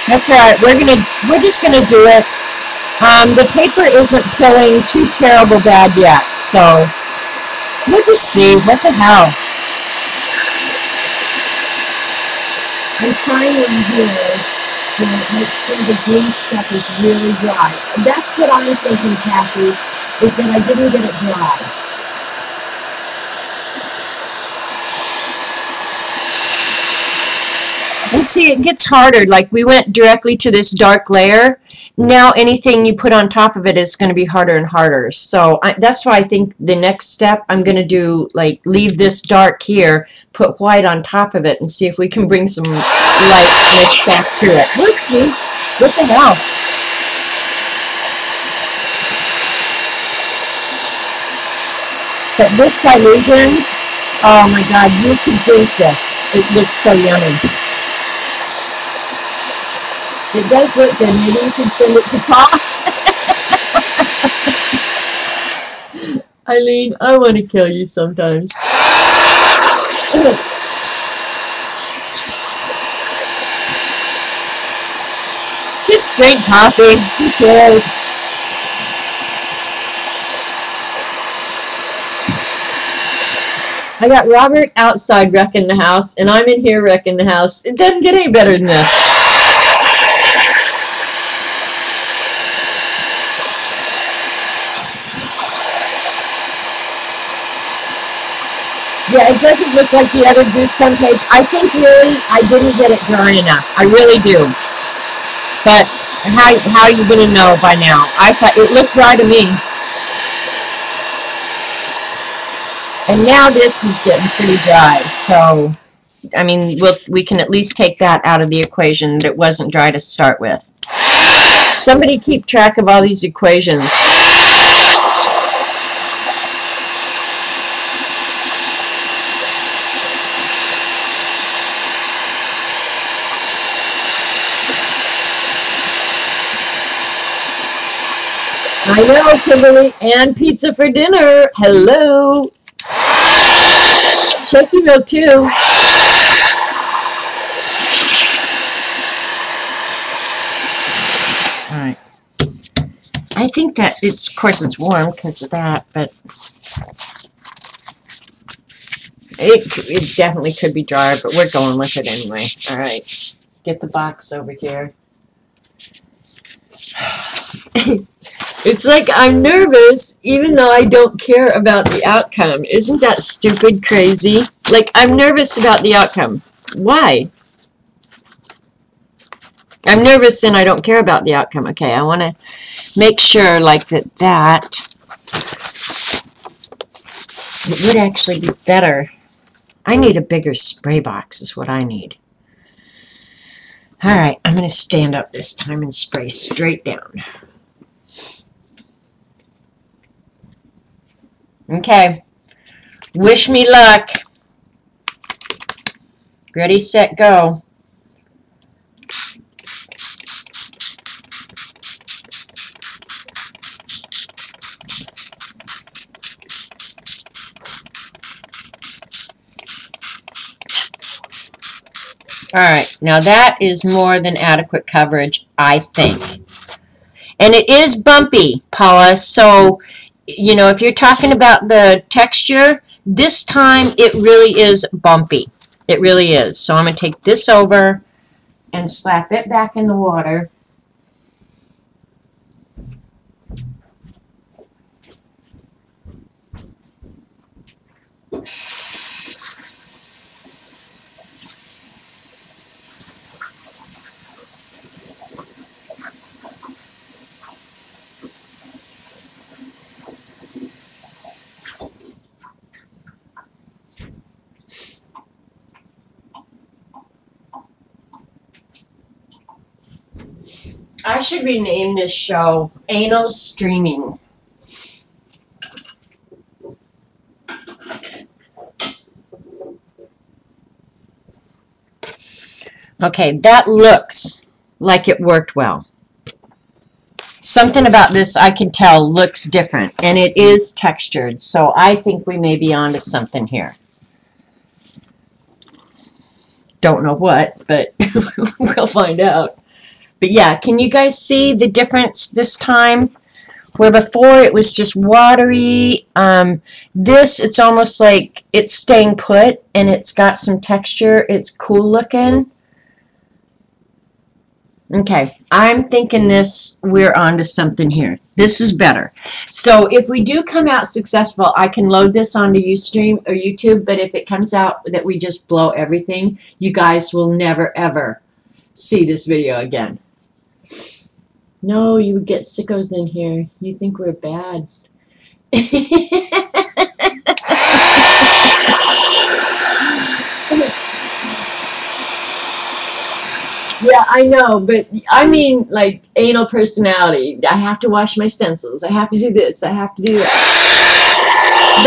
That's right. We're just gonna do it. The paper isn't feeling too terrible bad yet, so we'll just see. What the hell? I'm trying in here to make sure the green stuff is really dry. That's what I'm thinking, Kathy, is that I didn't get it dry. And see, it gets harder. Like, we went directly to this dark layer. now anything you put on top of it is going to be harder and harder. So that's why I think the next step I'm going to do, like, leave this dark here, put white on top of it, and see if we can bring some lightness back to it. Let's see. What the hell? But this illusions, oh my god, you can drink this. It looks so yummy. It does look good. Maybe you can send it to Paul. Eileen, I want to kill you sometimes. Just drink coffee. Who cares? I got Robert outside wrecking the house, and I'm in here wrecking the house. It doesn't get any better than this. Yeah, it doesn't look like the other Goosebump page. I think really I didn't get it dry enough. I really do. But how are you going to know by now? I thought it looked dry to me. And now this is getting pretty dry. So, I mean, we can at least take that out of the equation that it wasn't dry to start with. Somebody keep track of all these equations. I know, Kimberly, and pizza for dinner. Hello. Shaky milk too. All right. I think that it's, of course, it's warm because of that, but it definitely could be dry, but we're going with it anyway. All right. Get the box over here. It's like I'm nervous even though I don't care about the outcome. Isn't that stupid crazy? Like, I'm nervous about the outcome. Why? I'm nervous and I don't care about the outcome. Okay, I want to make sure like that it would actually be better. I need a bigger spray box is what I need. All right, I'm going to stand up this time and spray straight down. Okay, wish me luck. Ready, set, go. All right, now that is more than adequate coverage, I think. And it is bumpy, Paula, so, you know, if you're talking about the texture, this time it really is bumpy. It really is. So I'm going to take this over and slap it back in the water. I should rename this show Anal Streaming. Okay, that looks like it worked well. Something about this I can tell looks different, and it is textured, so I think we may be onto something here. Don't know what, but we'll find out. But yeah, can you guys see the difference this time? Where before it was just watery, this, it's almost like it's staying put, and it's got some texture. It's cool looking. Okay, I'm thinking this, we're on to something here. This is better. So if we do come out successful, I can load this onto Ustream or YouTube, but if it comes out that we just blow everything, you guys will never, ever see this video again. No, you would get sickos in here. You think we're bad. Yeah, I know, but I mean, like, anal personality. I have to wash my stencils. I have to do this. I have to do that.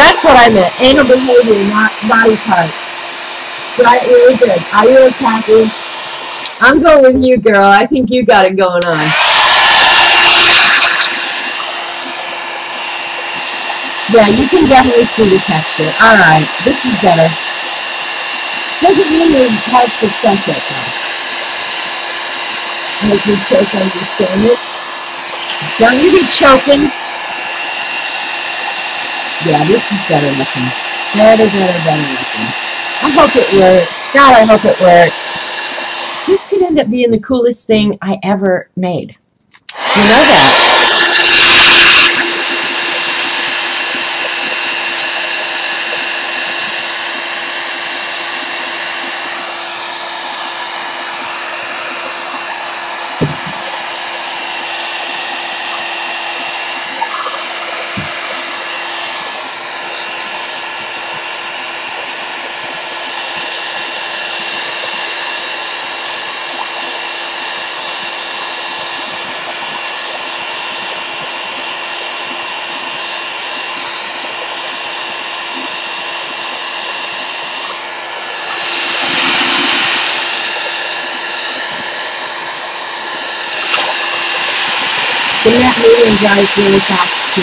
That's what I meant. Anal behavior, not body parts. Right, really good. Are you okay? I'm going with you, girl. I think you got it going on. Yeah, you can definitely see the texture. All right, this is better. Doesn't mean you have success yet, though. Make me choke on your sandwich. Don't you be choking. Yeah, this is better looking. Better, better, better looking. I hope it works. God, I hope it works. This could end up being the coolest thing I ever made. You know that. The net medium dries really fast, too.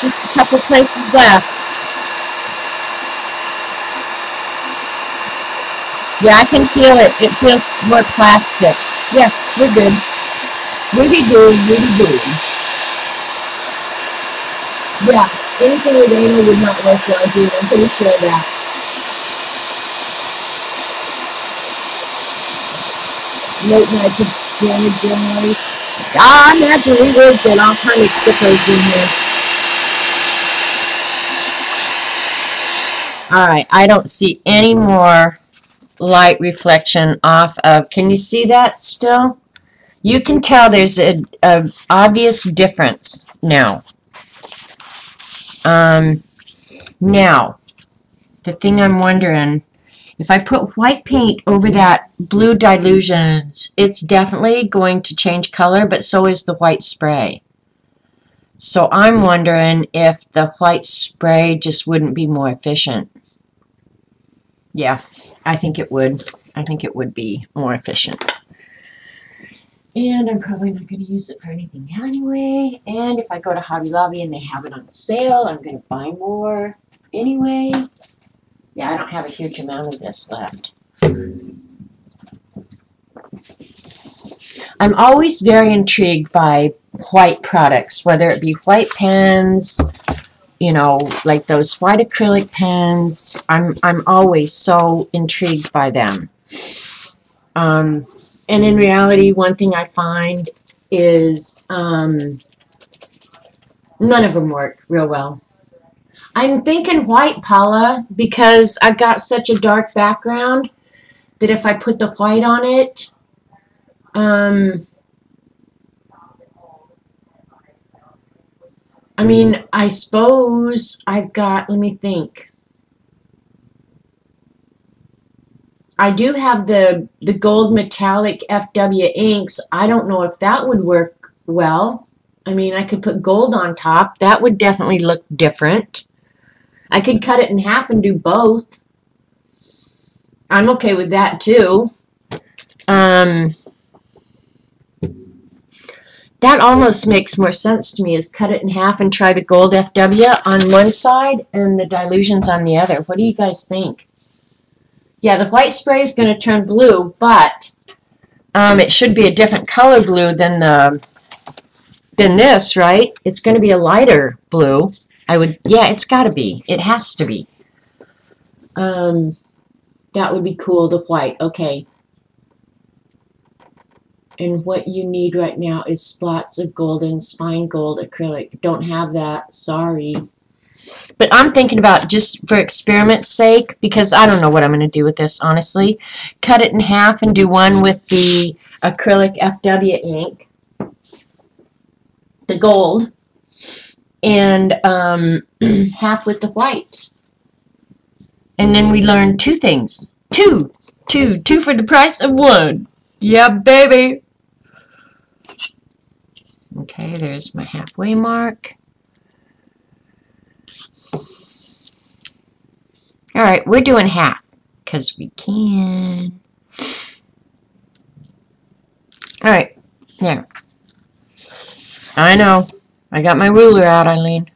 Just a couple places left. Yeah, I can feel it. It feels more plastic. Yeah, we're good. Really good, really good. Yeah, anything with anal would not work well, dude. I'm pretty sure of that. Late night pajamas. Ah, I imagine we would get all kind of sickos in here. All right, I don't see any more light reflection off of. Can you see that still? You can tell there's a obvious difference now. Um, Now, the thing I'm wondering, if I put white paint over that blue dilutions, it's definitely going to change color, but so is the white spray. So I'm wondering if the white spray just wouldn't be more efficient. Yeah, I think it would. I think it would be more efficient. And I'm probably not going to use it for anything anyway. And if I go to Hobby Lobby and they have it on sale, I'm going to buy more anyway. Yeah, I don't have a huge amount of this left. I'm always very intrigued by white products, whether it be white pens, like those white acrylic pens. I'm always so intrigued by them. Um, and in reality, one thing I find is none of them work real well. I'm thinking white, Paula, because I've got such a dark background that if I put the white on it, um, I mean, I suppose I've got, let me think. I do have the gold metallic FW inks. I don't know if that would work well. I mean, I could put gold on top. That would definitely look different. I could cut it in half and do both. I'm okay with that too. Um, that almost makes more sense to me is cut it in half and try the gold FW on one side and the dilutions on the other. What do you guys think? Yeah, the white spray is going to turn blue, but it should be a different color blue than this, right? It's going to be a lighter blue. Yeah, it's got to be. It has to be. Um, that would be cool, the white. Okay. And what you need right now is spots of golden spine gold acrylic. Don't have that. Sorry. But I'm thinking about, just for experiment's sake, because I don't know what I'm going to do with this, honestly, cut it in half and do one with the acrylic FW ink, the gold, and half with the white. And then we learn two things. Two for the price of one. Yeah, baby. Okay, there's my halfway mark. All right, we're doing half because we can. All right, there. I know. I got my ruler out, Eileen.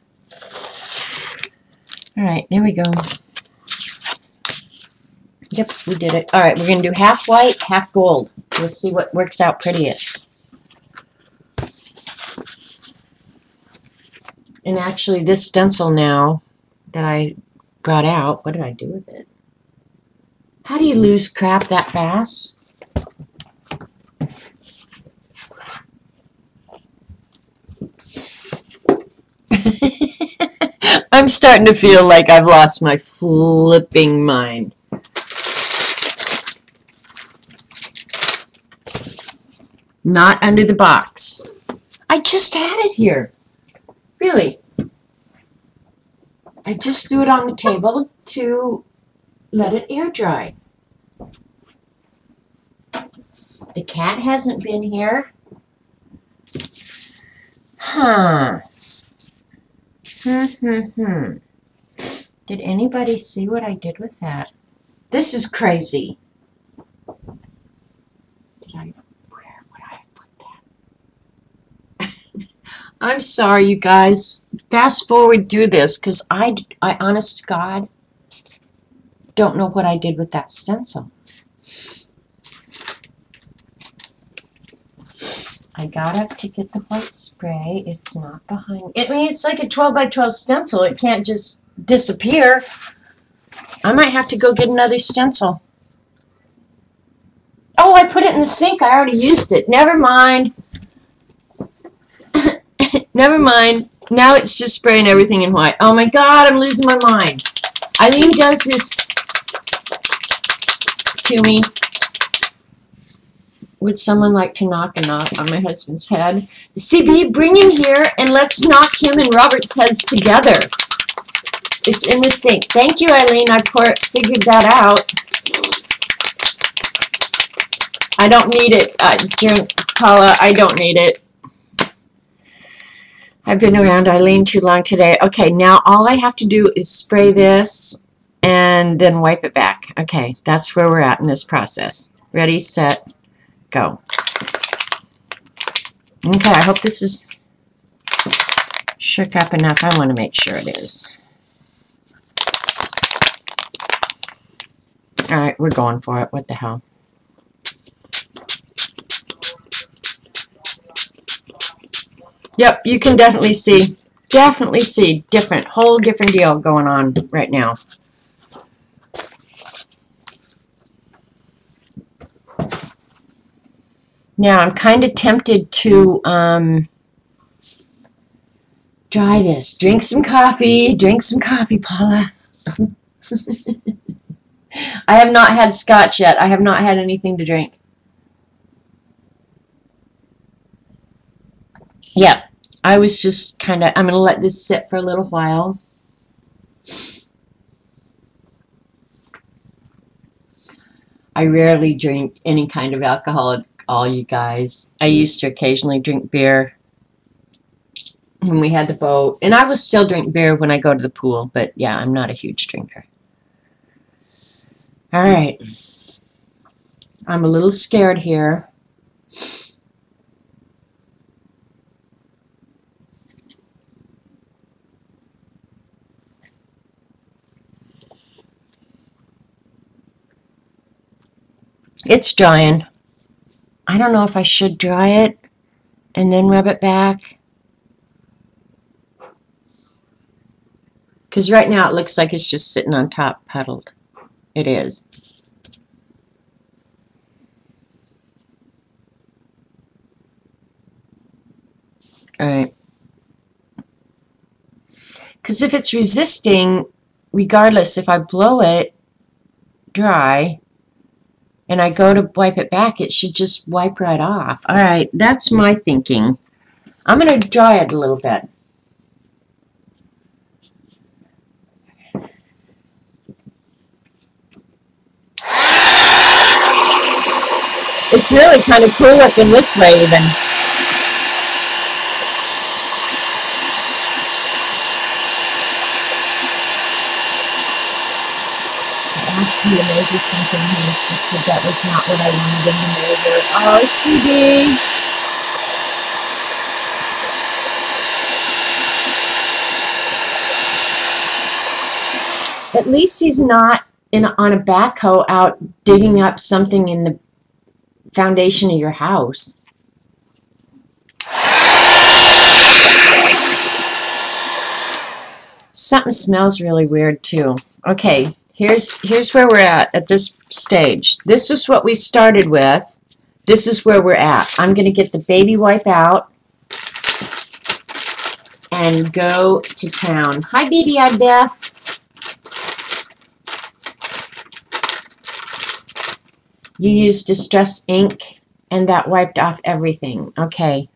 All right, there we go. Yep, we did it. All right, we're going to do half white, half gold. We'll see what works out prettiest. And actually, this stencil now that I brought out, what did I do with it? How do you lose crap that fast? I'm starting to feel like I've lost my flipping mind. Not under the box. I just had it here. Really. I just threw it on the table to let it air dry. The cat hasn't been here. Huh. Did anybody see what I did with that? This is crazy. Where would I put that? I'm sorry, you guys. Fast forward through this, because I honest to God, don't know what I did with that stencil. I got up to get the white spray. It's not behind. I mean, it's like a 12 by 12 stencil. It can't just disappear. I might have to go get another stencil. Oh, I put it in the sink. I already used it. Never mind. Never mind. Now it's just spraying everything in white. Oh my God, I'm losing my mind. Eileen does this to me. Would someone like to knock a knock on my husband's head? CB, bring him here and let's knock him and Robert's heads together. It's in the sink. Thank you, Eileen. I figured that out. I don't need it, Paula. I don't need it. I've been around Eileen too long today. Okay, now all I have to do is spray this and then wipe it back. Okay, that's where we're at in this process. Ready, set, go. Okay, I hope this is shook up enough. I want to make sure it is. All right, we're going for it. What the hell? Yep, you can definitely see whole different deal going on right now. Now I'm kind of tempted to try this. Drink some coffee, Paula. I have not had scotch yet. I have not had anything to drink. Yeah, I was just kind of, I'm going to let this sit for a little while. I rarely drink any kind of alcohol at all, you guys. I used to occasionally drink beer when we had the boat. And I will still drink beer when I go to the pool. But yeah, I'm not a huge drinker. All right. I'm a little scared here. It's drying. I don't know if I should dry it and then rub it back. Because right now it looks like it's just sitting on top puddled. It is. All right. Because if it's resisting, regardless, if I blow it dry and I go to wipe it back, it should just wipe right off. All right, that's my thinking. I'm going to dry it a little bit. It's really kind of cool looking this way even. I asked you to measure something here, sister. That was not what I wanted him to measure. Oh, CD. At least he's not on a backhoe out digging up something in the foundation of your house. Something smells really weird too. Okay, here's where we're at this stage. This is what we started with. This is where we're at. I'm going to get the baby wipe out and go to town. Hi, Beady Eye Beth. You used Distress ink and that wiped off everything. Okay.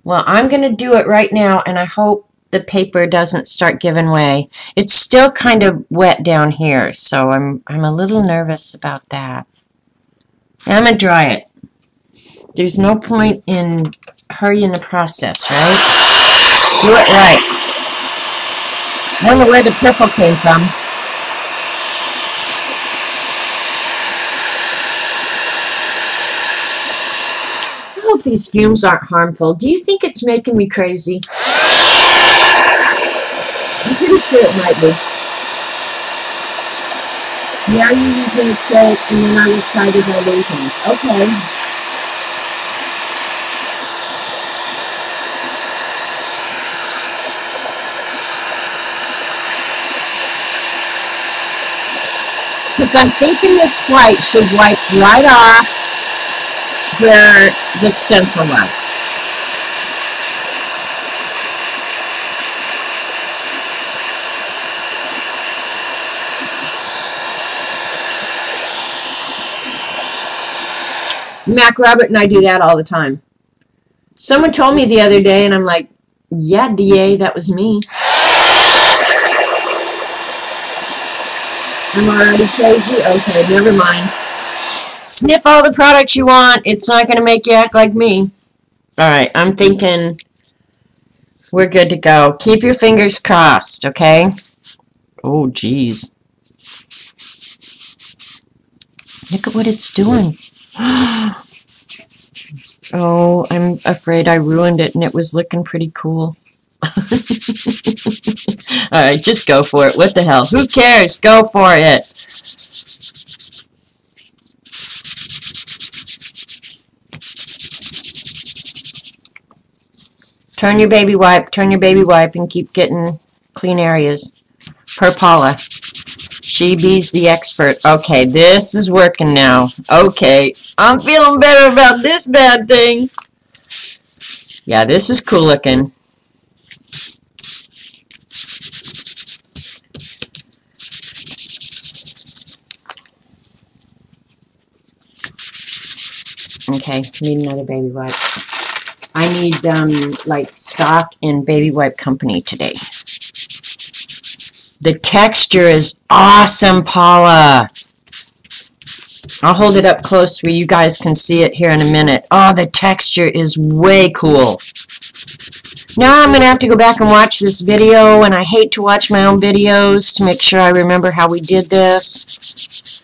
Well, I'm going to do it right now, and I hope the paper doesn't start giving way. It's still kind of wet down here, so I'm a little nervous about that. And I'm going to dry it. There's no point in hurrying the process, right? Do it right. I don't know where the purple came from. I hope these fumes aren't harmful. Do you think it's making me crazy? I'm pretty sure it might be. Now you're using a soap, and then I will try the dilutions. Okay. Because I'm thinking this white should wipe right off where the stencil was. Mac Robert and I do that all the time. Someone told me the other day, and I'm like, yeah, DA, that was me. I'm already crazy? Okay, never mind. Sniff all the products you want. It's not going to make you act like me. All right, I'm thinking we're good to go. Keep your fingers crossed, okay? Oh, geez. Look at what it's doing. Oh, I'm afraid I ruined it, and it was looking pretty cool. All right, just go for it. What the hell? Who cares? Go for it. Turn your baby wipe, and keep getting clean areas. Per Paula. She be's the expert. Okay, this is working now. Okay, I'm feeling better about this bad thing. Yeah, this is cool looking. Okay, need another baby wipe. I need, like, stock in Baby Wipe Company today. The texture is awesome, Paula. I'll hold it up close where you guys can see it here in a minute. Oh, the texture is way cool. Now I'm going to have to go back and watch this video, and I hate to watch my own videos to make sure I remember how we did this.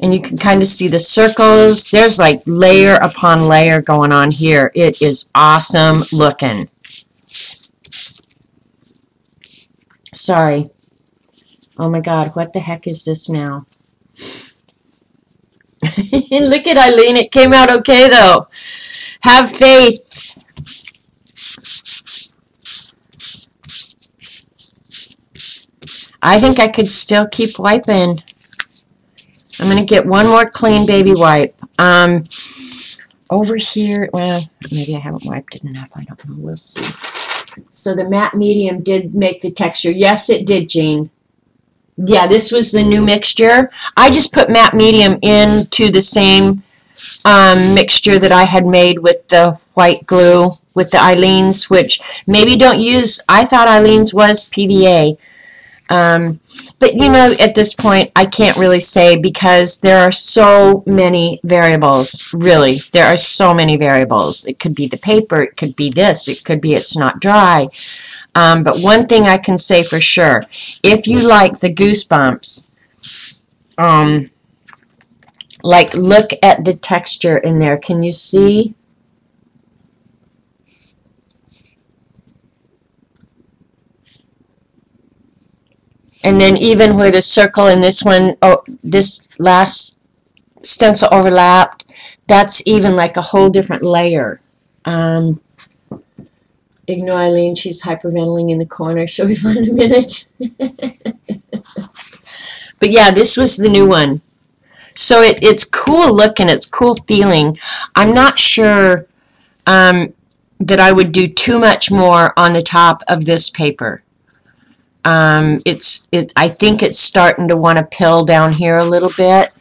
And you can kind of see the circles. There's like layer upon layer going on here. It is awesome looking. Sorry. Oh my God, what the heck is this now? Look at Eileen, it came out okay though. Have faith. I think I could still keep wiping. I'm going to get one more clean baby wipe. Over here, well, maybe I haven't wiped it enough. I don't know. We'll see. So the matte medium did make the texture. Yes, it did, Jean. Yeah, this was the new mixture. I just put matte medium into the same mixture that I had made with the white glue with the Eileen's, which maybe don't use. I thought Eileen's was PVA. But you know, at this point, I can't really say because there are so many variables. Really, there are so many variables. It could be the paper, it could be this, it could be it's not dry. But one thing I can say for sure, if you like the Goosebumps, like look at the texture in there. Can you see? And then even where the circle in this one, oh, this last stencil overlapped, that's even like a whole different layer. Ignore Eileen, she's hyperventilating in the corner. She'll be fine in a minute. But yeah, this was the new one. So it's cool looking, it's cool feeling. I'm not sure that I would do too much more on the top of this paper. I think it's starting to want to pill down here a little bit.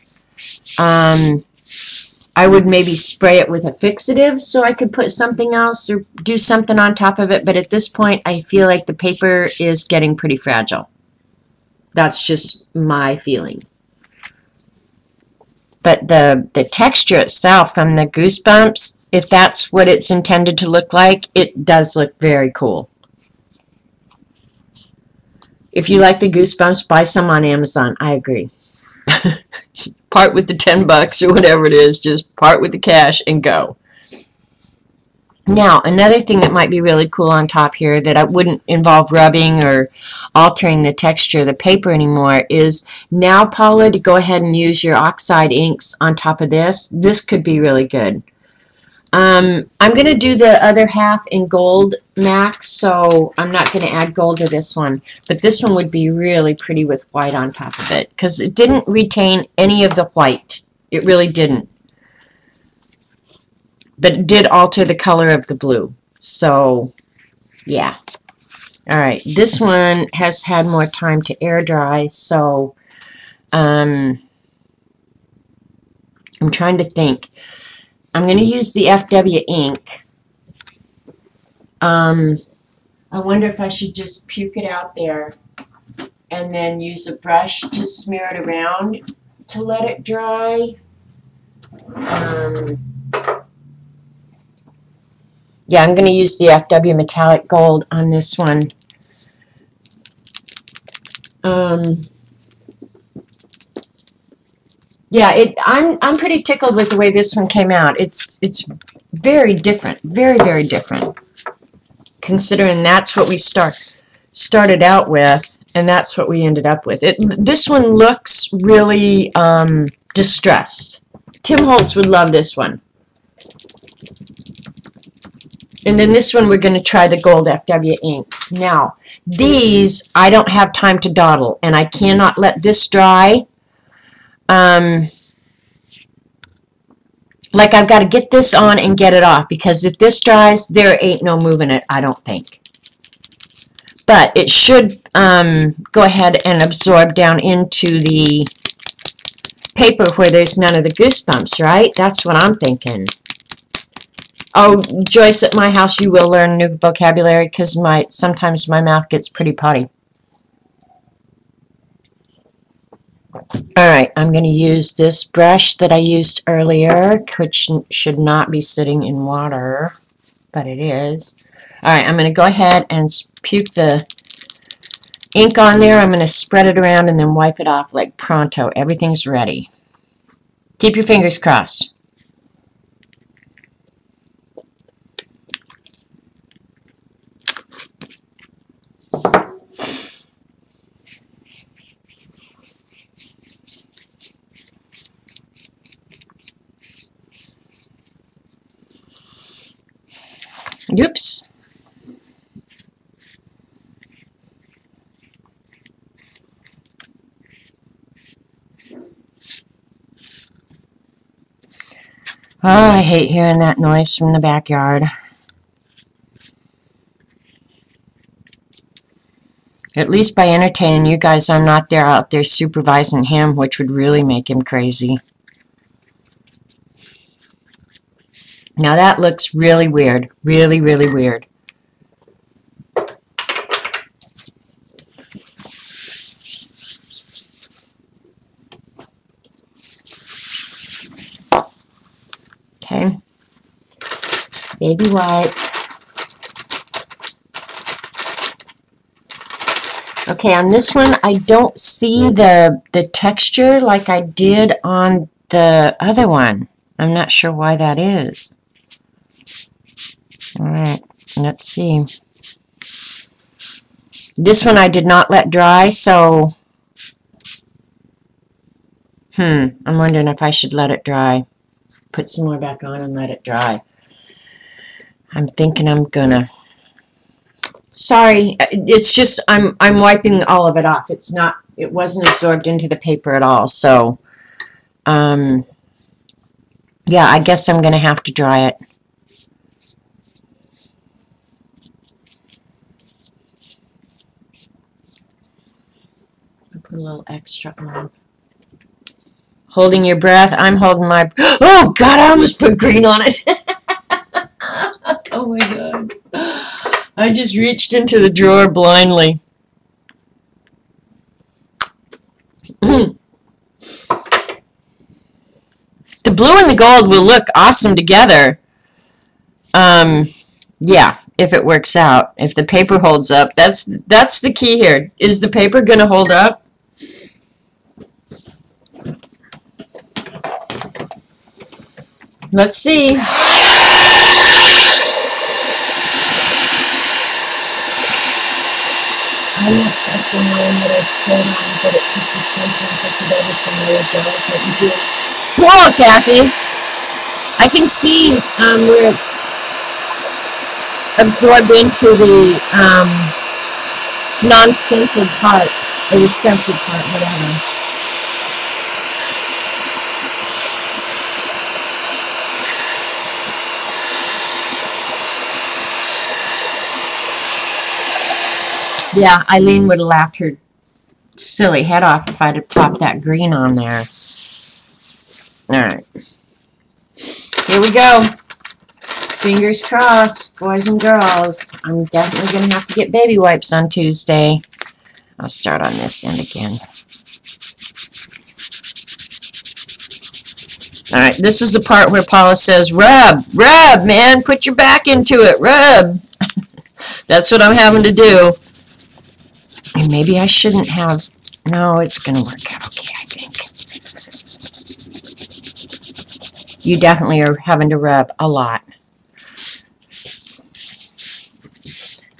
I would maybe spray it with a fixative so I could put something else or do something on top of it. But at this point, I feel like the paper is getting pretty fragile. That's just my feeling. But the texture itself from the Goosebumps, if that's what it's intended to look like, it does look very cool. If you like the Goosebumps, buy some on Amazon. I agree. Part with the $10 or whatever it is, just part with the cash and go. Now, another thing that might be really cool on top here that I wouldn't involve rubbing or altering the texture of the paper anymore is now, Paula, to go ahead and use your oxide inks on top of this. This could be really good. I'm going to do the other half in gold, Max, so I'm not going to add gold to this one. But this one would be really pretty with white on top of it because it didn't retain any of the white. It really didn't. But it did alter the color of the blue. So, yeah. All right. This one has had more time to air dry, so I'm trying to think. I'm going to use the FW ink. I wonder if I should just puke it out there and then use a brush to smear it around to let it dry. Yeah, I'm going to use the FW metallic gold on this one. Yeah, I'm pretty tickled with the way this one came out. It's very different, very, very different. Considering that's what we started out with, and that's what we ended up with. This one looks really distressed. Tim Holtz would love this one. And then this one we're going to try the gold FW inks. Now, these I don't have time to dawdle, and I cannot let this dry. Like I've got to get this on and get it off, because if this dries, there ain't no moving it, I don't think. But it should go ahead and absorb down into the paper where there's none of the Goosebumps, right? That's what I'm thinking. Oh, Joyce, at my house you will learn new vocabulary because sometimes my mouth gets pretty potty. Alright, I'm going to use this brush that I used earlier, which should not be sitting in water, but it is. Alright, I'm going to go ahead and puke the ink on there. I'm going to spread it around and then wipe it off like pronto. Everything's ready. Keep your fingers crossed. Oops. Oh, I hate hearing that noise from the backyard. At least by entertaining you guys, I'm not there out there supervising him, which would really make him crazy. Now that looks really weird. Really, really weird. Okay. Baby wipe. Okay, on this one, I don't see the texture like I did on the other one. I'm not sure why that is. All right, let's see. This one I did not let dry, so I'm wondering if I should let it dry. Put some more back on and let it dry. I'm thinking I'm gonna. Sorry, it's just I'm wiping all of it off. It's not. It wasn't absorbed into the paper at all. So, yeah, I guess I'm gonna have to dry it. I'll put a little extra on. Holding your breath. I'm holding my. Oh God! I almost put green on it. Oh my God! I just reached into the drawer blindly. The blue and the gold will look awesome together. Yeah, if it works out. If the paper holds up. That's the key here. Is the paper going to hold up? Let's see. I'm not touching the one that I put on, but it took this paper and took it over from the other. Whoa, Kathy! I can see where it's absorbed into the non-stenciled part, or the stenciled part, whatever. Yeah, Eileen would have laughed her silly head off if I'd have plopped that green on there. Alright. Here we go. Fingers crossed, boys and girls. I'm definitely going to have to get baby wipes on Tuesday. I'll start on this end again. Alright, this is the part where Paula says, rub, man, put your back into it, rub. That's what I'm having to do. And maybe I shouldn't have. No, it's going to work out okay, I think. You definitely are having to rub a lot.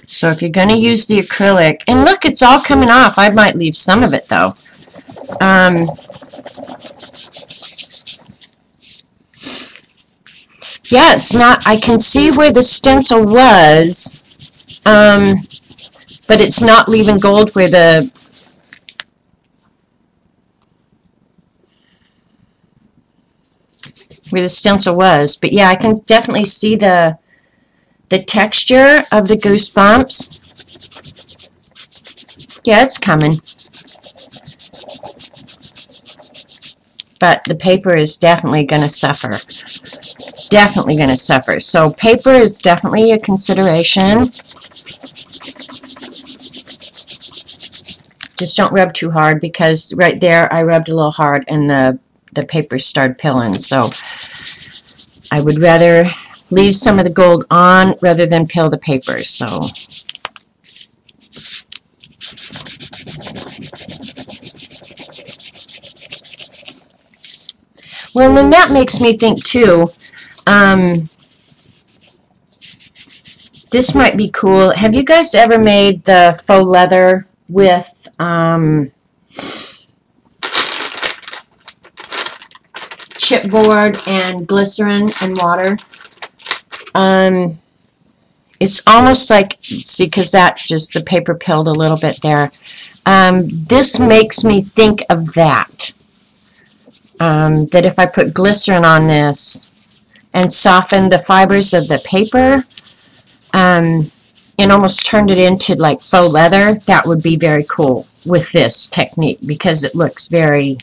So if you're going to use the acrylic, and look, it's all coming off. I might leave some of it, though. Yeah, it's not, I can see where the stencil was, but it's not leaving gold where the stencil was. But yeah, I can definitely see the texture of the Goosebumps. Yeah, it's coming. But the paper is definitely going to suffer. Definitely going to suffer. So paper is definitely a consideration. Just don't rub too hard, because right there I rubbed a little hard and the paper started pilling. So I would rather leave some of the gold on rather than peel the paper. So well, then that makes me think too, this might be cool. Have you guys ever made the faux leather with chipboard and glycerin and water? It's almost like, see, because that just, the paper peeled a little bit there. This makes me think of that. That if I put glycerin on this and soften the fibers of the paper, and almost turned it into like faux leather, that would be very cool with this technique because it looks very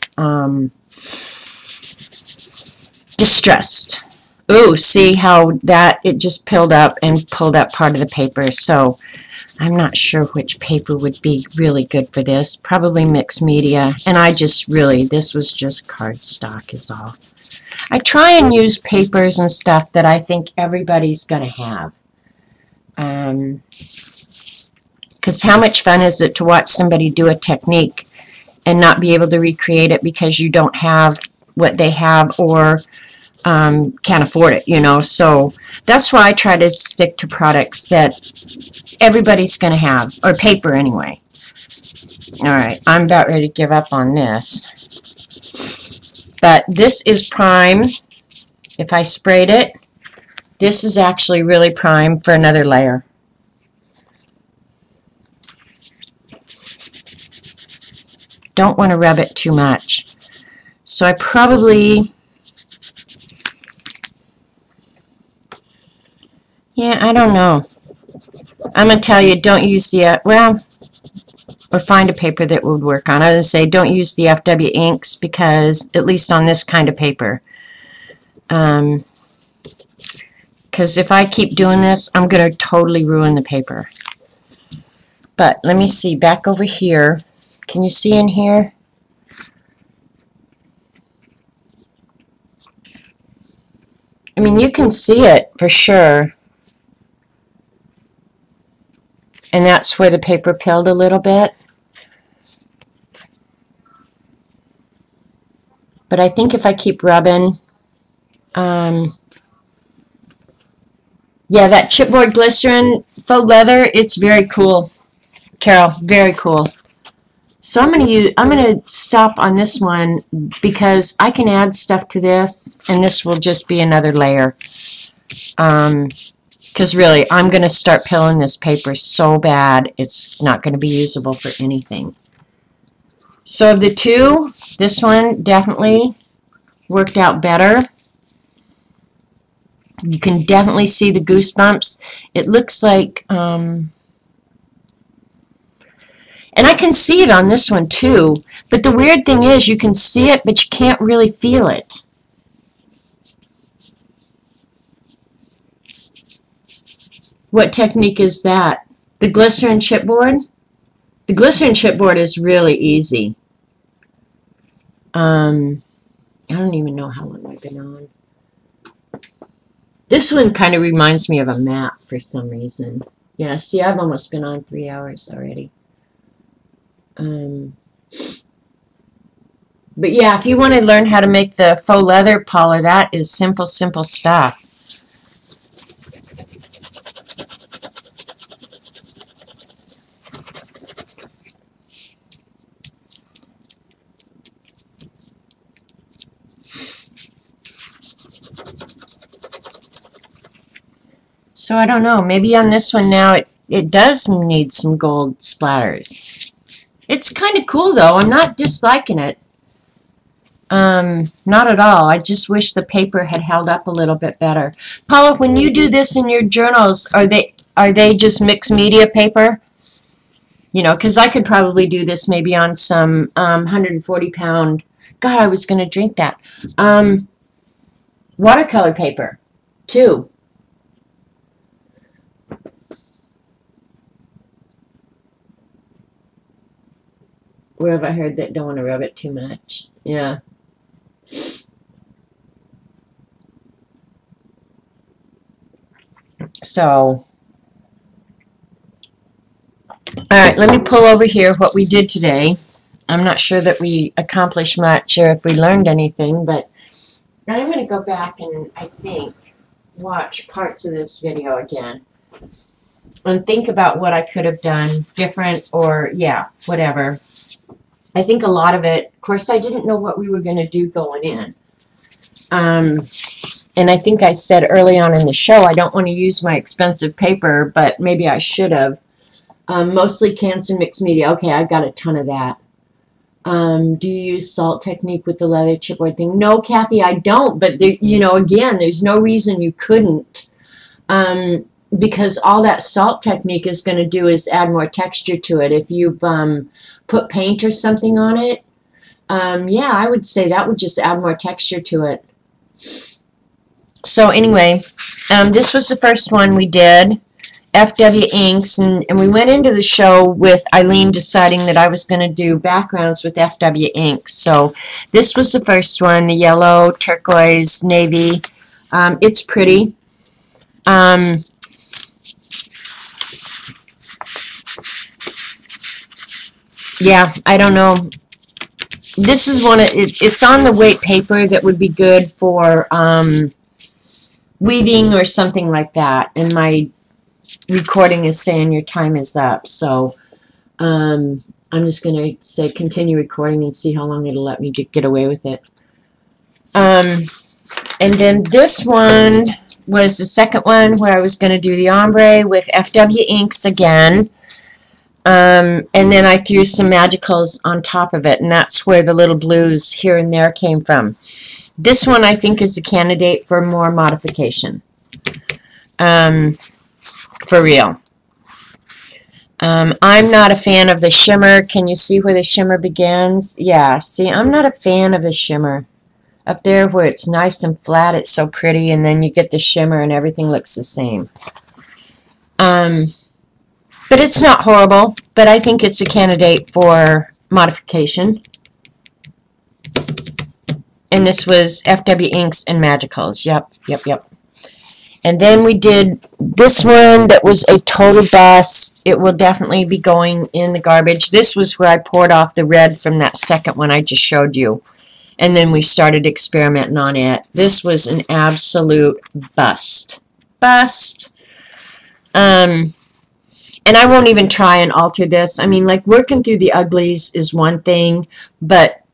distressed. Ooh, see how that it just peeled up and pulled up part of the paper. So I'm not sure which paper would be really good for this. Probably mixed media. And I just really, this was just cardstock is all. I try and use papers and stuff that I think everybody's going to have. Because how much fun is it to watch somebody do a technique and not be able to recreate it because you don't have what they have or can't afford it, you know. So that's why I try to stick to products that everybody's going to have, or paper anyway. All right, I'm about ready to give up on this. But this is prime. If I sprayed it, this is actually really prime for another layer. Don't want to rub it too much. So I probably, yeah, I don't know. I'm going to tell you, don't use the, well, or find a paper that would work on it. I would say don't use the FW inks because, at least on this kind of paper, because if I keep doing this, I'm going to totally ruin the paper. But let me see, back over here. Can you see in here? I mean, you can see it for sure. And that's where the paper peeled a little bit. But I think if I keep rubbing, yeah, that chipboard glycerin faux leather, it's very cool, Carol, very cool. So I'm gonna stop on this one because I can add stuff to this, and this will just be another layer. Because really, I'm gonna start peeling this paper so bad it's not gonna be usable for anything. So of the two, this one definitely worked out better. You can definitely see the goosebumps. It looks like, and I can see it on this one too, but the weird thing is you can see it, but you can't really feel it. What technique is that? The glycerin chipboard? The glycerin chipboard is really easy. I don't even know how long I've been on. This one kind of reminds me of a map for some reason. Yeah, see, I've almost been on 3 hours already. But yeah, if you want to learn how to make the faux leather, Paula, that is simple, simple stuff. So I don't know, maybe on this one now it does need some gold splatters. It's kind of cool though, I'm not disliking it. Not at all. I just wish the paper had held up a little bit better. Paula, when you do this in your journals, are they just mixed media paper? You know, because I could probably do this maybe on some 140-pound, God, I was going to drink that, watercolor paper, too. Where have I heard that don't want to rub it too much? Yeah. So, all right, let me pull over here what we did today. I'm not sure that we accomplished much or if we learned anything, but I'm going to go back and, I think, watch parts of this video again and think about what I could have done different or, yeah, whatever. I think a lot of it, of course, I didn't know what we were going to do going in. And I think I said early on in the show, I don't want to use my expensive paper, but maybe I should have. Mostly Canson mixed media. Okay, I've got a ton of that. Do you use salt technique with the leather chipboard thing? No, Kathy, I don't. But, there, you know, again, there's no reason you couldn't. because all that salt technique is going to do is add more texture to it. If you've put paint or something on it, yeah, I would say that would just add more texture to it. So anyway, this was the first one we did, FW Inks, and we went into the show with Eileen deciding that I was going to do backgrounds with FW Inks. So this was the first one, the yellow, turquoise, navy. It's pretty. Um, yeah, I don't know. This is one of it's on the weight paper that would be good for weaving or something like that. And my recording is saying your time is up, so I'm just gonna say continue recording and see how long it'll let me get away with it. And then this one was the second one where I was gonna do the ombre with FW inks again. And then I threw some magicals on top of it, and that's where the little blues here and there came from. This one I think is a candidate for more modification. For real. I'm not a fan of the shimmer. Can you see where the shimmer begins? Yeah, see, I'm not a fan of the shimmer. Up there where it's nice and flat, it's so pretty, and then you get the shimmer and everything looks the same. But it's not horrible, but I think it's a candidate for modification. And this was FW Inks and Magicals. Yep. And then we did this one that was a total bust. It will definitely be going in the garbage. This was where I poured off the red from that second one I just showed you. And then we started experimenting on it. This was an absolute bust. And I won't even try and alter this. I mean, like, working through the uglies is one thing, but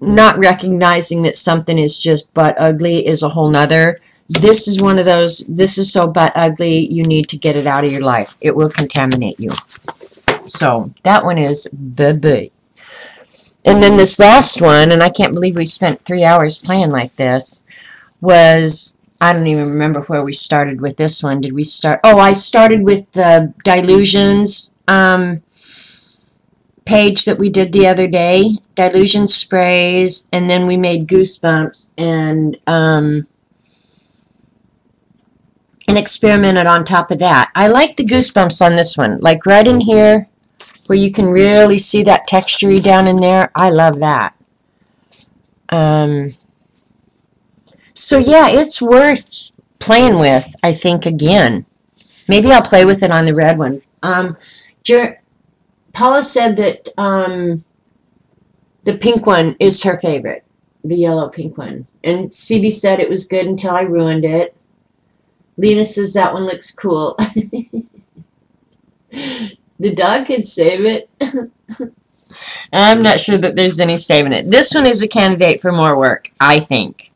not recognizing that something is just butt ugly is a whole nother. This is one of those, this is so butt ugly, you need to get it out of your life. It will contaminate you. So, that one is bye-bye. And then this last one, and I can't believe we spent 3 hours playing like this, was, I don't even remember where we started with this one. Did we start? Oh, I started with the Dilutions page that we did the other day. Dilution sprays, and then we made Goosebumps and experimented on top of that. I like the Goosebumps on this one. Like right in here, where you can really see that texture down in there. I love that. So yeah, it's worth playing with, I think, again. Maybe I'll play with it on the red one. Paula said that the pink one is her favorite. The yellow pink one. And CB said it was good until I ruined it. Lena says that one looks cool. The dog could save it. I'm not sure that there's any saving it. This one is a candidate for more work, I think.